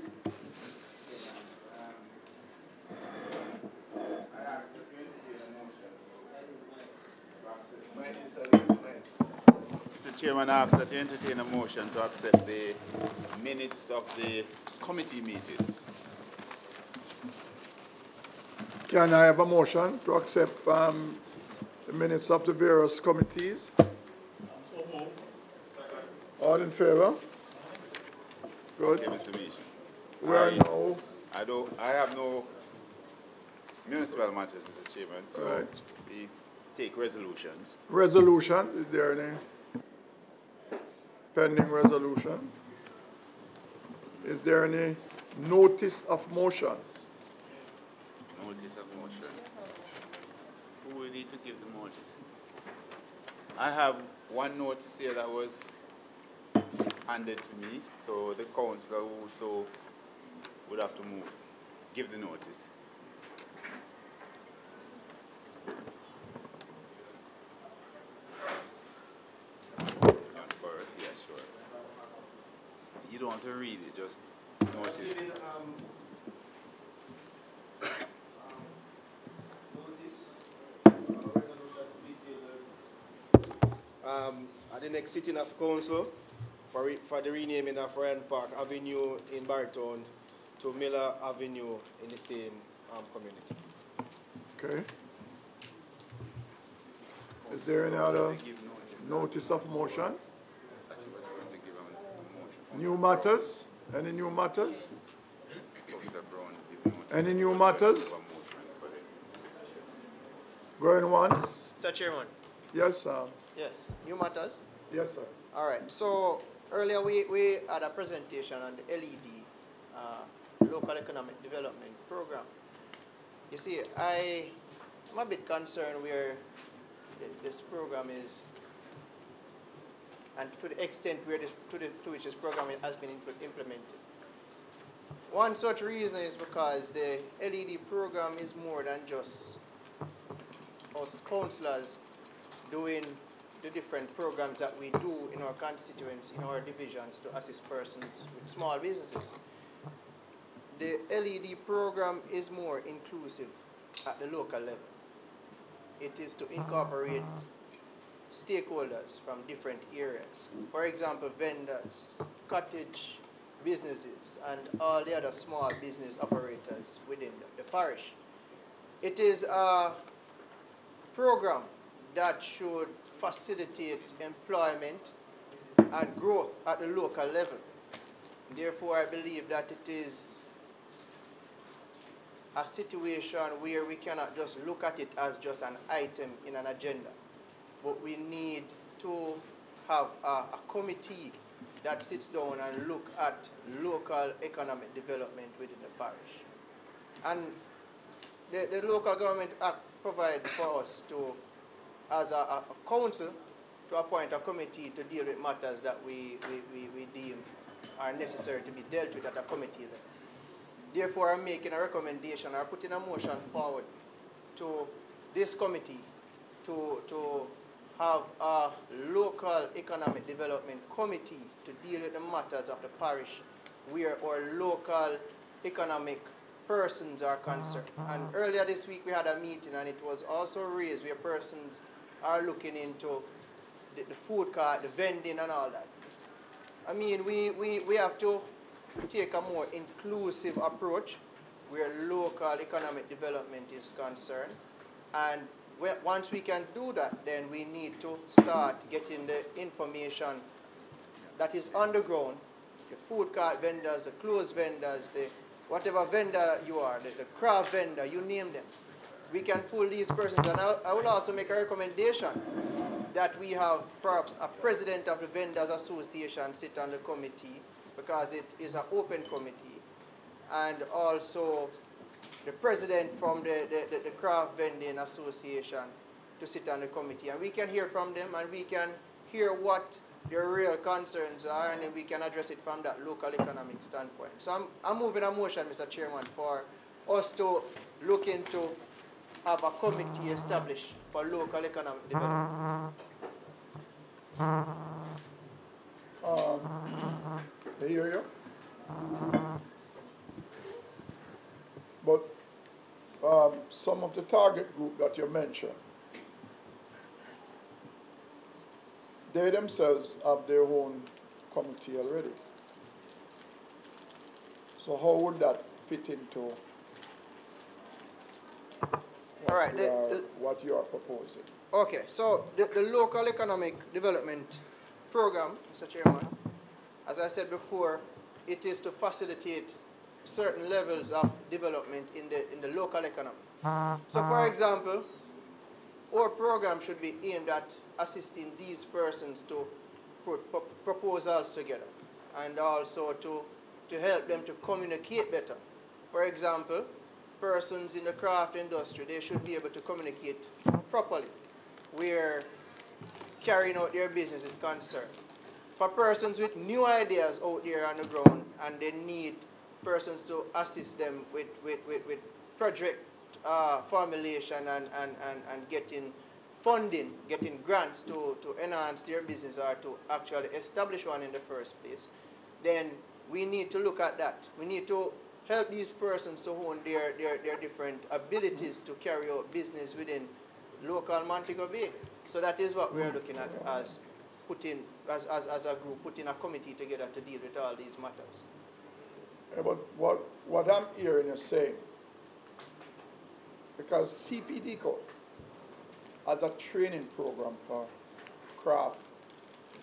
Mr. Chairman, I ask that you entertain a motion to accept the minutes of the committee meetings. Can I have a motion to accept the minutes of the various committees? All in favor? Good. Okay, Mr. Mish. We are now. I have no municipal matters, Mr. Chairman, so Right. we take resolutions. Resolution, is there any pending resolution? Is there any notice of motion? Notice of motion. Who will need to give the notice? I have one notice here that was handed to me, so the councillor also would have to give the notice. Yeah, sure. You don't have to read it, just notice. At the next sitting of council for the renaming of Ryan Park Avenue in Bartown to Miller Avenue in the same community. Okay. Is there any other notice of motion? New matters? Any new matters? Any new matters? Going once? Mr. Chairman. Yes, sir. Yes. New matters? Yes, sir. All right. So earlier we had a presentation on the LED, Local Economic Development Program. You see, I'm a bit concerned where this program is, and to the extent where to which this program has been implemented. One such reason is because the LED program is more than just us councillors doing the different programs that we do in our constituents, in our divisions to assist persons with small businesses. The LED program is more inclusive at the local level. It is to incorporate stakeholders from different areas. For example, vendors, cottage businesses, and all the other small business operators within the parish. It is a program that should facilitate employment and growth at the local level. Therefore, I believe that it is a situation where we cannot just look at it as just an item in an agenda, but we need to have a committee that sits down and look at local economic development within the parish. And the local government act provides for us to, as a council, to appoint a committee to deal with matters that we deem are necessary to be dealt with at a committee level. Therefore, I'm making a recommendation or putting a motion forward to this committee to have a local economic development committee to deal with the matters of the parish where our local economic persons are concerned. And earlier this week we had a meeting and it was also raised where persons are looking into the food cart, the vending and all that. I mean, we have to take a more inclusive approach where local economic development is concerned. And once we can do that, then we need to start getting the information that is on the ground, the food cart vendors, the clothes vendors, the whatever vendor you are, the craft vendor, you name them. We can pull these persons, and I will also make a recommendation that we have perhaps a president of the Vendors Association sit on the committee, because it is an open committee, and also the president from the Craft Vending Association to sit on the committee. And we can hear from them, and we can hear what their real concerns are, and then we can address it from that local economic standpoint. So I'm moving a motion, Mr. Chairman, for us to look into have a committee established for local economic development. I hear you. But some of the target group that you mentioned, they themselves have their own committee already. So how would that fit into All right. what you are proposing? Okay, so the local economic development program, Mr. Chairman, as I said before, it is to facilitate certain levels of development in the local economy. So for example, our program should be aimed at assisting these persons to put proposals together and also to help them to communicate better. For example, persons in the craft industry, they should be able to communicate properly where carrying out their business is concerned. For persons with new ideas out there on the ground and they need persons to assist them with project formulation and getting funding, getting grants to enhance their business or to actually establish one in the first place, then we need to look at that. We need to help these persons to hone their different abilities to carry out business within local Montego Bay. So that is what we are looking at as as a group, putting a committee together to deal with all these matters. Yeah, but what I'm hearing you saying, because TPDCO has a training program for craft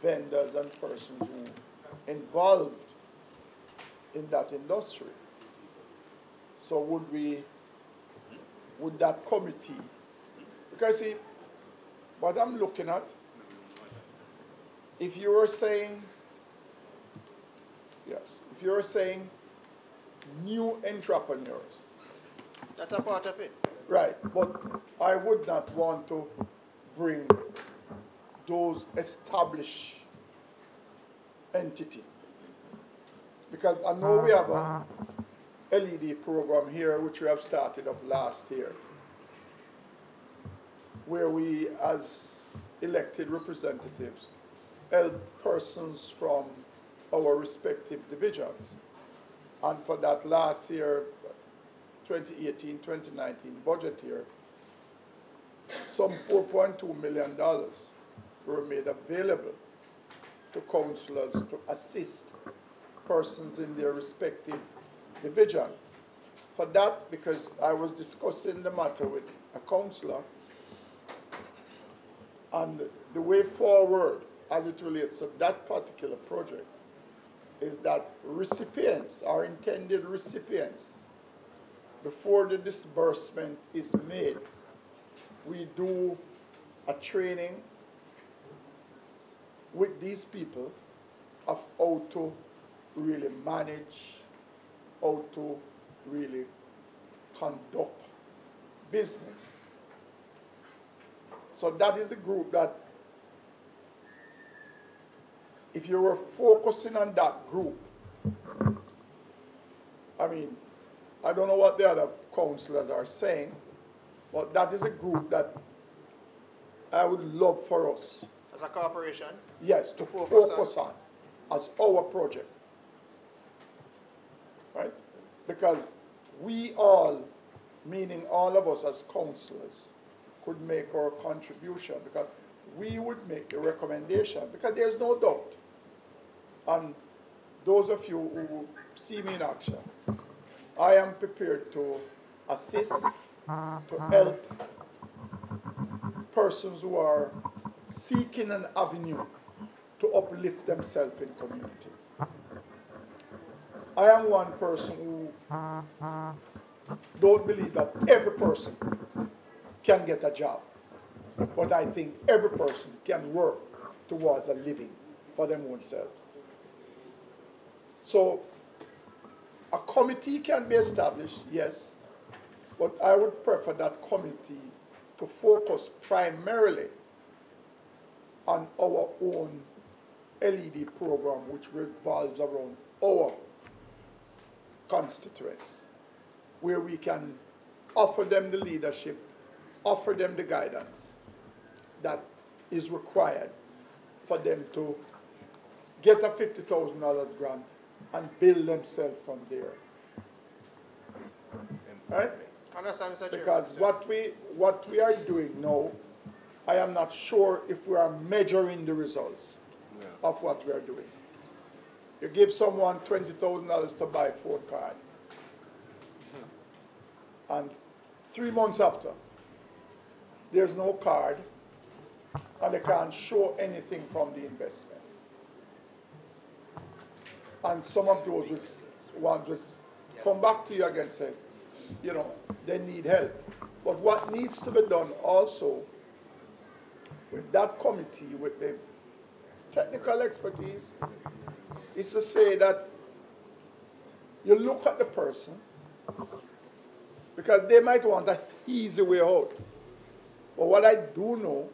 vendors and persons who involved in that industry. So would that committee, because see, what I'm looking at, if you were saying, yes, if you were saying new entrepreneurs. That's a part of it. Right, but I would not want to bring those established entities. Because I know we have a LED program here, which we have started up last year, where we, as elected representatives, help persons from our respective divisions. And for that last year, 2018-2019 budget year, some $4.2 million were made available to councillors to assist persons in their respective division. For that, because I was discussing the matter with a councillor, and the way forward as it relates to that particular project is that recipients, our intended recipients, before the disbursement is made, we do a training with these people of how to really manage, how to really conduct business. So that is a group that, if you were focusing on that group, I mean, I don't know what the other councillors are saying, but that is a group that I would love for us. As a corporation? Yes, to focus on as our project. Right? Because we all, meaning all of us as councillors, could make our contribution, because we would make a recommendation, because there's no doubt. And those of you who see me in action, I am prepared to assist, to help persons who are seeking an avenue to uplift themselves in community. I am one person who don't believe that every person can get a job, but I think every person can work towards a living for them own selves. So a committee can be established, yes, but I would prefer that committee to focus primarily on our own LED program, which revolves around our constituents, where we can offer them the leadership, offer them the guidance that is required for them to get a $50,000 grant and build themselves from there. Right? Understand, Mr. Chair. Because what we are doing now I am not sure if we are measuring the results of what we are doing. You give someone $20,000 to buy a phone card, and 3 months after, there's no card, and they can't show anything from the investment. And some of those ones will come back to you again and say, you know, they need help. But what needs to be done also with that committee, with the technical expertise, is to say that you look at the person, because they might want an easy way out. But what I do know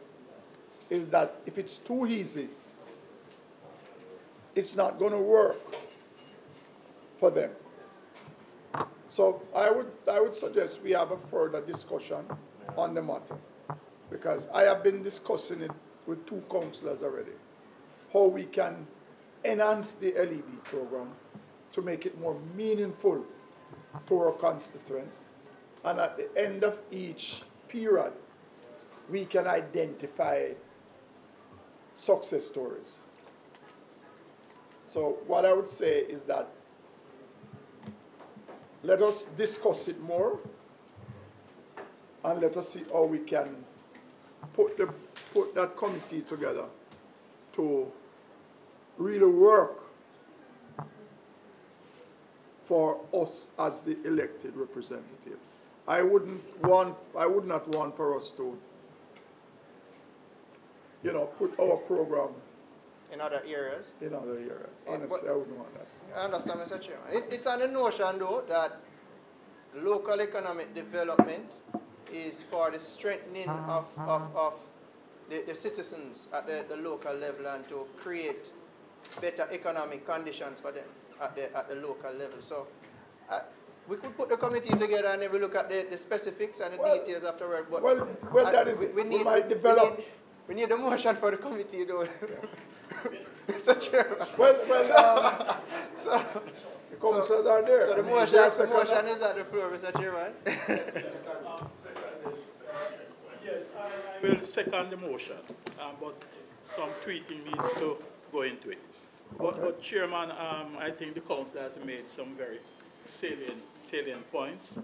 is that if it's too easy, it's not going to work for them. So I would suggest we have a further discussion on the matter, because I have been discussing it with 2 councillors already, how we can enhance the LED program to make it more meaningful to our constituents, and at the end of each period we can identify success stories. So what I would say is that let us discuss it more, and let us see how we can put that committee together to really work for us as the elected representative. I would not want for us to, you know, put our program in other areas. In other areas. Honestly, I wouldn't want that. I understand, Mr. Chairman. It's on the notion, though, that local economic development is for the strengthening of the citizens at the local level, and to create better economic conditions for them at the local level. So we could put the committee together and then we look at the specifics and the details afterward. But that is we might develop. We need a motion for the committee, though. Mr. Chairman. So the councillors are there. So the motion is at the floor, Mr. Chairman. Yes, I will second the motion, but some tweeting needs to go into it. But Chairman, I think the council has made some very salient points.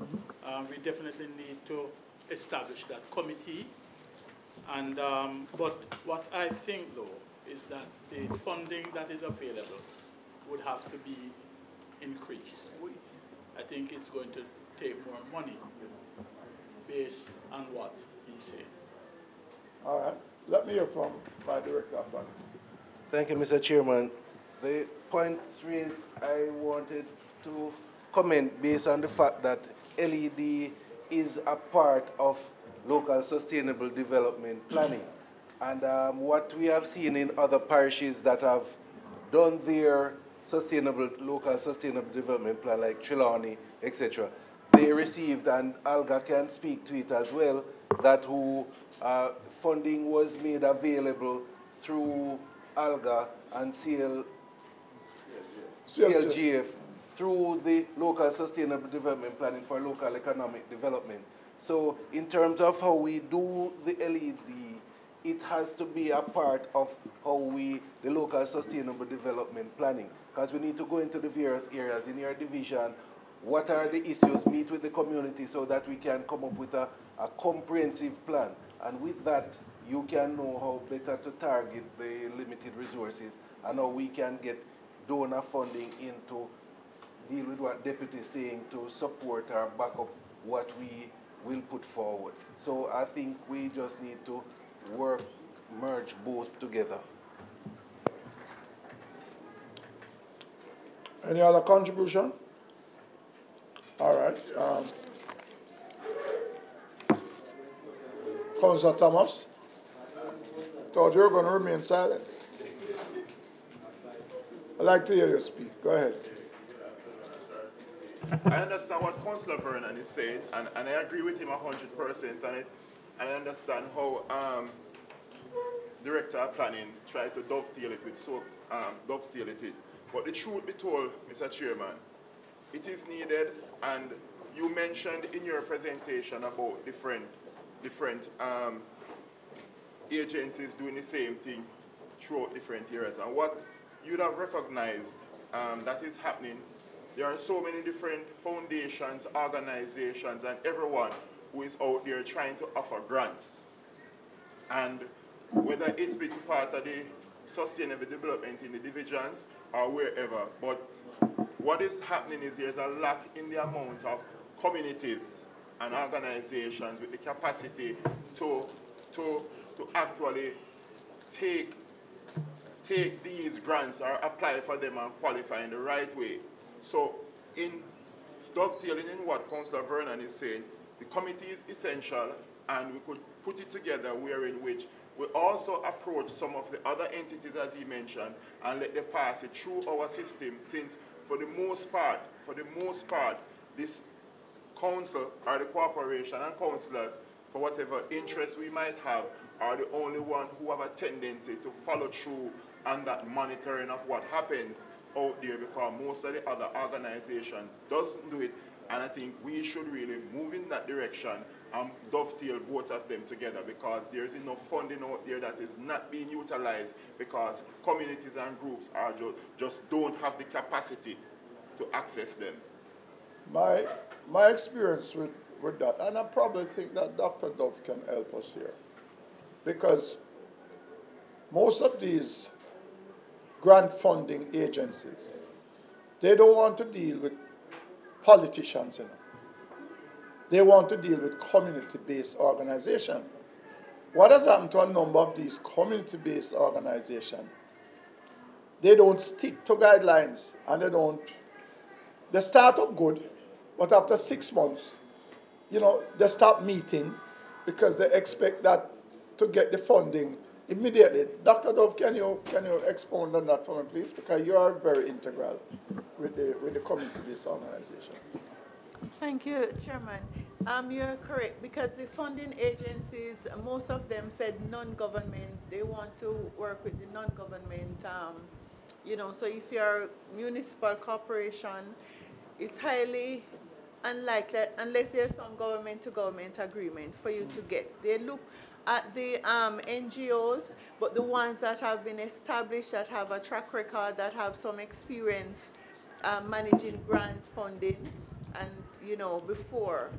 We definitely need to establish that committee. And but what I think, though, is that the funding that is available would have to be increased. I think it's going to take more money based on what he's saying. All right. Let me hear from my director of planning. Thank you, Mr. Chairman. The points raised, I wanted to comment based on the fact that LED is a part of local sustainable development planning. And what we have seen in other parishes that have done their local sustainable development plan, like Trelawney, etc., they received, and ALGA can speak to it as well, that funding was made available through ALGA and CLGF through the local sustainable development planning for local economic development. So in terms of how we do the LED, it has to be a part of how the local sustainable development planning, because we need to go into the various areas in your division. What are the issues? Meet with the community so that we can come up with a comprehensive plan. And with that, you can know how better to target the limited resources and how we can get donor funding in to deal with what Deputy is saying, to support or back up what we will put forward. So I think we just need to merge both together. Any other contribution? All right. Councillor Thomas, thought you were going to remain silent. I'd like to hear you speak. Go ahead. I understand what Councillor Vernon is saying, and I agree with him 100% on it. I understand how Director of Planning tried to dovetail it with dovetail it. But the truth be told, Mr. Chairman, it is needed, and you mentioned in your presentation about different agencies doing the same thing throughout different areas. And what you'd have recognized that is happening, there are so many different foundations, organizations, and everyone who is out there trying to offer grants. And whether it's been part of the sustainable development in the divisions or wherever, but what is happening is there's a lack in the amount of communities and organizations with the capacity to actually take these grants or apply for them and qualify in the right way. So in dovetailing in what Councillor Vernon is saying, the committee is essential, and we could put it together wherein which we also approach some of the other entities as he mentioned and let them pass it through our system, since for the most part, this council or the corporation and councillors, for whatever interest we might have, are the only one who have a tendency to follow through on that monitoring of what happens out there, because most of the other organization doesn't do it. And I think we should really move in that direction and dovetail both of them together, because there's enough funding out there that is not being utilized because communities and groups are just don't have the capacity to access them. My experience with that, and I probably think that Dr. Dove can help us here, because most of these grant funding agencies, they don't want to deal with politicians, you know. They want to deal with community-based organizations. What has happened to a number of these community-based organizations? They don't stick to guidelines, and they start up good, but after 6 months, you know, they stop meeting because they expect that to get the funding immediately. Dr. Dove, can you expound on that for me, please? Because you are very integral with the community-based organization. Thank you, Chairman. You're correct, because the funding agencies, most of them said non-government. They want to work with the non-government, you know, so if you're a municipal corporation, it's highly unlikely, unless there's some government-to-government agreement for you to get. They look at the NGOs, but the ones that have been established, that have a track record, that have some experience managing grant funding, and, you know, before.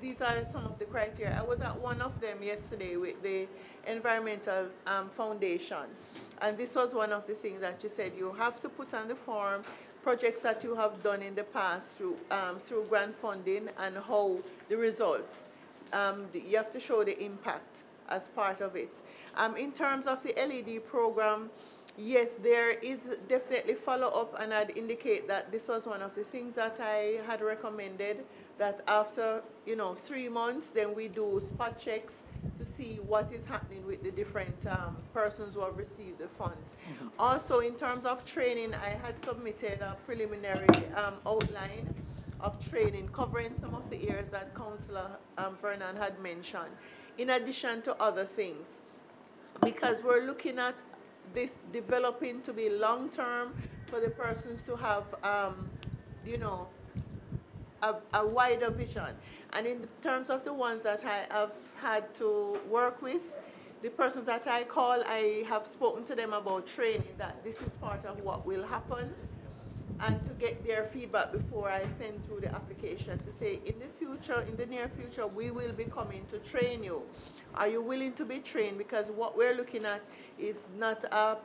These are some of the criteria. I was at one of them yesterday with the Environmental Foundation, and this was one of the things that you said you have to put on the form projects that you have done in the past through grant funding and how the results. You have to show the impact as part of it. In terms of the LED program, yes, there is definitely follow-up, and I'd indicate that this was one of the things that I had recommended, that after, you know, 3 months, then we do spot checks to see what is happening with the different persons who have received the funds. Also, in terms of training, I had submitted a preliminary outline of training covering some of the areas that Councillor Vernon had mentioned, in addition to other things, because we're looking at this developing to be long-term for the persons to have, you know, a wider vision. And in terms of the ones that I have had to work with, the persons that I call, I have spoken to them about training, that this is part of what will happen, and to get their feedback before I send through the application to say, in the future, in the near future, we will be coming to train you. Are you willing to be trained? Because what we're looking at is not a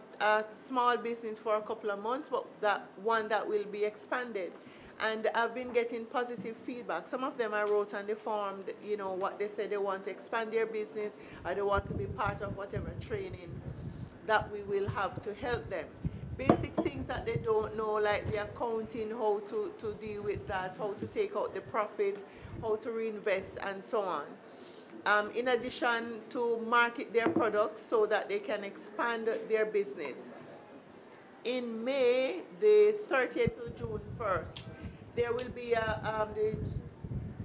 small business for a couple of months, but that one that will be expanded. And I've been getting positive feedback. Some of them I wrote on the form, you know, what they said, they want to expand their business, or they want to be part of whatever training that we will have to help them. Basic things that they don't know, like the accounting, how to deal with that, how to take out the profit, how to reinvest, and so on. In addition to market their products so that they can expand their business. In May, the 30th to June 1st, there will be the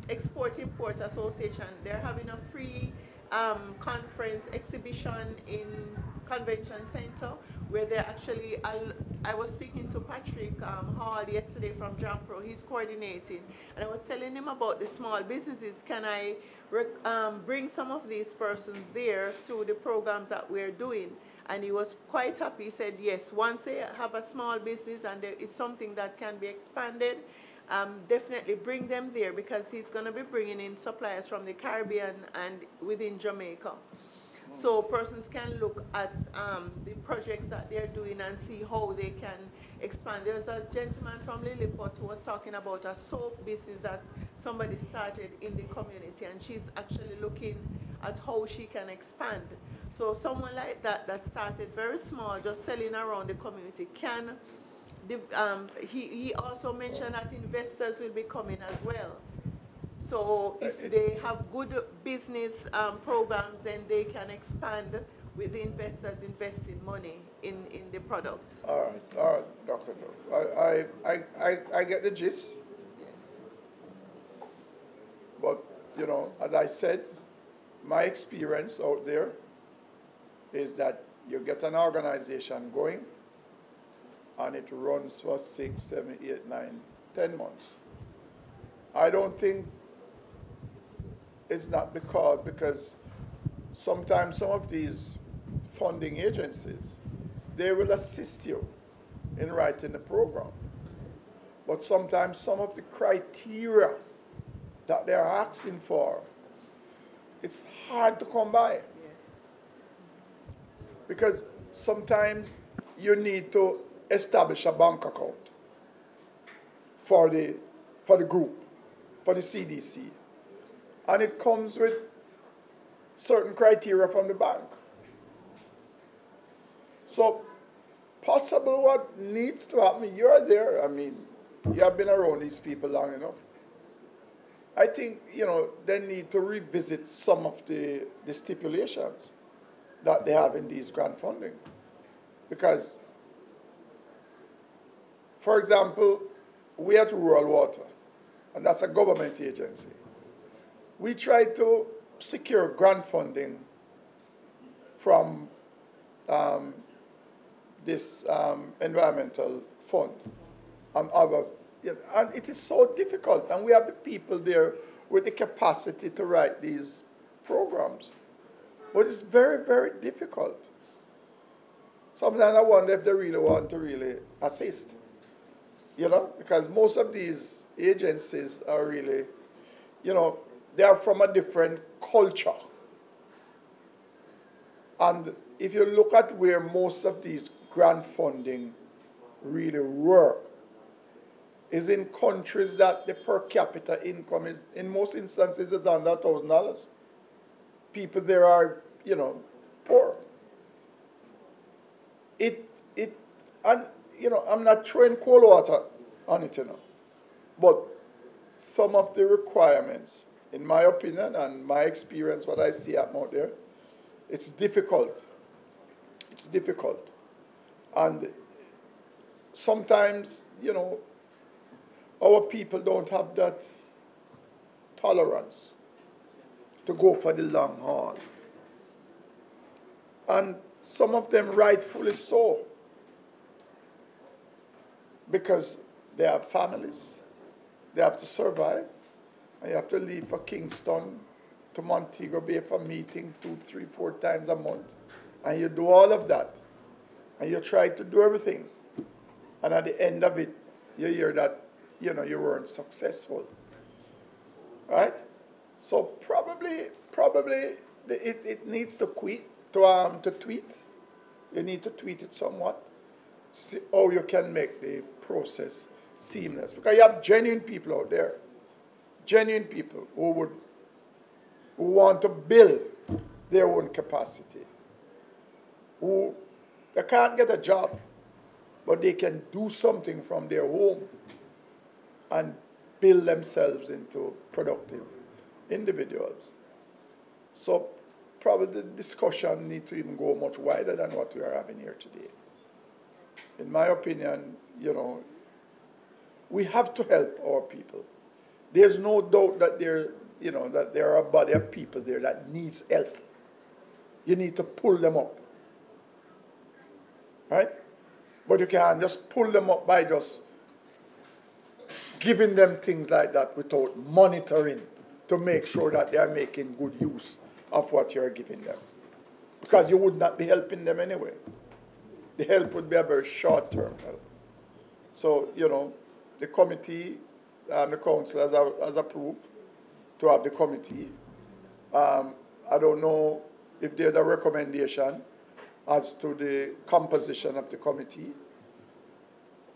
Export-Import Association. They're having a free conference exhibition in Convention Center, where they're actually I was speaking to Patrick Hall yesterday from Jampro. He's coordinating, and I was telling him about the small businesses. Can I bring some of these persons there to the programs that we're doing? And he was quite happy. He said, yes, once they have a small business and there is something that can be expanded, definitely bring them there, because he's going to be bringing in suppliers from the Caribbean and within Jamaica. So persons can look at the projects that they're doing and see how they can expand. There's a gentleman from Lilliput who was talking about a soap business that somebody started in the community, and she's actually looking at how she can expand. So someone like that that started very small, just selling around the community, can, he also mentioned that investors will be coming as well. So if they have good business programs, then they can expand with the investors investing money in the product. All right, Dr. I get the gist. Yes. But, you know, as I said, my experience out there is that you get an organization going and it runs for 6, 7, 8, 9, 10 months. I don't think it's not because sometimes some of these funding agencies, they will assist you in writing the program. But sometimes some of the criteria that they're asking for, it's hard to come by. Yes. Because sometimes you need to establish a bank account for the group, for the CDC. And it comes with certain criteria from the bank. So possible what needs to happen, you're there, I mean, you have been around these people long enough. I think, you know, they need to revisit some of the stipulations that they have in these grant funding. Because, for example, we at Rural Water, and that's a government agency, we try to secure grant funding from this environmental fund and other, and it is so difficult, and we have the people there with the capacity to write these programs, but it's very, very difficult. Sometimes I wonder if they really want to really assist, you know, because most of these agencies are really, you know, they are from a different culture. And if you look at where most of these grant funding really work, is in countries that the per capita income is, in most instances, is under $1,000. People there are, you know, poor. And, you know, I'm not throwing cold water on it, you know, but some of the requirements, in my opinion and my experience, what I see out there, it's difficult. It's difficult. And sometimes, you know, our people don't have that tolerance to go for the long haul. And some of them rightfully so, because they have families, they have to survive, and you have to leave for Kingston to Montego Bay for meeting 2, 3, 4 times a month, and you do all of that, and you try to do everything, and at the end of it, you hear that, you know, you weren't successful, right? So probably it needs to tweet. You need to tweet it somewhat to see how you can make the process seamless. Because you have genuine people out there, genuine people who want to build their own capacity, who they can't get a job, but they can do something from their home and build themselves into productive individuals. So probably the discussion needs to even go much wider than what we are having here today. In my opinion, you know, we have to help our people. There's no doubt that there are a body of people there that needs help. You need to pull them up, right? But you can't just pull them up by just giving them things like that without monitoring to make sure that they are making good use of what you're giving them. Because you would not be helping them anyway. The help would be a very short-term help. So, you know, the committee, the council has approved to have the committee. I don't know if there's a recommendation as to the composition of the committee.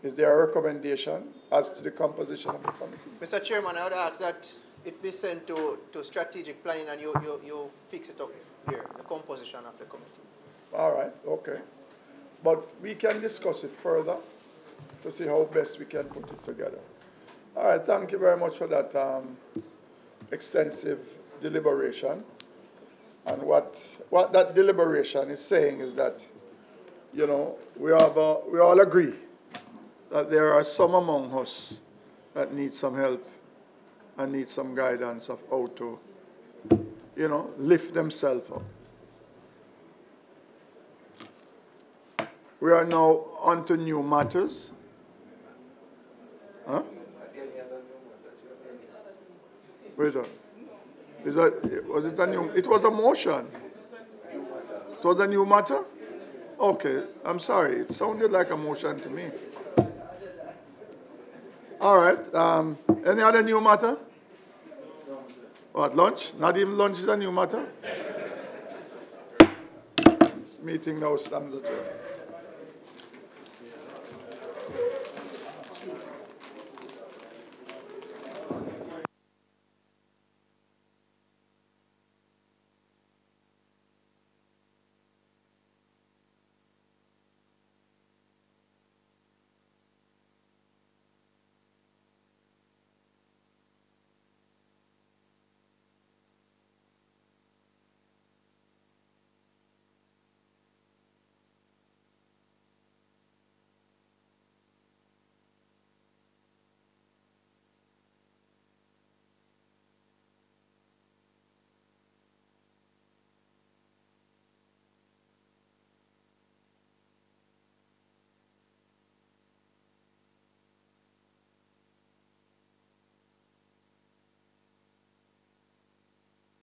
Is there a recommendation as to the composition of the committee? Mr. Chairman, I would ask that it be sent to strategic planning and you fix it up here, the composition of the committee. All right, okay. But we can discuss it further to see how best we can put it together. All right, thank you very much for that extensive deliberation. And what that deliberation is saying is that, you know, we all agree that there are some among us that need some help and need some guidance of how to, you know, lift themselves up. We are now on to new matters. Huh? Wait a minute. Was it a new? It was a motion. It was a new matter? Okay, I'm sorry. It sounded like a motion to me. All right. Any other new matter? What, lunch? Not even lunch is a new matter? This meeting now stands adjourned.